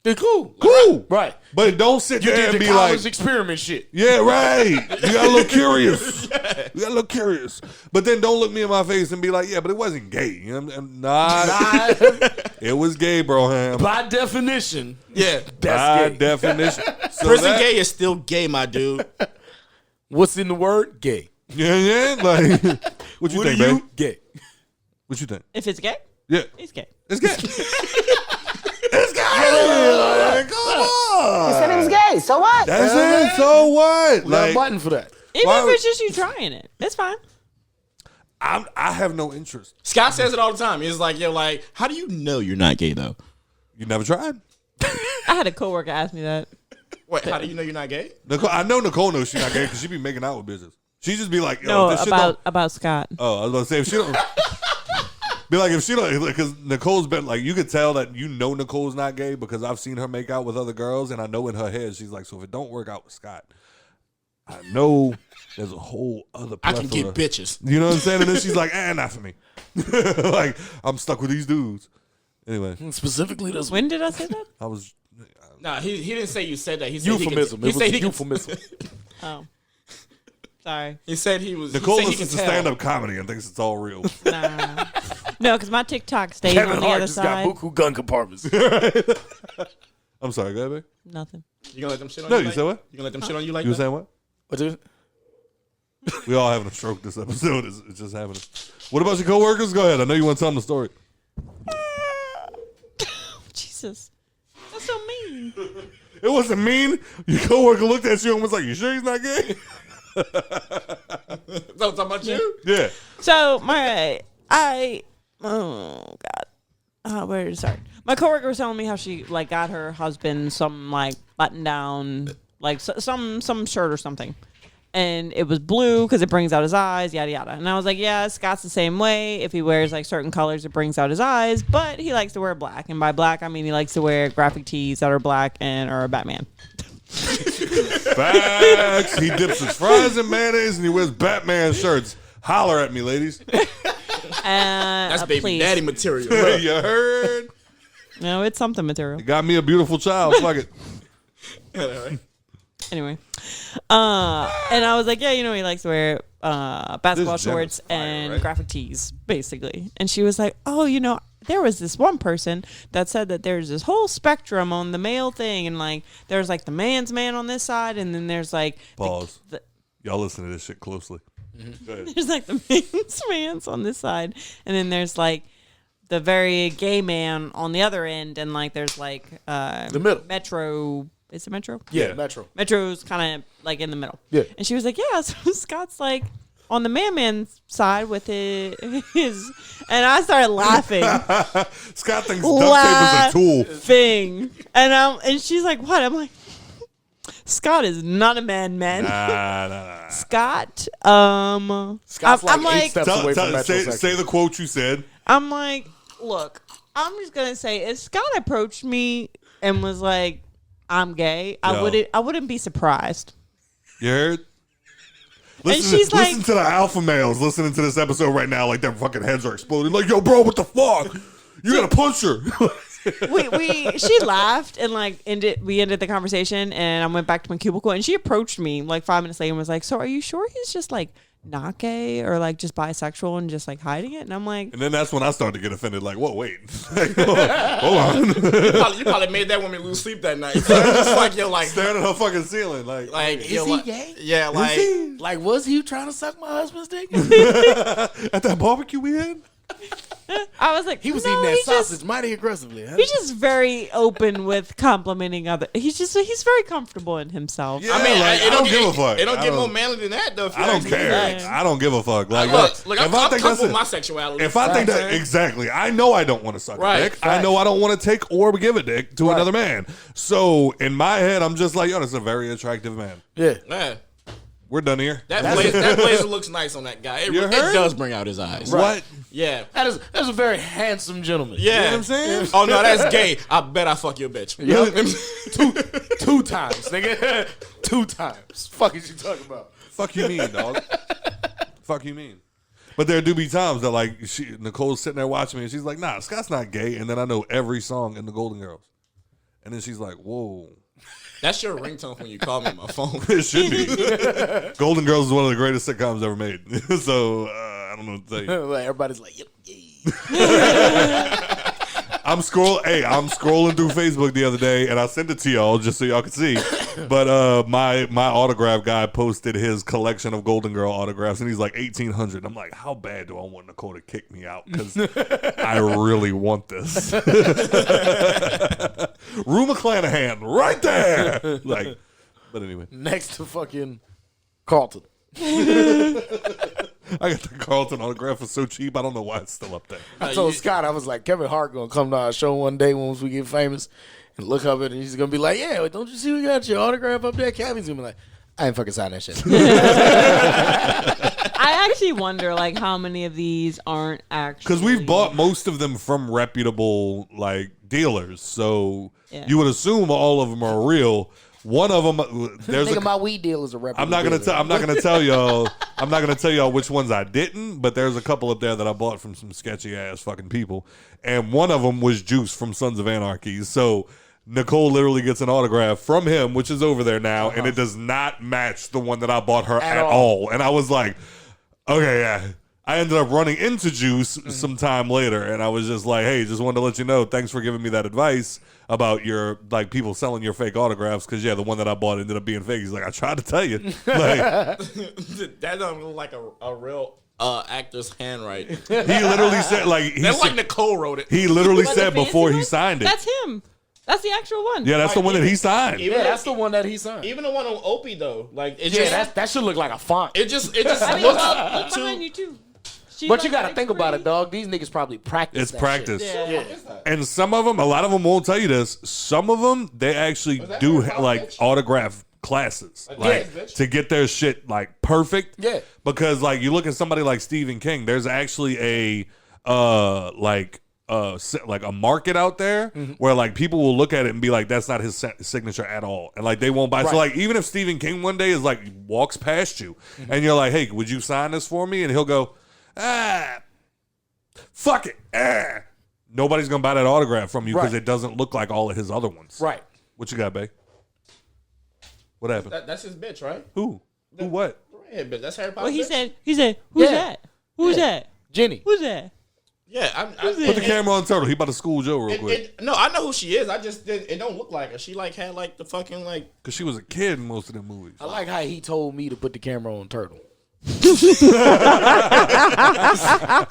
It's cool. cool. Right. But don't sit You there did and the be college like, experiment shit. yeah, right. You got a little curious. You got a little curious. But then don't look me in my face and be like, yeah, but it wasn't gay. You know, nah, it was gay, bro. By definition, yeah, that's By gay. definition. So prison that- gay is still gay, my dude. What's in the word? Gay. Yeah. Like, what you What think, are you? babe? Gay. What you think? If it's gay, Yeah, it's gay. it's gay. It's gay. Come on. Said it was gay. So what? That's it. So what? Not a Like, button for that. Even Why if would- it's just you trying it, it's fine. I have no interest. Scott says it all the time. He's like, yo, like, how do you know you're not gay though? You never tried? I had a coworker ask me that. Wait, how do you know you're not gay? Nicole, I know Nicole knows she's not gay because she be making out with bitches. She just be like, yo, No, if this shit don't, about Scott. oh, I was about to say if she don't be like if she don't, because Nicole's been like, you could tell that you know Nicole's not gay because I've seen her make out with other girls and I know in her head she's like, so if it don't work out with Scott, I know there's a whole other I plethora. can get bitches. You know what I'm saying? And then she's like, not for me. Like I'm stuck with these dudes. Anyway, Specifically, this When did I say that? I was. Nah, he didn't say you said that. He said euphemism. He It was said a he can. euphemism. Oh, sorry. He said he was. Nicole he said he listens can to tell. stand-up comedy and thinks it's all real. Nah. No, because my TikTok stays Kevin on the Hart other just got side. buku gun compartments. I'm sorry, go ahead, babe. Nothing. You gonna let them shit on No, you? you like? said what? You gonna let them shit on you like You were that? saying what? What's it? We all having a stroke this episode. It's just happening. What about your coworkers? Go ahead. I know you want to tell them the story. Jesus. That's so mean. It wasn't mean. Your coworker looked at you and was like, "You sure he's not gay?" Talking about you? Yeah. So sorry. My coworker was telling me how she like got her husband some like button down, like some shirt or something, and it was blue because it brings out his eyes, yada yada. And I was like, yeah, Scott's the same way. If he wears like certain colors, it brings out his eyes, but he likes to wear black, and by black I mean he likes to wear graphic tees that are black and are a Batman. Facts. He dips his fries in mayonnaise and he wears Batman shirts. Holler at me, ladies. That's baby please. daddy material. You heard? No, it's something material. You got me a beautiful child. Fuck it. Anyway, and I was like, yeah, you know, he likes to wear basketball This shorts Jenna's fire, and right? graphic tees, basically. And she was like, oh, you know, there was this one person that said that there's this whole spectrum on the male thing, and like there's like the man's man on this side, and then there's like Pause. Y'all listen to this shit closely. Go ahead. there's like the man's on this side, and then there's like the very gay man on the other end, and like there's like The middle. Metro. Is it Metro? Yeah, Yeah. Metro. Metro's kind of like in the middle. Yeah. And she was like, yeah, so Scott's like on the man's side with his and I started laughing. Scott thinks duct tape is a tool. And she's like, what? I'm like, Scott is not a man. Nah. Scott's Scott, I'm like 8 steps away from Metro section. Say the quote you said. I'm like, look, I'm just gonna say if Scott approached me and was like, I'm gay, I wouldn't be surprised. You heard? She's like- listen to the alpha males listening to this episode right now, like their fucking heads are exploding. Like, yo, bro, what the fuck? You gotta punch her. She laughed and like we ended the conversation, and I went back to my cubicle, and she approached me like 5 minutes later and was like, so are you sure he's just like not gay or like just bisexual and just like hiding it? And I'm like, And then that's when I started to get offended. Like, whoa, wait. Hold on. You probably made that woman lose sleep that night. So it's just like, yo, like, Staring at her fucking ceiling. Like is he gay? Yeah, like, Like, was he trying to suck my husband's dick? at that barbecue we had? I was like, He was no, eating that he sausage just- mighty aggressively. Huh? He's just very open with complimenting other. He's very comfortable in himself. Yeah, I mean, like, it I don't get- give a fuck. It don't I get don't- more manly than that, though. If you I don't ask me. care. Yeah. I don't give a fuck. Like, Look, I'm comfortable listen, with my sexuality. if I think that Right. exactly, I know I don't want to suck Right. a dick. I know I don't want to take or give a dick to Right. another man. So in my head, I'm just like, yo, that's a very attractive man. Yeah. Man, We're done here. that blazer looks nice on that guy. It heard? does bring out his eyes. What? Yeah. That's a very handsome gentleman. Yeah. You know what I'm saying? Oh, no, that's gay. I bet I fuck your bitch. Two times, nigga. 2 times. Fuck is you talking about? Fuck you mean, dog? Fuck you mean? But there do be times that like Nicole's sitting there watching me and she's like, nah, Scott's not gay. And then I know every song in the Golden Girls. And then she's like, whoa. That's your ringtone when you call me on my phone. It should be. Golden Girls is one of the greatest sitcoms ever made. So I don't know what to tell you. Like, everybody's like, yep, yeah. I'm scrolling through Facebook the other day, and I sent it to y'all just so y'all could see. But my autograph guy posted his collection of Golden Girl autographs, and he's like 1,800. I'm like, how bad do I want Nicole to kick me out? Because I really want this. Rue McClanahan, right there. Like, but anyway, Next to fucking Carlton. I got the Carlton autograph for so cheap. I don't know why it's still up there. I told Scott, I was like, Kevin Hart gonna come to our show one day once we get famous and look up it, and he's gonna be like, yeah, don't you see we got your autograph up there? Kevin's gonna be like, I ain't fucking sign that shit. I actually wonder like how many of these aren't actually Because we've bought most of them from reputable like dealers, so Yeah. you would assume all of them are real. One of them, there's Nigga, a. my weed deal is a reputable I'm not gonna dealer. tell. I'm not gonna tell y'all. I'm not gonna tell y'all which ones I didn't. But there's a couple up there that I bought from some sketchy ass fucking people, and one of them was Juice from Sons of Anarchy. So Nicole literally gets an autograph from him, which is over there now, and it does not match the one that I bought her at all. And I was like, okay, yeah. I ended up running into Juice some time later, and I was just like, hey, just wanted to let you know, thanks for giving me that advice about your, like, people selling your fake autographs, because, yeah, the one that I bought ended up being fake. He's like, I tried to tell you. Like, that don't look like a real actor's handwriting. he literally said, like... That's like Nicole wrote it. He literally said before he signed it. That's him. That's the actual one. Yeah, that's the one that he signed. Yeah, that's the one that he signed. Even the one on Opie, though. Like, it that should look like a font. It just I mean, looks look too... behind you, too. But you got to think about it, dog. These niggas probably practice. It's that practice. shit. Yeah. And some of them, a lot of them won't tell you this. Some of them, they actually do like autograph classes, like to get their shit like perfect. Yeah. Because like you look at somebody like Stephen King, there's actually a like a market out there where like people will look at it and be like, that's not his signature at all, and like they won't buy. So like even if Stephen King one day is like walks past you and you're like, hey, would you sign this for me? And he'll go, fuck it. Nobody's gonna buy that autograph from you because it doesn't look like all of his other ones. Right. What you got, babe? What happened? That's his bitch, right? Who? Who? What? Yeah, bitch. That's Harry Potter. Well, he bitch? said, who's Yeah. that? Who's that? Jenny. Who's that? Yeah, Put the camera on Turtle. He about to school Joe real quick. No, I know who she is. I just it don't look like her. She like had like the fucking like. Because she was a kid in most of the movies. I like how he told me to put the camera on Turtle. This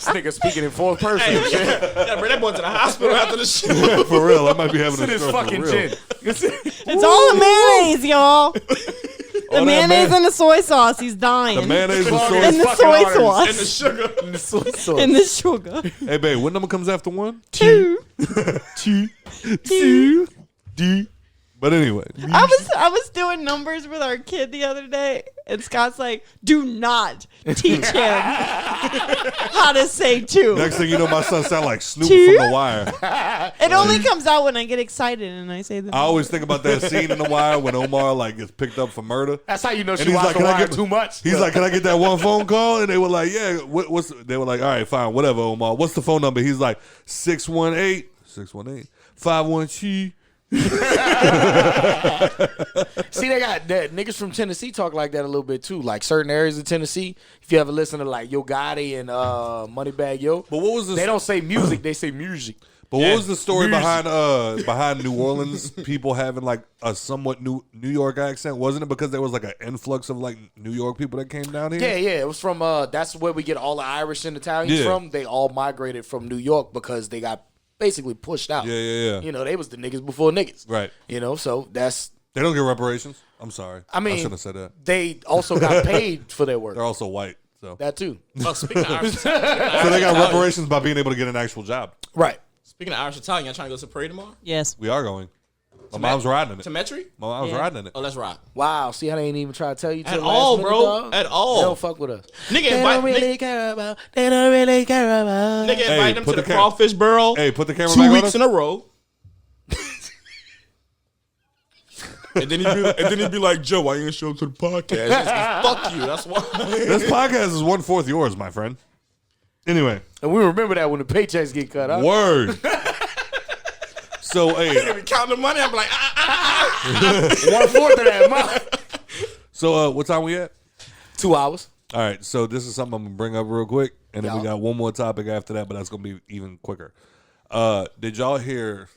nigga speaking in fourth person. Hey, yeah, bring that boy to the hospital after the show. For real, I might be having a His stroke fucking for real. chin. It's all the mayonnaise, y'all. The mayonnaise and the soy sauce. He's dying. The mayonnaise and soy and the sauce. soy And the sauce. sugar. And the soy sauce. And the sugar. Hey, babe, what number comes after 1? 2. But anyway. I was doing numbers with our kid the other day, and Scott's like, do not teach him how to say 2. Next thing you know, my son sound like Snoop Two? from The Wire. It only comes out when I get excited and I say the I always think about that scene in The Wire when Omar like gets picked up for murder. That's how you know And she he's watched like, The "Can I Wire get- too much. He's like, can I get that one phone call? And they were like, yeah. They were like, all right, fine, whatever, Omar. What's the phone number? He's like, 618-512. See, they got that niggas from Tennessee talk like that a little bit too. Like certain areas of Tennessee, if you ever listen to like Yo Gotti and Moneybagg Yo, But what was this? they don't say music, they say music. But what was the story behind New Orleans people having like a somewhat New York accent? Wasn't it because there was like an influx of like New York people that came down here? Yeah, it was from that's where we get all the Irish and Italians Yeah. from. They all migrated from New York because they got basically pushed out. Yeah. You know, they was the niggas before niggas. Right. You know, so that's They don't get reparations. I'm sorry. I mean, I shouldn't have said that. they also got paid for their work. They're also white, so That too. Oh, speaking of Irish, so they got reparations by being able to get an actual job. Right. speaking of Irish Italian, y'all trying to go to parade tomorrow? Yes. We are going. My mom's riding in it. To Metri? My mom's Yeah. riding in it. Oh, let's rock. Wow. See how they ain't even try to tell you till At the all, last minute, bro. dog? At all. They don't fuck with us. Nigga They invite don't really care about. They don't really care about. Nigga invite them put to the the crawfish burrow. Hey, put the camera 2 back on weeks us. in a row. And then he'd be like, Joe, why you didn't show up to the podcast? Fuck you. That's why. This podcast is 1/4 yours, my friend. Anyway, And we remember that when the paychecks get cut out. word. So, hey, They be counting the money. I'm like, 1/4 of that month. so what time we at? 2 hours. All right, so this is something I'm gonna bring up real quick, and then we Yeah. got one more topic after that, but that's gonna be even quicker. Did y'all hear?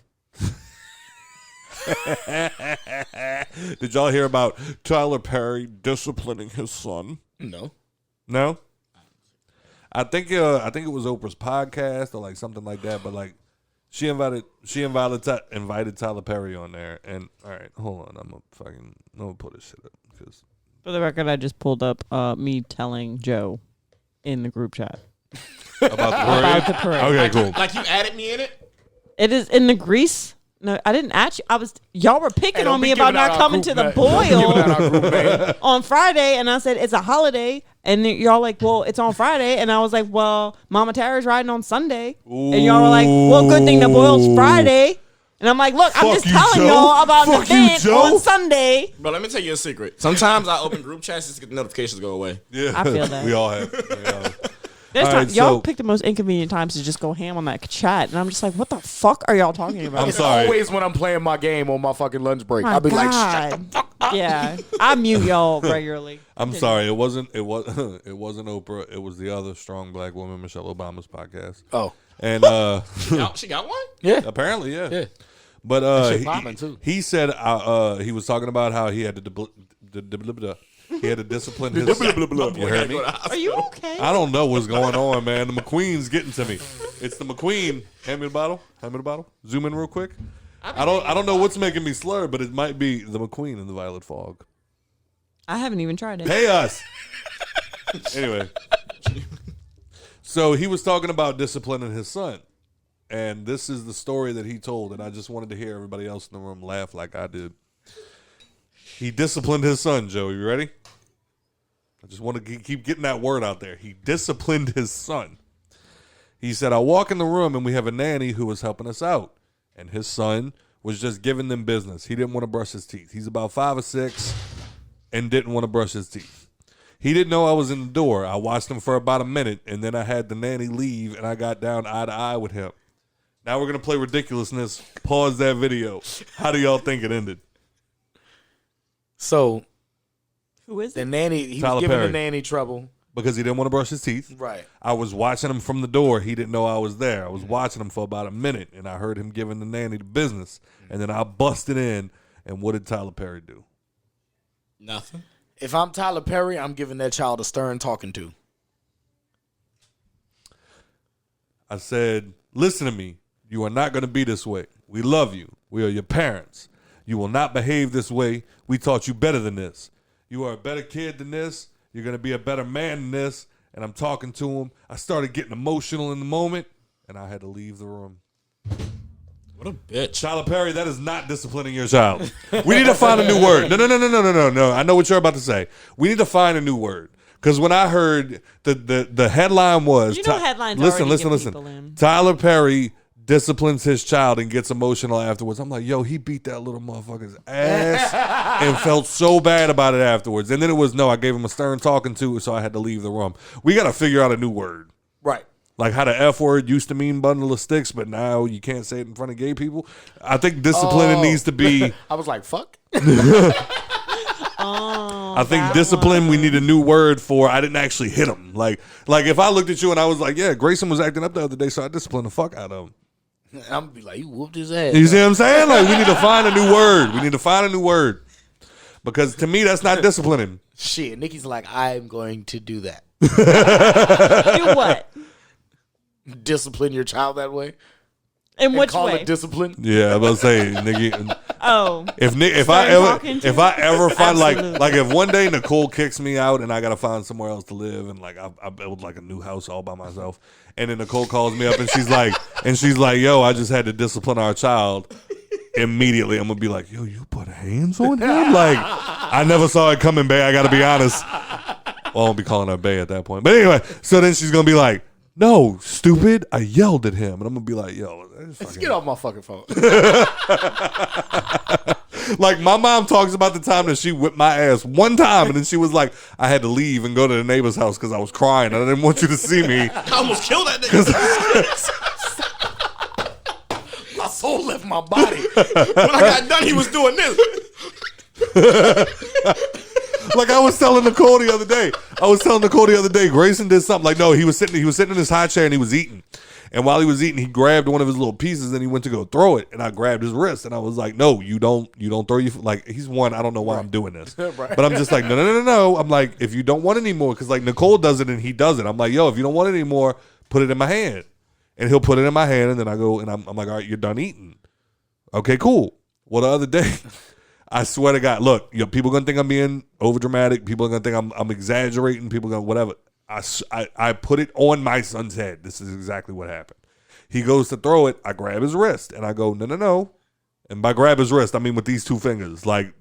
Did y'all hear about Tyler Perry disciplining his son? No. No. I think it was Oprah's podcast or like something like that, but like she invited Tyler Perry on there, and all right, hold on, I'm gonna pull this shit up because. For the record, I just pulled up me telling Joe in the group chat. About the parade? Okay, cool. like you added me in it? It is in the grease. No, I didn't add you. Y'all were picking don't on be me about giving out not our coming group to the name. Don't be giving out our boil group name. on Friday, and I said it's a holiday, and then y'all like, well, it's on Friday, and I was like, well, Mama Tara's riding on Sunday, and y'all were like, well, good thing the boil's Friday, and I'm like, look, I'm Fuck just you, telling Joe. y'all about an Fuck you, event Joe. on Sunday. Bro, let me tell you a secret. Sometimes I open group chats just to get the notifications go away. Yeah, I feel that. we all have. We all have. There's All time, right, y'all so- pick the most inconvenient times to just go ham on that chat, and I'm just like, what the fuck are y'all talking about? I'm It's sorry. always when I'm playing my game on my fucking lunch break. My I'll be like, God. shut the fuck Yeah, I mute y'all regularly. I'm sorry. It wasn't Oprah. It was the other strong black woman, Michelle Obama's podcast. Oh, And She got one? yeah. apparently, yeah. Yeah. But shit popping, too. he said he was talking about how he had to discipline his. You heard me? Are you okay? I don't know what's going on, man. The McQueen's getting to me. It's the McQueen. Hand me the bottle. Zoom in real quick. I don't know what's making me slur, but it might be the McQueen in the Violet Fog. I haven't even tried it. Pay us. Anyway, so he was talking about disciplining his son, and this is the story that he told, and I just wanted to hear everybody else in the room laugh like I did. He disciplined his son, Joe. You ready? I just want to keep getting that word out there. He disciplined his son. He said, I walk in the room, and we have a nanny who was helping us out, and his son was just giving them business. He didn't want to brush his teeth. He's about 5 or 6 and didn't want to brush his teeth. He didn't know I was in the door. I watched him for about a minute, and then I had the nanny leave, and I got down eye to eye with him. Now we're going to play ridiculousness. Pause that video. How do y'all think it ended? So Who is the it? nanny, he Tyler was giving Perry. the nanny trouble. Because he didn't want to brush his teeth. Right. I was watching him from the door. He didn't know I was there. I was watching him for about a minute, and I heard him giving the nanny the business. And then I busted in, and what did Tyler Perry do? Nothing. If I'm Tyler Perry, I'm giving that child a stern talking to. I said, listen to me. You are not going to be this way. We love you. We are your parents. You will not behave this way. We taught you better than this. You are a better kid than this. You're going to be a better man than this. And I'm talking to him. I started getting emotional in the moment, and I had to leave the room. What a bitch. Tyler Perry, that is not disciplining your child. We need to find a new word. No. I know what you're about to say. We need to find a new word. Because when I heard the headline was... You know headlines Listen. already get people in. Tyler Perry disciplines his child and gets emotional afterwards. I'm like, yo, he beat that little motherfucker's ass and felt so bad about it afterwards. And then it was, no, I gave him a stern talking to, so I had to leave the room. We got to figure out a new word. Right. Like how the F word used to mean bundle of sticks, but now you can't say it in front of gay people. I think disciplining needs to be... I was like, fuck. I think discipline, we need a new word for I didn't actually hit him. Like if I looked at you and I was like, yeah, Grayson was acting up the other day, so I disciplined the fuck out of him. I'm going to be like, you whooped his ass. You see what I'm saying? Like, we need to find a new word. Because to me, that's not disciplining. Shit, Nikki's like, I'm going to do that. Do what? Discipline your child that way? In And which call way? it discipline? Yeah, I was about to say, Nikki. Oh. If I ever find Absolutely. like if one day Nicole kicks me out and I gotta find somewhere else to live and like I build like a new house all by myself and then Nicole calls me up and she's like, yo, I just had to discipline our child. Immediately I'm gonna be like, yo, you put hands on him? Like I never saw it coming, bae. I gotta be honest. Well, I won't be calling her bae at that point. But anyway, so then she's gonna be like, no, stupid. I yelled at him. And I'm going to be like, yo. Let's get off my fucking phone. Like, my mom talks about the time that she whipped my ass one time. And then she was like, I had to leave and go to the neighbor's house because I was crying. And I didn't want you to see me. I almost killed that nigga. My soul left my body. When I got done, he was doing this. Like I was telling Nicole the other day. Grayson did something. Like, no, he was sitting in his high chair and he was eating. And while he was eating, he grabbed one of his little pieces and he went to go throw it. And I grabbed his wrist and I was like, no, you don't throw your, like, he's one, I don't know why I'm doing this. Right. But I'm just like, no. I'm like, if you don't want it anymore, because like Nicole does it and he does it. I'm like, yo, if you don't want it anymore, put it in my hand. And he'll put it in my hand and then I go and I'm like, all right, you're done eating. Okay, cool. Well, the other day, I swear to God, look, people gonna think I'm being over dramatic. People are gonna think I'm exaggerating. People gonna whatever. I put it on my son's head. This is exactly what happened. He goes to throw it. I grab his wrist and I go, no. And by grab his wrist, I mean with these two fingers, like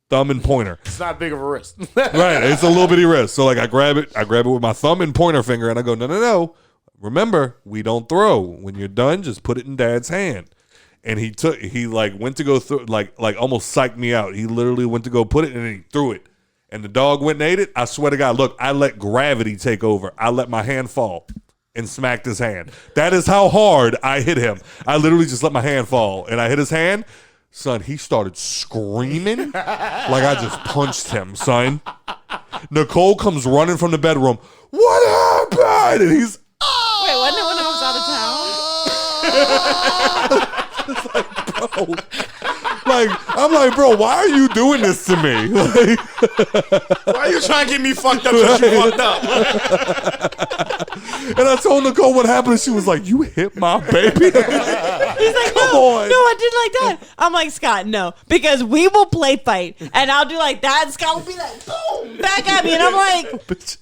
thumb and pointer. It's not big of a wrist. Right, it's a little bitty wrist. So like I grab it with my thumb and pointer finger and I go, no. Remember, we don't throw. When you're done, just put it in Dad's hand. And he went to go through, like almost psyched me out. He literally went to go put it and then he threw it. And the dog went and ate it. I swear to God, look, I let gravity take over. I let my hand fall and smacked his hand. That is how hard I hit him. I literally just let my hand fall and I hit his hand. Son, he started screaming like I just punched him, son. Nicole comes running from the bedroom. What happened? And he's, Wait, wasn't it when I was out of town? bro. Like, I'm like, bro, why are you doing this to me? Like, Why are you trying to get me fucked up since you fucked up? and I told Nicole what happened, and she was like, you hit my baby? He's like, no, I didn't like that. I'm like, Scott, no, because we will play fight, and I'll do like that, and Scott will be like, boom, back at me, and I'm like, what the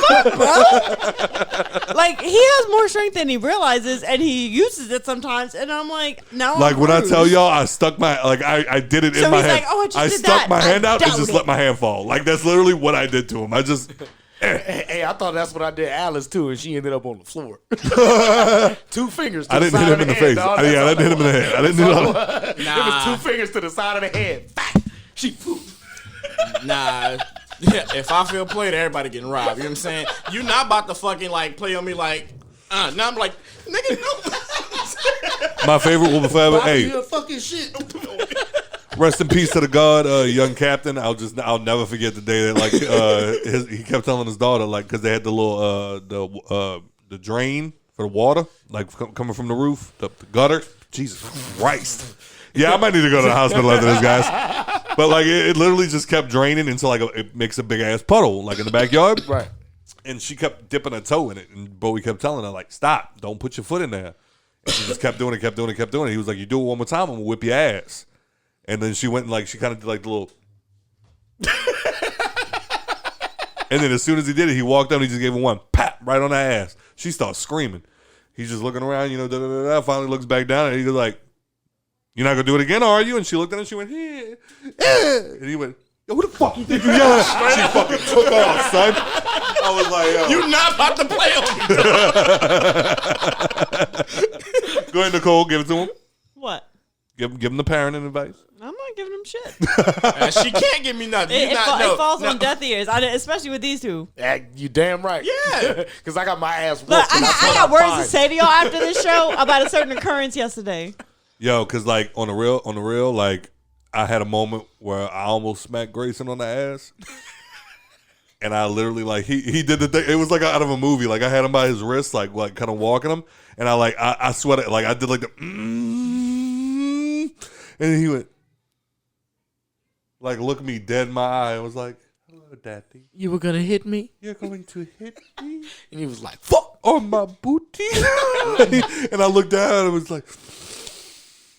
fuck, bro? Like, he has more strength than he realizes, and he uses it sometimes, and I'm like, now Like, I'm when I bruised. tell y'all, I stuck my, like, I did it So in my he's hand. like, oh, I just did stuck that. my hand I out and doubt just it. let my hand fall. Like, that's literally what I did to him. I just, Hey, I thought that's what I did Alice too, and she ended up on the floor. 2 fingers. To I the didn't side hit him of in the head, face. dog. I didn't hit him in the head. I didn't do that. It was 2 fingers to the side of the head. She. Nah. Yeah, if I feel played, everybody getting robbed. You know what I'm saying? You not about to fucking like play on me like, now I'm like, nigga, no. My favorite will be forever. Hey, Hey, you fucking shit. rest in peace to the God, young captain. I'll never forget the day that like he kept telling his daughter like because they had the little the drain for the water like coming from the roof, the gutter. Jesus Christ. Yeah, I might need to go to the hospital after this, guys. But like it literally just kept draining until like it makes a big ass puddle like in the backyard. Right. And she kept dipping her toe in it, and Bowie kept telling her like, "Stop! Don't put your foot in there." And she just kept doing it, kept doing it, kept doing it. He was like, "You do it one more time, I'm gonna whip your ass." And then she went and like she kind of did like the little. And then as soon as he did it, he walked up and he just gave her one pat right on her ass. She starts screaming. He's just looking around, da, da, da, da. Finally looks back down and he goes like, "You're not gonna do it again, are you?" And she looked at him and she went, "Yeah." And he went, "Yo, who the fuck you think you yelling at?" She fucking took off, son. I was like, yo. You not about to play on me. Go ahead, Nicole, give it to him. What? Give him the parenting advice. I'm not giving him shit. She can't give me nothing. It falls on deaf ears, especially with these two. You damn right. Yeah. Because I got my ass whooped. Look, I and got thought words to fine. say to y'all after this show about a certain occurrence yesterday. Yo, cause like on the real, like I had a moment where I almost smacked Grayson on the ass. And I literally like he did the thing. It was like out of a movie. Like I had him by his wrist, like kind of walking him, and I sweated. Like I did like the, and then he went, like looked me dead in my eye. I was like, "Hello, Daddy. You were going to hit me? You're going to hit me And he was like, fuck. on my booty." And I looked down and was like,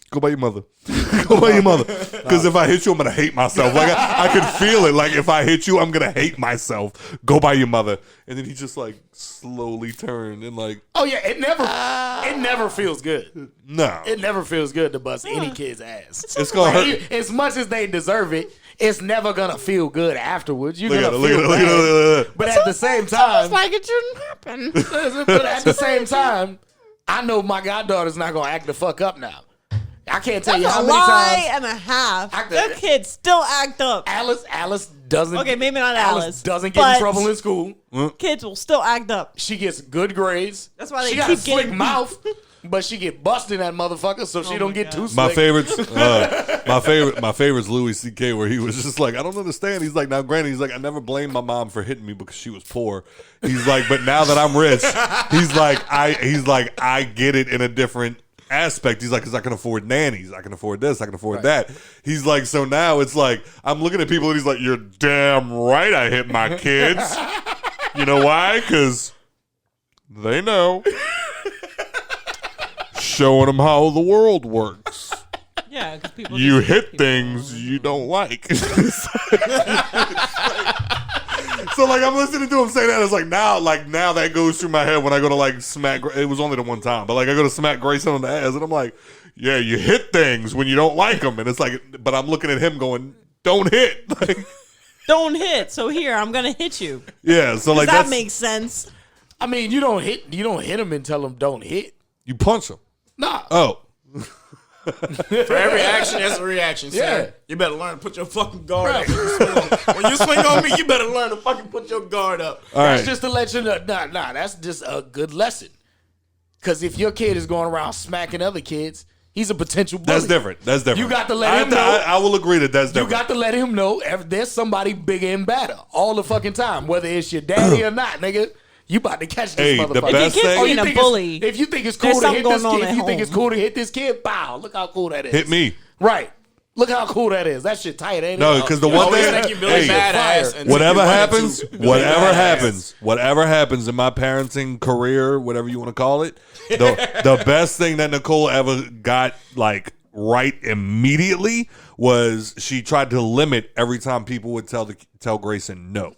"Go by your mother. Go by your mother." Because if I hit you, I'm gonna hate myself. Like I could feel it. Like if I hit you, I'm gonna hate myself. Go by your mother. And then he just like slowly turned and like, Oh, yeah. It never feels good. no. It never feels good to bust any kid's ass. It's gonna hurt. Like, as much as they deserve it, it's never going to feel good afterwards. You're Look going at to it. feel Look at it. bad. Look at it. But at the same time, Like it shouldn't happen. but at the same time, I know my goddaughter's not going to act the fuck up now. I can't tell you That's how a many lie times and a half. I- Their kids still act up. Alice doesn't. Okay, maybe not Alice, doesn't get in but- trouble in school. Kids will still act up. She gets good grades. That's why they she got keep a slick getting- mouth, but she get busted that motherfucker, so she don't get too slick. My favorite's Louis C.K. where he was just like, I don't understand. He's like, now granted, he's like, I never blamed my mom for hitting me because she was poor. He's like, but now that I'm rich, he's like, I get it in a different aspect. He's like, because I can afford nannies, I can afford this, I can afford that. He's like, so now it's like I'm looking at people and he's like, you're damn right I hit my kids. You know why? Because they know. Showing them how the world works. Yeah, because people. You just hit people. things you don't like. So like I'm listening to him say that, it's like now that goes through my head when I go to like smack. It was only the one time, but like I go to smack Grayson on the ass, and I'm like, yeah, you hit things when you don't like them, and it's like, but I'm looking at him going, don't hit, like, Don't hit. So here, I'm gonna hit you. yeah. So like That that's, makes sense. I mean, you don't hit them and tell them don't hit. you punch him. Nah. Oh, For every action, there's a reaction. Sir. Yeah. You better learn to put your fucking guard up. When you swing on me, you better learn to fucking put your guard up. all That's right. just to let you know. Nah. That's just a good lesson. Because if your kid is going around smacking other kids, He's a potential bully. That's different. You got to let him know. I will agree that that's different. You got to let him know if there's somebody bigger and better all the fucking time, whether it's your daddy or not, nigga. You about to catch this motherfucker. The best thing. Being a bully. If you think it's cool to hit this kid, bow. Look how cool that is. Hit me. Right. Look how cool that is. That shit tight, ain't it? No, because the one thing, whatever happens in my parenting career, whatever you want to call it, the best thing that Nicole ever got like right immediately was she tried to limit every time people would tell Grayson no.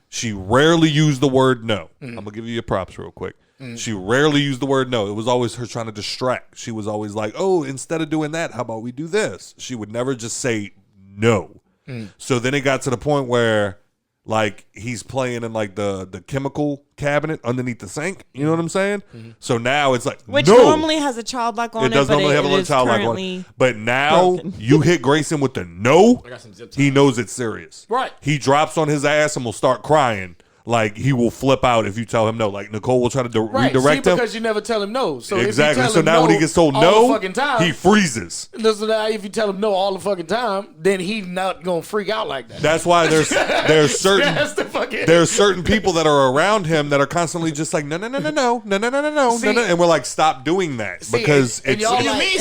She rarely used the word no. I'm gonna give you your props real quick. She rarely used the word no. It was always her trying to distract. She was always like, oh, instead of doing that, how about we do this? She would never just say no. So then it got to the point where like he's playing in like the chemical cabinet underneath the sink. You know what I'm saying? So now it's like, which no. normally has a child lock on it. It does normally have a little child lock on it. But now you hit Grayson with the no, he knows it's serious. Right. He drops on his ass and will start crying. Like he will flip out if you tell him no. Like Nicole will try to redirect him because you never tell him no. So exactly. If you tell so him now no when he gets told all no, the fucking time, he freezes. So now if you tell him no all the fucking time, then he's not gonna freak out like that. That's why there's certain people that are around him that are constantly just like no, and we're like, stop doing that because it's. What do you mean?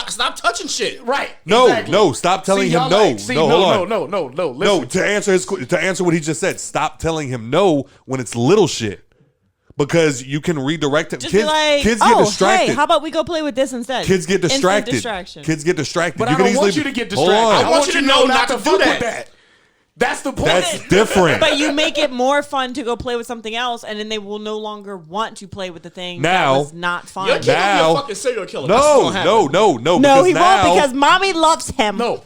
Stop touching shit. Right. No, exactly. no, stop telling him no. No. Listen. No, to answer what he just said, stop telling him no when it's little shit. Because you can redirect him. Just kids get distracted. Hey, how about we go play with this instead? Kids get distracted. But I don't want you to get distracted. I want you to know not to do that. That's the point. That's different. But you make it more fun to go play with something else, and then they will no longer want to play with the thing that was not fun. Your kid will be a fucking serial killer. No, he won't because mommy loves him. No.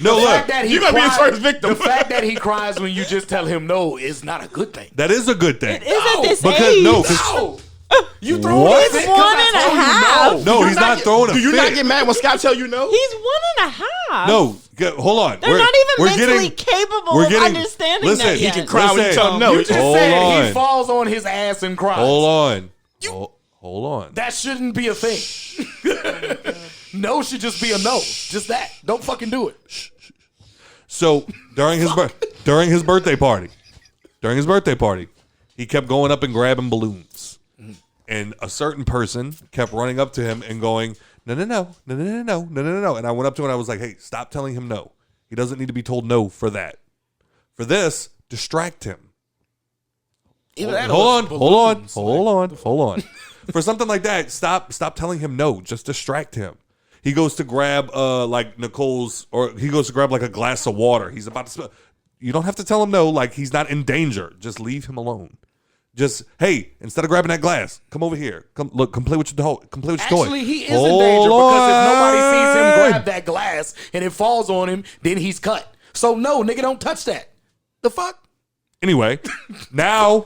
No, look, you're going to be his first victim. The fact that he cries when you just tell him no is not a good thing. That is a good thing. It is at this age. No. You throw what? He's 1.5. No, he's not throwing a fit. Do you not get mad when Scott tell you no? He's 1.5. No, hold on. They're not even mentally capable of understanding that yet. He can cry when you tell him no. You just said he falls on his ass and cries. Hold on. That shouldn't be a thing. No should just be a no. Just that. Don't fucking do it. So during his birthday party, he kept going up and grabbing balloons, and a certain person kept running up to him and going, no. And I went up to him and I was like, hey, stop telling him no. He doesn't need to be told no for that. For this, distract him. Hold on. For something like that, stop telling him no. Just distract him. He goes to grab like Nicole's, or he goes to grab like a glass of water. He's about to spill. You don't have to tell him no. Like he's not in danger. Just leave him alone. Just hey, instead of grabbing that glass, come over here. Come play with your toy. Actually, he is in danger because if nobody sees him grab that glass and it falls on him, then he's cut. So no, nigga, don't touch that. The fuck. Anyway, now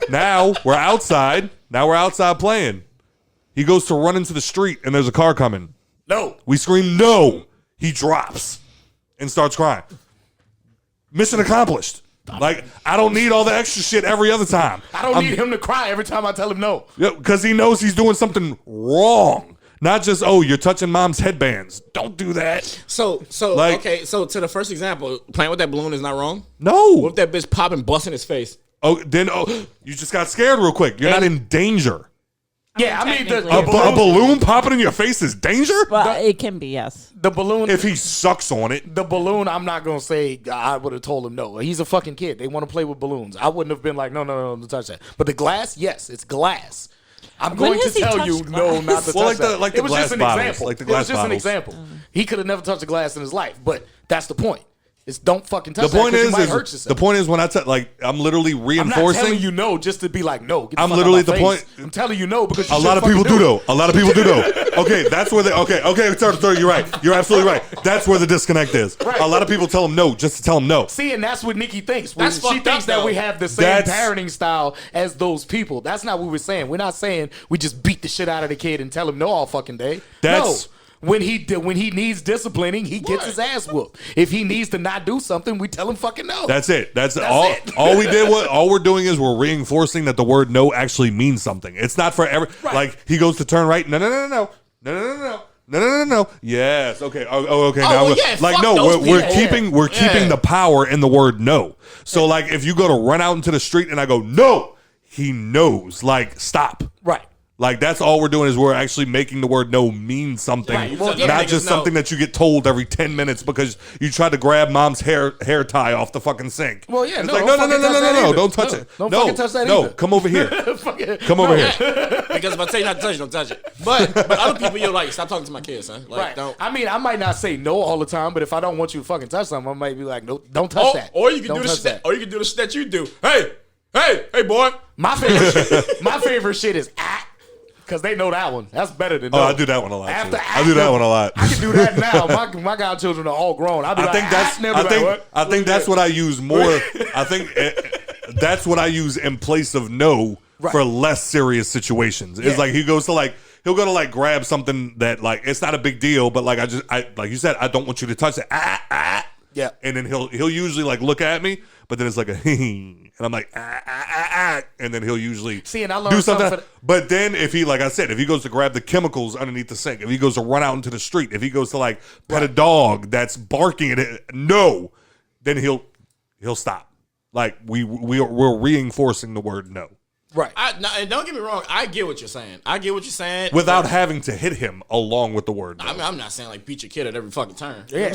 we're outside. Now we're outside playing. He goes to run into the street and there's a car coming. No. We scream no. He drops and starts crying. Mission accomplished. Like, I don't need all the extra shit every other time. I don't need him to cry every time I tell him no. Yeah, because he knows he's doing something wrong. Not just, oh, you're touching mom's headbands. Don't do that. So to the first example, playing with that balloon is not wrong? No. What if that bitch pop and bust in his face? You just got scared real quick. You're not in danger. Yeah, I mean, a balloon popping in your face is danger? Well, it can be, yes. The balloon. If he sucks on it. The balloon, I'm not going to say I would have told him no. He's a fucking kid. They want to play with balloons. I wouldn't have been like, no, don't touch that. But the glass, yes, it's glass. I'm going to tell you no, not to touch that. Like the glass bottles. Like the glass bottles. It was just an example. He could have never touched a glass in his life, but that's the point. It's don't fucking touch that because you might hurt yourself. The point is when I I'm literally reinforcing. I'm not telling you no just to be like no. Get the I'm fuck literally out my the face. point. I'm telling you no because you a lot of people do though. A lot of people do though. Okay, that's where okay, you're right. You're absolutely right. That's where the disconnect is. Right. A lot of people tell them no just to tell them no. See, and that's what Nikki thinks. She thinks that we have the same parenting style as those people. That's not what we're saying. We're not saying we just beat the shit out of the kid and tell him no all fucking day. No. When he needs disciplining, he gets his ass whooped. If he needs to not do something, we tell him fucking no. That's it. That's all. All we did. All we're doing is we're reinforcing that the word no actually means something. It's not for every. Right. Like he goes to turn right. No. No. Yes. Okay. Okay. Oh, Now, well, yeah, like, fuck no, those we're people. we're keeping the power in the word no. So, like, if you go to run out into the street and I go no, he knows. Like, stop. Right. Like, that's all we're doing is we're actually making the word no mean something, Right, well, not yeah, just niggas know. something that you get told every 10 minutes because you tried to grab mom's hair tie off the fucking sink. Well, yeah, It's no, like, don't no, fucking touch that no, either. don't touch No, it. don't no, fucking touch that no, either. come over here. Come over here. Because if I tell you not to touch it, don't touch it. But other people, you're like, stop talking to my kids, son. Like, Right. don't. I mean, I might not say no all the time, but if I don't want you to fucking touch something, I might be like, no, don't touch that. Or you can Don't do the touch shit. that. Or you can do the shit that you do. Hey, boy. My favorite shit is because they know that one. That's better than no. Oh, I do that one a lot. After Too. I do that one a lot. I can do that now. My godchildren are all grown. I'll be like, I think that's what I use more. I think that's what I use in place of no for less serious situations. It's like he'll go to like grab something that like it's not a big deal, but like I like you said, I don't want you to touch it. Yeah. And then he'll usually like look at me, but then it's like a and I'm like and then he'll usually and I learned do something. something But then if he, like I said, if he goes to grab the chemicals underneath the sink, if he goes to run out into the street, if he goes to like pet a dog that's barking at it, no, then he'll stop. Like we're reinforcing the word no. Right. And don't get me wrong. I get what you're saying. Without having to hit him along with the word no. I mean, I'm not saying like beat your kid at every fucking turn. Yeah,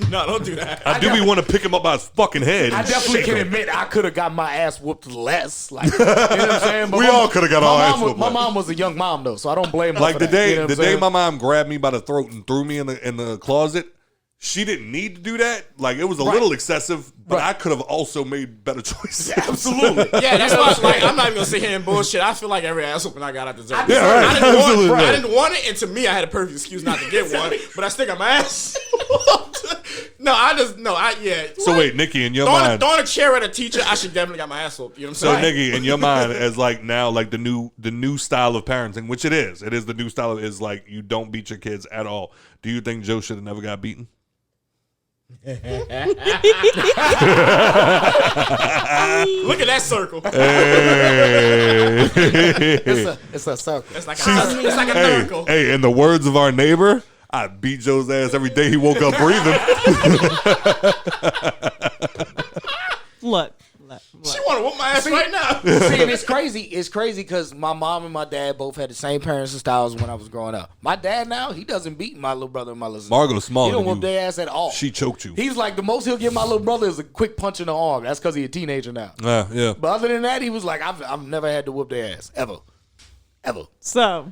No, don't do that. I do want to pick him up by his fucking head. I and definitely shake can him. admit I could have got my ass whooped less. Like, you know what I'm saying? But We all coulda got our ass whooped My less. mom was a young mom though, so I don't blame her. Like for the that, day you know what the I'm day saying? my mom grabbed me by the throat and threw me in the closet. She didn't need to do that. Like, it was a little excessive, but I could have also made better choices. Absolutely. Yeah, that's why like, I'm not even gonna sit here and bullshit. I feel like every ass whooping I got, I deserve. Yeah, right. Absolutely. I didn't want it, and to me, I had a perfect excuse not to get one. But I still got my ass. So wait, Nikki, in your mind, throwing a chair at a teacher, I should definitely got my ass whooped. You know what I'm so saying? Nikki, in your mind, as like now, like the new style of parenting, which it is the new style is like you don't beat your kids at all. Do you think Joe should have never got beaten? Look at that circle. It's a circle. It's like a circle. Hey, in the words of our neighbor, I beat Joe's ass every day he woke up breathing. Look. She want to whoop my ass right now. See, and it's crazy. It's crazy because my mom and my dad both had the same parents and styles when I was growing up. My dad now, he doesn't beat my little brother and my little sister. Margot's smaller He don't than whoop you. their ass at all. She choked you. He's like, the most he'll give my little brother is a quick punch in the arm. That's because he's a teenager now. Yeah. But other than that, he was like, I've never had to whoop their ass. Ever. So,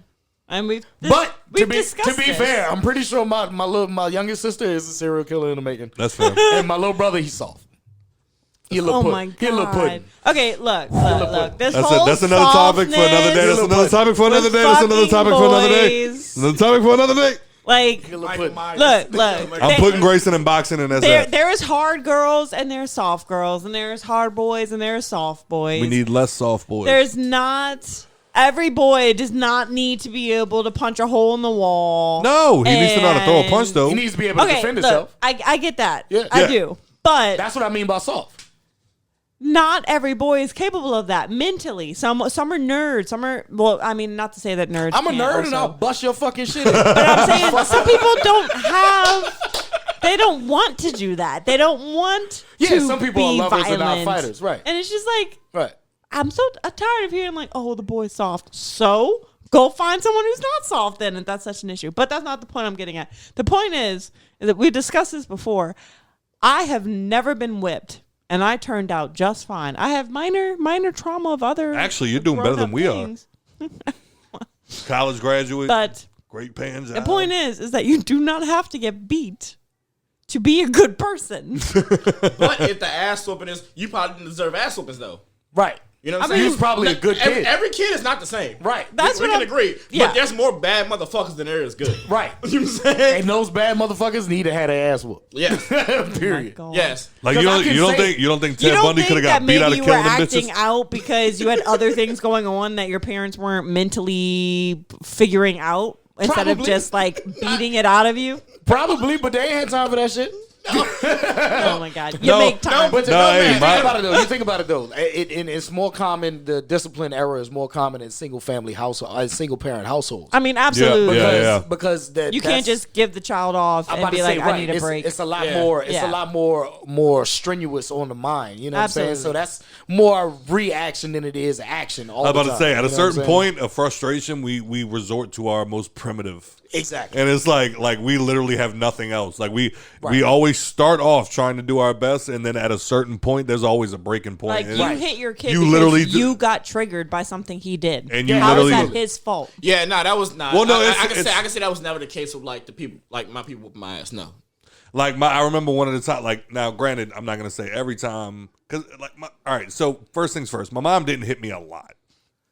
and we've To be discussed this. fair, I'm pretty sure my youngest sister is a serial killer in the making. That's fair. And my little brother, he's soft. He a little Oh my He a little pudding. god. Okay, look. This That's whole that's another topic for another day. That's another topic for another day. That's another topic for another day. Another topic for another day. Like, He a little pudding. look. I'm putting Grayson in boxing, and that's it. There is hard girls and there's soft girls, and there's hard boys and there's soft boys. We need less soft boys. There's not. Every boy does not need to be able to punch a hole in the wall. No, he needs to know how to throw a punch, though. He needs to be able to defend himself. I get that. Yeah. I Yeah. do. But That's what I mean by soft. not every boy is capable of that mentally. Some are nerds. Some are, well, I mean, not to say that nerds. I'm a can't nerd also. and I'll bust your fucking shit in. But I'm saying some people don't have. They don't want to do that. They don't want Yeah, to some people are be lovers and not violent. fighters, right. And it's just like, Right. I'm so tired of hearing like, oh, the boy's soft. So go find someone who's not soft then, if that's such an issue. But that's not the point I'm getting at. The point is that we discussed this before. I have never been whipped, and I turned out just fine. I have minor trauma of other. Actually, you're doing better than we are. things. College graduate, But great paying job. the point is that you do not have to get beat to be a good person. But if the ass whooping is, you probably didn't deserve ass whoopings though. Right. You know what I'm I saying? mean, he's probably a good kid. Every kid is not the same. Right. That's we what can I'm- agree. yeah. But there's more bad motherfuckers than there is good. Right. You know what I'm saying? And those bad motherfuckers need to have their ass whooped. Yes. Period. God. Yes. Like you 'Cause I don't can you don't say- think you don't think You Ted don't Bundy think could have that got beat out maybe of you were killing them acting bitches? out because you had other things going on that your parents weren't mentally figuring out instead of Probably. just like beating it out of you? Probably, but they ain't had time for that shit. Oh my God. You No, make time. But No, hey, think my- about it though. You think about it though. It's more common. The discipline error is more common in single family household, single parent households. I mean, absolutely. Yeah. Because You can't just give the child off I'm and about be to like, say, I need a it's, break. It's a lot Yeah. more. It's Yeah. a lot more strenuous on the mind. You know what I'm saying? So Absolutely. that's more reaction than it is action. All I was about the to time, say, at you a know certain what I'm saying? point of frustration, we resort to our most primitive. Exactly. And it's like we literally have nothing else. Like we Right. always start off trying to do our best, and then at a certain point, there's always a breaking point. like And- you hit your kid You because literally do- you got triggered by something he did. And you How is literally- that his fault? Yeah, no, that was not. Well, no, I it's- can say that was never the case with like the people, like my people with my ass. No, Like I remember one of the time. Like now, granted, I'm not gonna say every time because all right. So first things first, my mom didn't hit me a lot.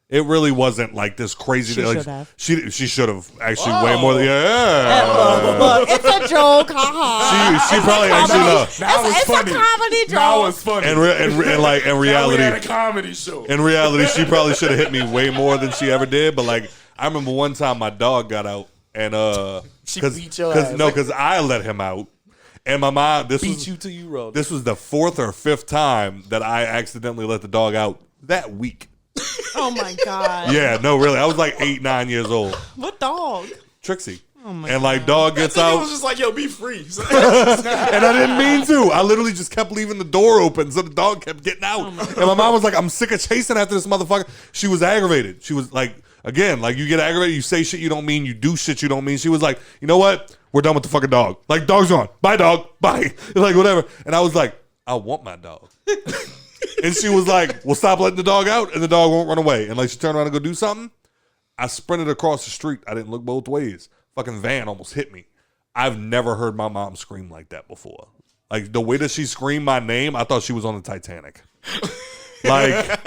It really wasn't like this crazy. She like, should have. She should have actually way more than It's a joke, haha. She probably actually no. It's a comedy joke. funny. And like in reality, comedy show. in reality, she probably should have hit me way more than she ever did. But like, I remember one time my dog got out and She beat your ass. because I let him out, and my mom Beat you till you roll. This was the fourth or fifth time that I accidentally let the dog out that week. Oh my God. Yeah, no, really, I was like 8, 9 years old. What dog? Trixie. Oh my And like dog gets I out, was just like, yo, be free. and I didn't mean to. I literally just kept leaving the door open, so the dog kept getting out. And my mom was like, "I'm sick of chasing after this motherfucker." She was aggravated. She was like, again, like you get aggravated, you say shit you don't mean, you do shit you don't mean. She was like, "You know what? We're done with the fucking dog. Like, dog's gone. Bye, dog. Bye." Like whatever. And I was like, "I want my dog." And she was like, "Well, stop letting the dog out, and the dog won't run away." And like she turned around to go do something. I sprinted across the street. I didn't look both ways. Fucking van almost hit me. I've never heard my mom scream like that before. Like the way that she screamed my name, I thought she was on the Titanic. Like,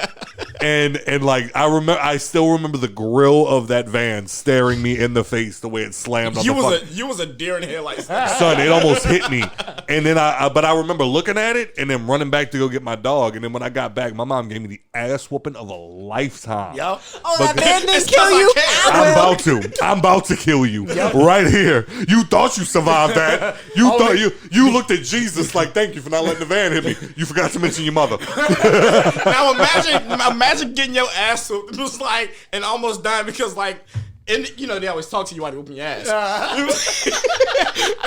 and like I still remember the grill of that van staring me in the face the way it slammed on you the was fuck- you was a deer in the headlights. Son, it almost hit me. And then but I remember looking at it and then running back to go get my dog. And then when I got back, my mom gave me the ass whooping of a lifetime. Yup. Oh, that But- man didn't It's kill 'cause I you? can't. I will. I'm about to kill you right here. You thought you survived that. You thought you looked at Jesus like, "Thank you for not letting the van hit me." You forgot to mention your mother. Now imagine getting your ass whooped. It was like and almost dying because like. And you know they always talk to you while they whooping your ass. They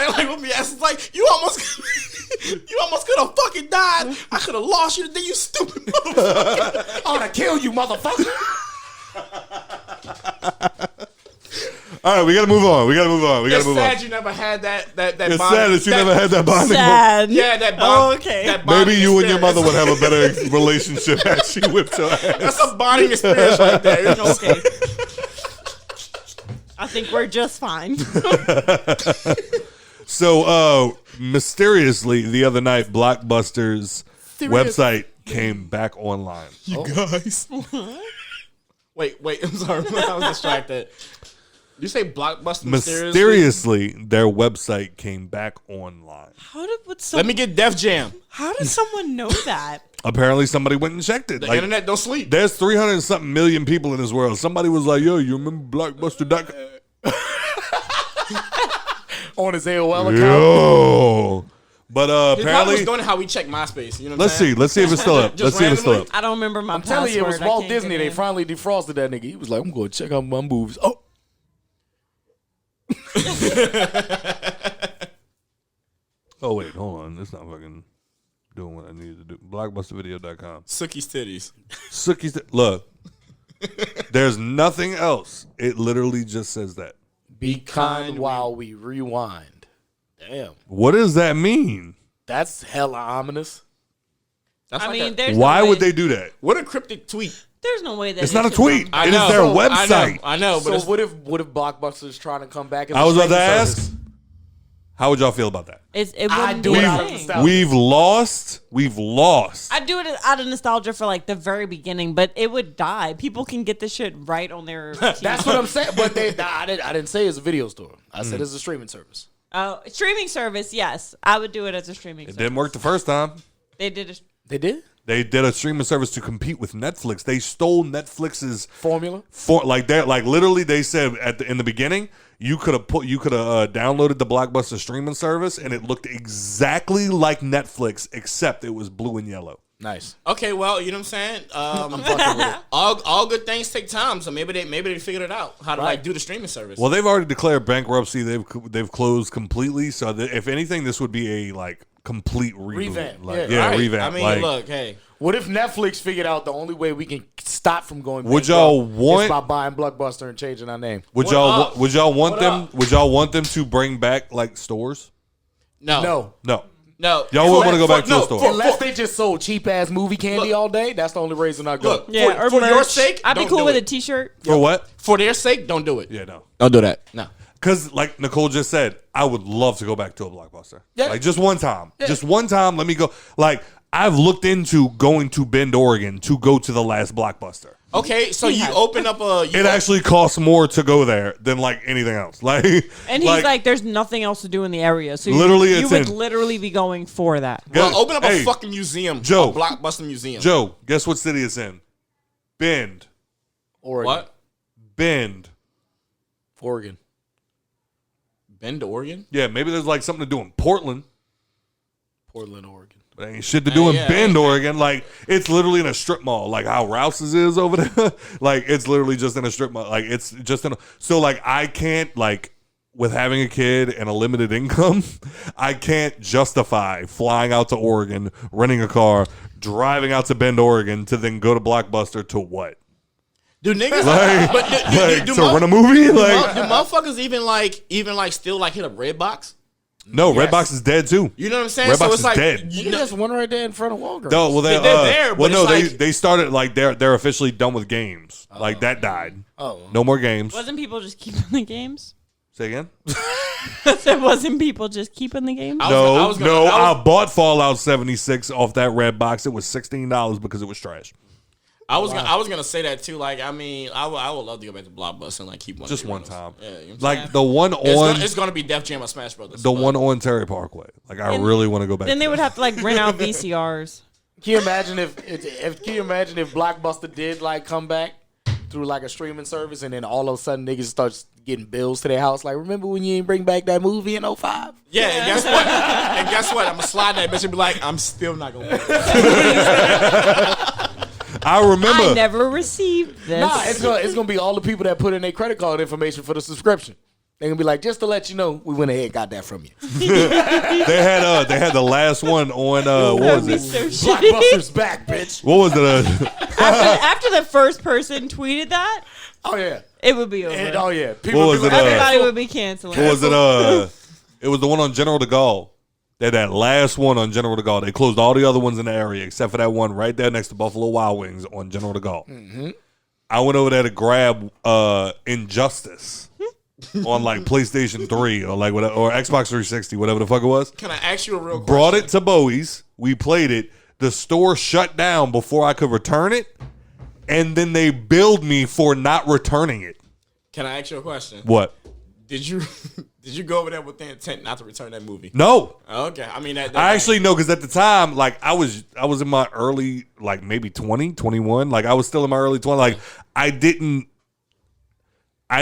like whooping your ass. It's like you almost could have fucking died. I could have lost you today, you stupid motherfucker. I wanna kill you, motherfucker. All right, we gotta move on. It's sad you never had that It's bond- sad that you never had that bonding. Sad. Yeah, that bond. Okay. That bonding Maybe you and your experience. mother would have a better relationship had she whipped your ass. That's a bonding experience right there. You know? Okay. I think we're just fine. So, mysteriously, the other night, Blockbuster's website came back online. You guys. Wait. I'm sorry. I was distracted. Did you say Blockbuster Mysteriously, their website came back online. Let me get Def Jam. How does someone know that? Apparently, somebody went and checked it. The internet don't sleep. There's 300 and something million people in this world. Somebody was like, "Yo, you remember Blockbuster.com?" On his AOL account. Yo. But He probably apparently, was doing how we check MySpace. You know what I'm saying? let's see if it's still up. Just Let's see if it's still randomly? up. I don't remember my I'm password. telling you, it was I Walt can't Disney. get They in. finally defrosted that nigga. He was like, "I'm going to check out my moves." Oh, Oh wait, hold on. It's not fucking doing what I needed to do. Blockbustervideo.com. Sookie's titties. Sookie's look. There's nothing else. It literally just says that. be kind while we rewind. Damn, What does that mean? that's hella ominous. That's I like mean, a, there's Why no way, would they do that? what a cryptic tweet. There's no way that It's it not a should tweet. come- It is their website. I know, but So it's, what if Blockbuster's trying to come back? As I was a about to streaming ask. service? How would y'all feel about that? It I wouldn't do be it a out of thing. nostalgia. We've lost. I do it out of nostalgia for like the very beginning, but it would die. People can get this shit right on their TV. That's what I'm saying. But I didn't say it's a video store. I said it's a streaming service. Streaming service, yes. I would do it as a streaming It service. didn't work the first time. They did a They did They did a streaming service to compete with Netflix. They stole Netflix's formula. like literally they said in the beginning, you could have downloaded the Blockbuster streaming service, and it looked exactly like Netflix, except it was blue and yellow. Nice. Okay, well, you know what I'm saying. I'm fucking with it. All good things take time, so maybe they figured it out how to like do the streaming service. Well, they've already declared bankruptcy. They've closed completely. So if anything, this would be a like complete reboot. Revamp. Like, Yeah, right. revamp. I mean, like, look, hey, What if Netflix figured out the only way we can stop from going Would bankrupt y'all want- is by buying Blockbuster and changing our name? would What y'all want What them? up? Would y'all want them to bring back like stores? No. No. no. Y'all wouldn't want to go back to a no, store. Unless they just sold cheap ass movie candy Look. all day, that's the only reason I go. Look, Yeah, for or your merch. sake, I'd be don't cool do with it. a T-shirt. For what? For their sake, don't do it. Yeah, no. Don't do that. No. Because, like Nicole just said, I would love to go back to a Blockbuster. Yeah. Like, just one time. Just one time, let me go. Like, I've looked into going to Bend, Oregon to go to the last Blockbuster. Okay, so you open up a. It actually costs more to go there than, like, anything else. Like, And he's like, there's nothing else to do in the area. So Literally, you it's would in- literally be going for that. well, open up Hey, a fucking museum. Joe. A Blockbuster museum. Joe, guess what city it's in? Bend. Oregon. What? Bend. Oregon. Bend to Oregon? Yeah, maybe there's, like, something to do in Portland. Portland, Oregon. But ain't shit to do in yeah, Bend, Oregon. Like, it's literally in a strip mall, like how Rouse's is over there. Like, it's literally just in a strip mall. Like, it's just in a. So, like, I can't, like, with having a kid and a limited income, I can't justify flying out to Oregon, renting a car, driving out to Bend, Oregon to then go to Blockbuster to what? Do niggas Like, but do to rent a movie? Like, do motherfuckers even still like hit a Redbox? no, Yes. Redbox is dead too. You know what I'm saying? Redbox so it's is like dead. You there's one right there in front of Walgreens. No, well, They're there, but well, no, it's like- they started like they're officially done with games. Like that died. Oh. No more games. Wasn't people just keeping the games? Say again? So wasn't people just keeping the games? I bought Fallout 76 off that red box. It was $16 because it was trash. I was gonna say that too. Like, I mean, I would love to go back to Blockbuster and like keep one. Just of one those. time. Yeah, you know what I'm Like saying? the one on It's gonna be Def Jam or Smash Brothers. the but- one on Terry Parkway. Like I And really want to go back. Then they to would that. have to like rent out VCRs. Can you imagine if Blockbuster did like come back through like a streaming service and then all of a sudden niggas start getting bills to their house? Like, remember when you didn't bring back that movie in 05? Yeah, and guess what? I'm gonna slide that bitch and be like, I'm still not gonna. I remember. I never received this. Nah, it's gonna be all the people that put in their credit card information for the subscription. They're gonna be like, just to let you know, we went ahead and got that from you. they had the last one on what was That'd be it? so shitty. Blockbuster's back, bitch. What was it? After the first person tweeted that, Oh yeah. it would be over. And, oh yeah. People What would was be it, like, Everybody would be canceling. What was it? It was the one on General de Gaulle. That last one on General de Gaulle. They closed all the other ones in the area except for that one right there next to Buffalo Wild Wings on General de Gaulle. Mm-hmm. I went over there to grab Injustice on like PlayStation 3 or like whatever, or Xbox 360, whatever the fuck it was. Can I ask you a real question? Brought it to Bowie's. We played it. The store shut down before I could return it, and then they billed me for not returning it. Can I ask you a question? What? Did you go over there with the intent not to return that movie? No. Okay, I mean that. I actually know because at the time, like I was in my early, like maybe 20, 21. Like I was still in my early 20s. Like I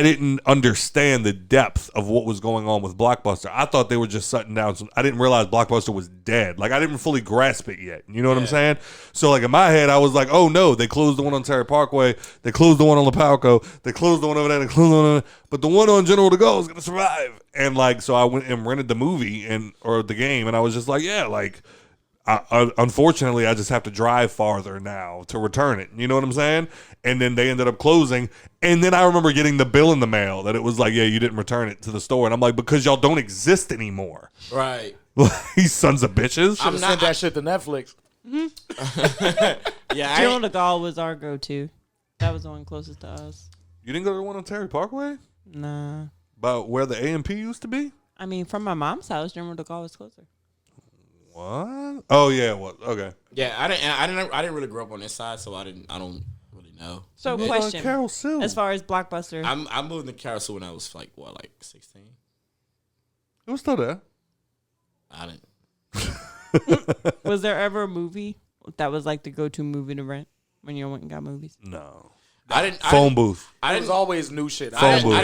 didn't understand the depth of what was going on with Blockbuster. I thought they were just shutting down. I didn't realize Blockbuster was dead. Like I didn't fully grasp it yet. You know what I'm saying? So like in my head, I was like, oh no, they closed the one on Terry Parkway. They closed the one on La Palco. They closed the one over there. They closed the one over there. But the one on General de Gaulle is gonna survive. And like, so I went and rented the movie or the game, and I was just like, yeah, like. Unfortunately, I just have to drive farther now to return it. You know what I'm saying? And then they ended up closing. And then I remember getting the bill in the mail that it was like, yeah, you didn't return it to the store. And I'm like, because y'all don't exist anymore. right. Mm-hmm. You sons of bitches. should have sent that shit to Netflix. Yeah, General de Gaulle was our go-to. That was the one closest to us. You didn't go to the one on Terry Parkway? Nah. About where the AMP used to be? I mean, from my mom's house, General de Gaulle was closer. What? Oh, yeah. Well, okay. Yeah, I didn't really grow up on this side, so I don't really know. So, What question. about Carol Sue? As far as Blockbuster, I moved to Carousel when I was like 16. It was still there. I didn't. was there ever a movie that was like the go-to movie to rent when you went and got movies? No. Phone booth. It was always new shit. Phone booth. I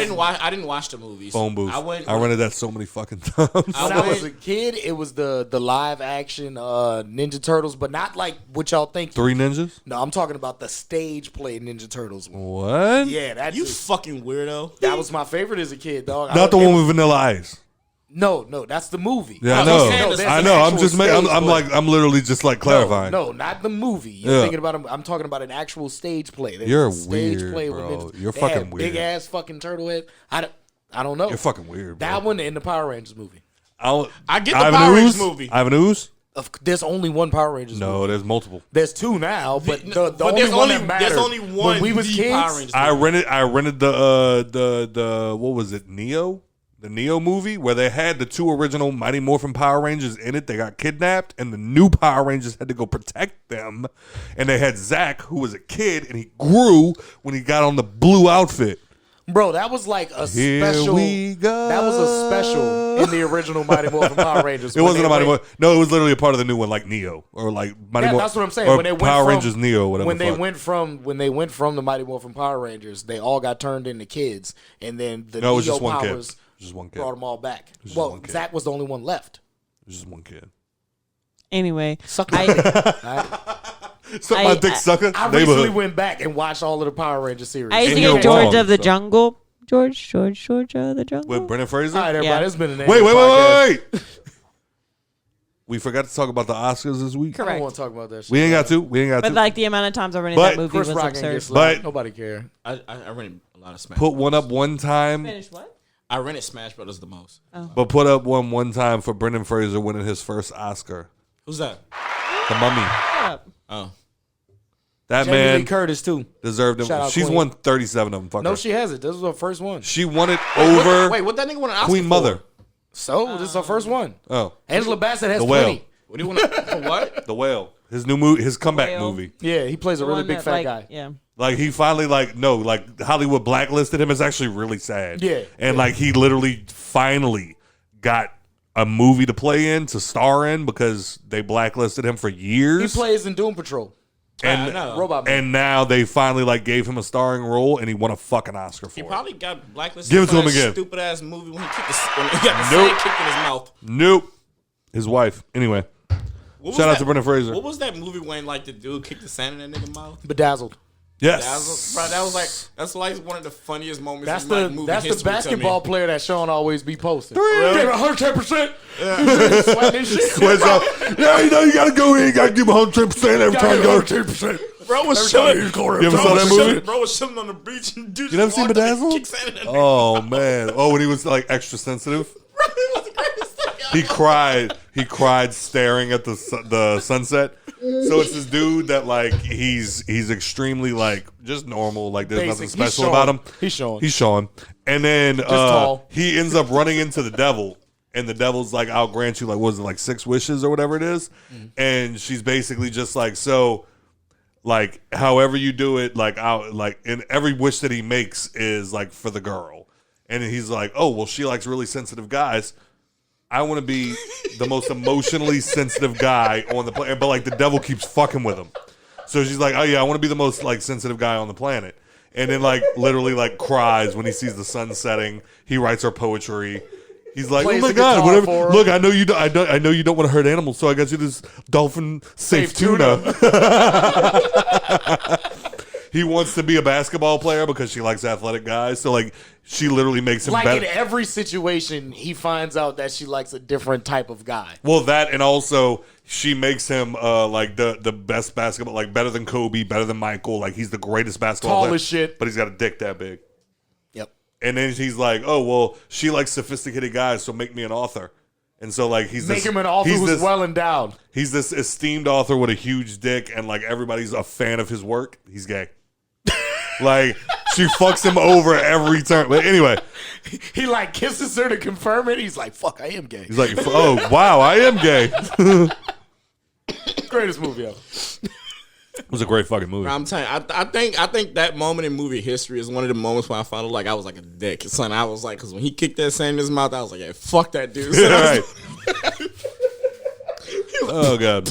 didn't watch the movies. Phone booth. I rented that so many fucking times. When I was a kid, it was the live action Ninja Turtles, but not like what y'all think. Three Ninjas? No, I'm talking about the stage play Ninja Turtles. What? Yeah, that's You fucking weirdo. that was my favorite as a kid, dog. Not the one with Vanilla Ice. No, that's the movie. Yeah, I Oh, know. he's saying this I is know. I'm actual just making. I'm stage like. I'm literally just like clarifying. No, not the movie. You're Yeah. thinking about. I'm talking about an actual stage play. There's You're a stage weird, play bro. with Ninja. You're They fucking had weird. Big ass fucking turtle head. I don't know. You're fucking weird, bro. That one in the Power Rangers movie. I get the Power Rangers movie. I have an ooze. There's only one Power Rangers. No, movie. there's multiple. There's two now, but the but only there's one only that mattered there's only one when we was the kids. Power Rangers I movie. rented the what was it, Neo? The Neo movie where they had the two original Mighty Morphin Power Rangers in it. They got kidnapped, and the new Power Rangers had to go protect them. And they had Zach, who was a kid, and he grew when he got on the blue outfit. Bro, that was like a Here special. we go. That was a special in the original Mighty Morphin Power Rangers. It when wasn't they a Mighty went- Morphin. No, it was literally a part of the new one, like Neo or like Mighty Yeah, Morphin. that's what I'm saying. Or When they went Power from, Rangers Neo, whatever. When the they fuck. went from the Mighty Morphin Power Rangers, they all got turned into kids, and then the No, it was Neo just one kid. powers Just one kid. brought them all back. just Well, one kid. Zach was the only one left. It was just one kid. Anyway, Suck my dick. Alright? Suck my dick, sucker. I recently Neighborhood. went back and watched all of the Power Ranger series. I used to And you're get George wrong, of the so. Jungle. George of the Jungle. With Brendan Fraser. All right, everybody, Yeah. it's been a name. Wait, of the podcast. wait. We forgot to talk about the Oscars this week. I don't Correct. want to talk about that shit. We ain't got to. We ain't got But to. like the amount of times I rented But that movie Chris was Rock ain't get absurd. slapped. But- Nobody care. I rented a lot of Smash. Put one up one time, Finish what? I rented Smash Brothers the most. but put up one time for Brendan Fraser winning his first Oscar. Who's that? The Mummy. Shut up. Oh, That Jamie Lee man Curtis too. deserved Shout him. out She's Queen. won 37 of them. Fuck No, her. she hasn't. This was her first one. She won it over wait, what that nigga want an Oscar Queen for? Mother. So this is her first one. Oh, Angela Bassett has The Whale. plenty. What do you want for what? The Whale. His new movie, his comeback Whale. movie. Yeah, he plays a The really one big that, fat like, guy. Yeah. Like he finally like Hollywood blacklisted him. It's actually really sad. Yeah, And yeah. like he literally finally got a movie to play in, to star in, because they blacklisted him for He years. plays in Doom Patrol. and I know. Robot Man. and now they finally like gave him a starring role, and he won a fucking Oscar for He it. probably got blacklisted. Give it to for him that again. Stupid ass movie when he got the Nope. sand kicked in his mouth. Nope. His wife. Anyway, What was shout out that- to Brendan Fraser. What was that movie when like the dude kicked the sand in that nigga's mouth? Bedazzled. Yes. That was like one of the funniest moments. That's in, the like, movie that's the history to me. basketball player that Sean always be posting. Really? 110%. Sweating and shit. Sweats out. Yeah, you know you gotta go in. You gotta give 110% every time you go. 110%. Bro was chilling. You ever saw that movie? Bro was chilling on the beach and dude. You never seen walked up and Bedazzled? kicked sand in that Oh man. Oh, when he was like extra sensitive. He cried. He cried staring at the sunset. So it's this dude that like he's extremely like just normal. Like there's nothing Basic. He's special about him. He's showing. He's showing. And then tall. he ends up running into the devil. And the devil's like, I'll grant you like, what was it, like 6 wishes or whatever it is? And she's basically just like, so like however you do it, like I'll like, and every wish that he makes is like for the girl. And he's like, oh well, she likes really sensitive guys. I want to be the most emotionally sensitive guy on the planet, but like the devil keeps fucking with him. So she's like, oh yeah, I want to be the most like sensitive guy on the planet. And then like literally like cries when he sees the sun setting. He writes her poetry. He's like, Plays oh my the god, guitar whatever. for her. Look, I know you. I know you don't want to hurt animals, so I got you this dolphin safe tuna. He wants to be a basketball player because she likes athletic guys. So like, she literally makes him Like better. in every situation, he finds out that she likes a different type of guy. Well, that and also she makes him like the best basketball, like better than Kobe, better than Michael. Like he's the greatest basketball Tall player. as shit. But he's got a dick that big. Yep. And then he's like, oh well, she likes sophisticated guys, so make me an author. And so like he's Make this, him an author he's who's this, well endowed. He's this esteemed author with a huge dick, and like everybody's a fan of his work. He's gay. Like she fucks him over every turn. But anyway, He like kisses her to confirm it. He's like, "Fuck, I am gay." he's like, oh wow, I am gay. Greatest movie ever. It was a great fucking movie. I'm telling you, I think that moment in movie history is one of the moments when I found out like I was like a dick. Son, I was like, because when he kicked that sand in his mouth, I was like, yeah, fuck that dude. Son, I was Right. Oh god.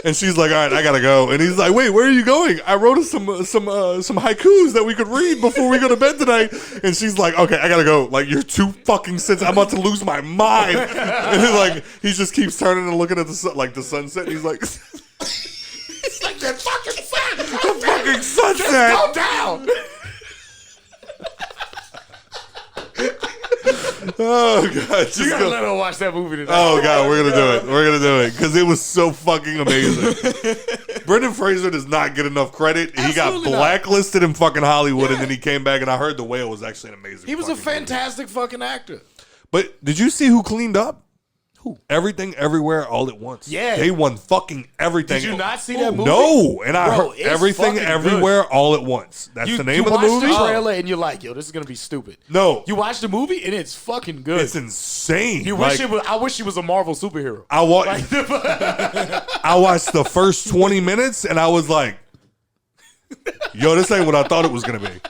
And she's like, all right, I gotta go. And he's like, wait, where are you going? I wrote us some haikus that we could read before we go to bed tonight. And she's like, okay, I gotta go. Like, you're too fucking sensitive. I'm about to lose my mind. And then, like, he just keeps turning and looking at the sunset. And he's like, It's like that fucking sun. the fucking sunset. Go down. Oh god, just You gotta go. let her watch that movie tonight. Oh god, we're gonna do it. We're gonna do it because it was so fucking amazing. Brendan Fraser does not get enough credit. He got Absolutely not. blacklisted in fucking Hollywood, and then he came back. And I heard The Whale was actually an amazing. He was a fucking movie. fantastic fucking actor. But did you see who cleaned up? Who? Everything, Everywhere, All at Once. Yeah. They won fucking everything. Did you not see that movie? No, and I Bro, heard it's Everything, fucking Everywhere, All at Once. That's the name of the movie. You watch the trailer and you're like, yo, this is gonna be stupid. No, You watch the movie and it's fucking good. it's insane. You Like, wish it was. I wish he was a Marvel superhero. I watched the first 20 minutes and I was like, yo, this ain't what I thought it was gonna be.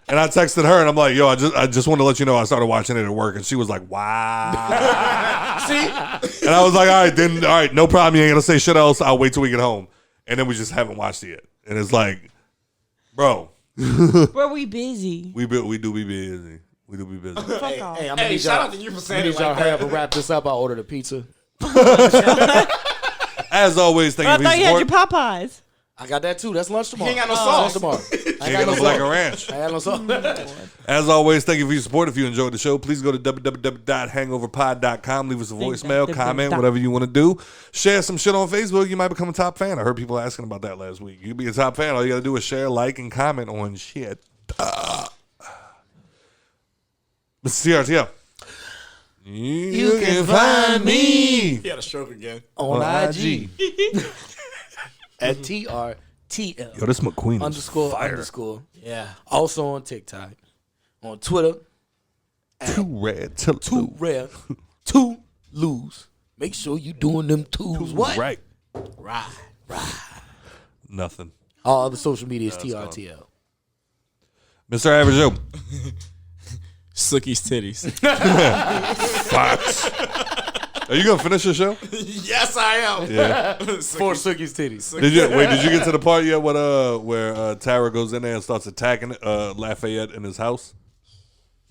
And I texted her and I'm like, yo, I just want to let you know I started watching it at work. And she was like, wow. See, And I was like, all right, no problem. You ain't gonna say shit else. I'll wait till we get home. And then we just haven't watched it yet. And it's like, bro, Bro, we busy. we do be busy. We do be busy. Fuck off. hey, I'm Hey, need shout y'all. out to you for I saying need it y'all like hurry up that. and wrap this up. I ordered a pizza. As always, thank I you for thought you your had support. your Popeyes. I got that too. That's lunch tomorrow. He ain't got no Lunch sauce. tomorrow. I Ain't got no black and sauce. ranch. I got no sauce. As always, thank you for your support. If you enjoyed the show, please go to www.hangoverpod.com. Leave us a voicemail, comment, whatever you want to do. Share some shit on Facebook. You might become a top fan. I heard people asking about that last week. You be a top fan. All you got to do is share, like, and comment on shit. This is TRTL. You can find me He had a stroke again. On on IG at TRTL Yo, this McQueen underscore fire. underscore. Yeah. Also on TikTok, on Twitter, Too red to too rare, to lose. Make sure you doing them twos. What? Right. Right. Nothing. All other social media is TRTL. Mr. Average Joe. Sookie's titties. Fox. Are you gonna finish your show? Yes, I am. Yeah. For Sookie's titties. Did you get to the part yet where Tara goes in there and starts attacking Lafayette in his house?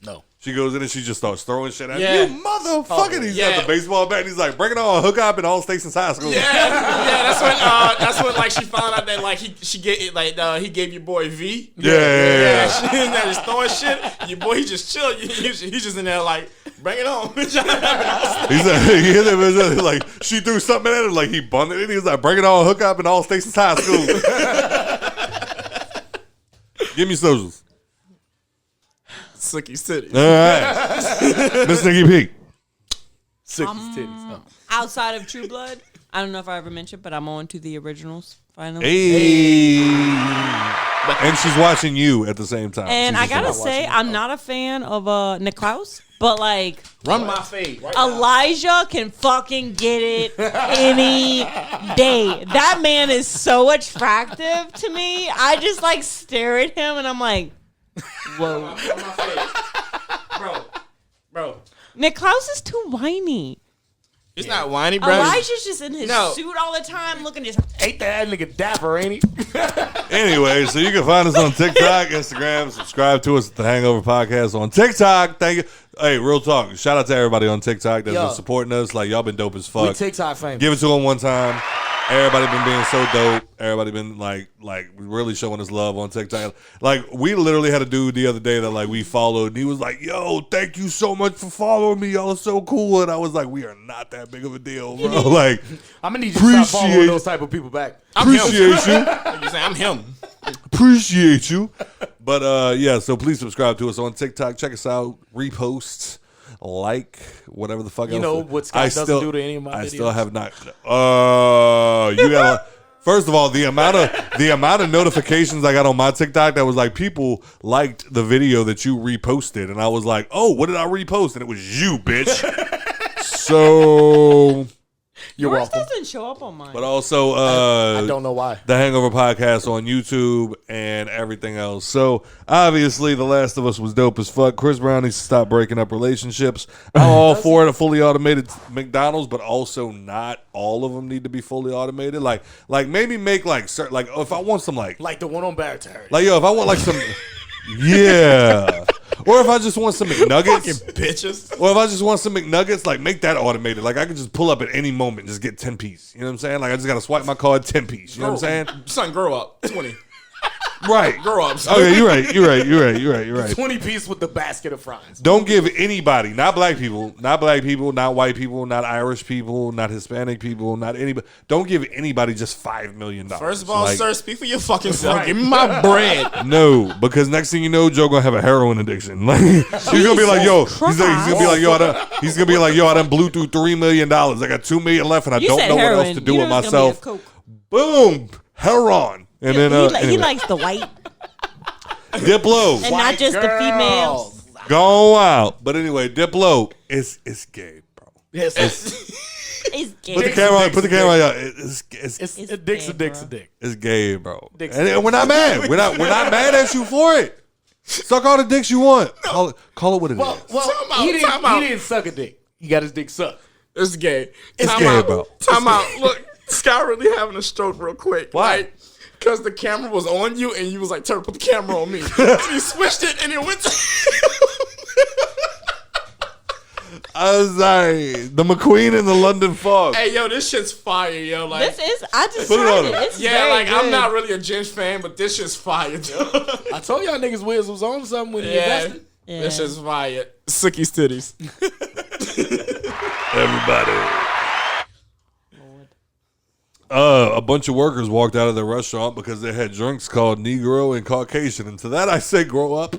No. She goes in and she just starts throwing shit at Yeah. him. You motherfucker. He's got yeah. the baseball bat and he's like, bring it on, hook up in all Stations High School. Yeah, that's when like she found out that like he gave your boy V. Yeah. She in there just throwing shit. Your boy, he just chill. He's just in there like, bring it on. He's like, she threw something at him, like he bundled it. He was like, bring it on, hook up in all Stations High School. Give me socials. Sookie's titties. All right. Miss Nikki P. Sookie's titties. Oh. Outside of True Blood, I don't know if I ever mentioned, but I'm on to the originals finally. Hey. And she's watching you at the same time. And She's I just gotta watching say, you. I'm not a fan of Niklaus, but like Run my fade. Right Elijah can fucking get it any day. That man is so attractive to me. I just like stare at him and I'm like, whoa. Run my fade. Bro. Niklaus is too whiny. It's not whiny, bro. Elijah's just in his No. suit all the time, looking just. Ain't that nigga dapper, ain't he? Anyway, so you can find us on TikTok, Instagram. Subscribe to us at the Hangover Podcast on TikTok. Thank you. Hey, real talk. Shout out to everybody on TikTok that's Yo. been supporting us. Like, y'all been dope as We fuck. TikTok famous. Give it to them one time. Everybody been being so dope. Everybody been like really showing us love on TikTok. Like, we literally had a dude the other day that like we followed, and he was like, "Yo, thank you so much for following me. Y'all are so cool." And I was like, "We are not that big of a deal, bro." Like, I'm gonna need you to stop following Appreciate- those type of people back. appreciate you. Like you say, I'm him. Appreciate you. But yeah, so please subscribe to us on TikTok. Check us out. Repost, like, whatever the fuck You else. know what Scott doesn't do to any of my I videos? still have not. You gotta. First of all, the amount of notifications I got on my TikTok that was like people liked the video that you reposted, and I was like, oh, what did I repost? And it was you, bitch. So You're Yours welcome. doesn't show up on mine. But also, I don't know why. the Hangover podcast on YouTube and everything else. So obviously, The Last of Us was dope as fuck. Chris Brown needs to stop breaking up relationships. I'm all for a fully automated McDonald's, but also not all of them need to be fully automated. Like maybe make certain, if I want some Like the one on Barrett. if I want some, yeah. Or if I just want some McNuggets, Bitches. or if I just want some McNuggets, make that automated. Like I can just pull up at any moment and just get 10 piece. You know what I'm saying? Like I just gotta swipe my card 10 piece. You know what I'm saying? Son, grow up. 20. Right. Grow up. Son. Okay, you're right. 20 piece with the basket of fries. Don't give anybody, not black people, not white people, not Irish people, not Hispanic people, not anybody. Don't give anybody just $5 million. First of all, sir, speak for your fucking self. Give me my bread. No, because next thing you know, Joe gonna have a heroin addiction. Like he's gonna be like, yo, he's gonna be like, yo, I done blew through $3 million. I got $2 million left, and I don't know what else to do with myself. Boom, heroin. And then he likes the white Diplo, and not just the females. go out. But anyway, Diplo, it's gay, bro. Yes, It's gay. Put the camera out. It's Dick's a dick. It's gay, bro. Dick's And we're not mad. We're not mad at you for it. Suck all the dicks you want. Call it what it is. Well, he didn't suck a dick. He got his dick sucked. It's gay. It's gay, bro. Time out. Look, Scott really having a stroke real quick. Why? Because the camera was on you and you was like, Turk, put the camera on me. So you switched it and it went to I was like, the McQueen and the London Fog. Hey, yo, this shit's fire, yo. Like, I just Put it tried on it. him. It's yeah, very like, I'm good. not really a Ginge fan, but this shit's fire, dude. I told y'all niggas Wiz was on something when he Yeah, invested. Yeah. this shit's fire. Sookie's titties. Everybody. A bunch of workers walked out of the restaurant because they had drinks called Negro and Caucasian. And to that I say, grow up.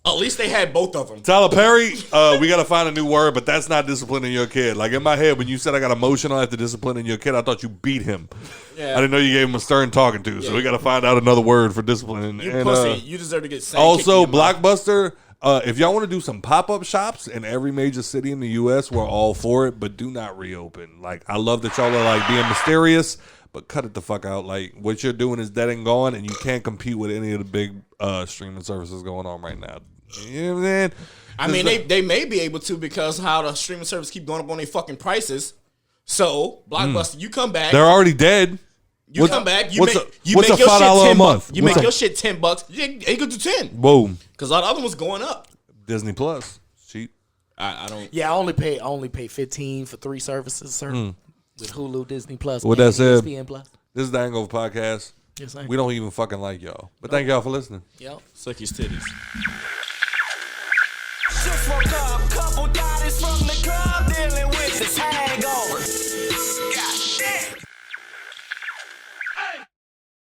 At least they had both of them. Tyler Perry, we got to find a new word, but that's not disciplining your kid. Like in my head, when you said I got emotional after disciplining your kid, I thought you beat him. Yeah. I didn't know you gave him a stern talking to. So we got to find out another word for disciplining. You and, pussy. You deserve to get sand also, kicked in your mouth. Blockbuster, if y'all want to do some pop-up shops in every major city in the U.S., we're all for it, but do not reopen. Like, I love that y'all are, like, being mysterious, but cut it the fuck out. Like, what you're doing is dead and gone, and you can't compete with any of the big streaming services going on right now. You know what I'm saying? I mean, they may be able to because how the streaming service keep going up on their fucking prices. So, Blockbuster, you come back. They're already dead. You come back. You what's make a your shit $5 a $10. month? You What's make a- your shit $10. They could do 10 Boom. because all the other ones going up. Disney Plus. Cheap. I don't. Yeah, I only pay 15 for 3 services, sir. With Hulu, Disney Plus, With and that said, ESPN Plus. This is the Hangover Podcast. Yes, sir. We don't even fucking like y'all. But thank y'all for listening. Yep. Sookie's titties. Just woke up, couple daddies from the club.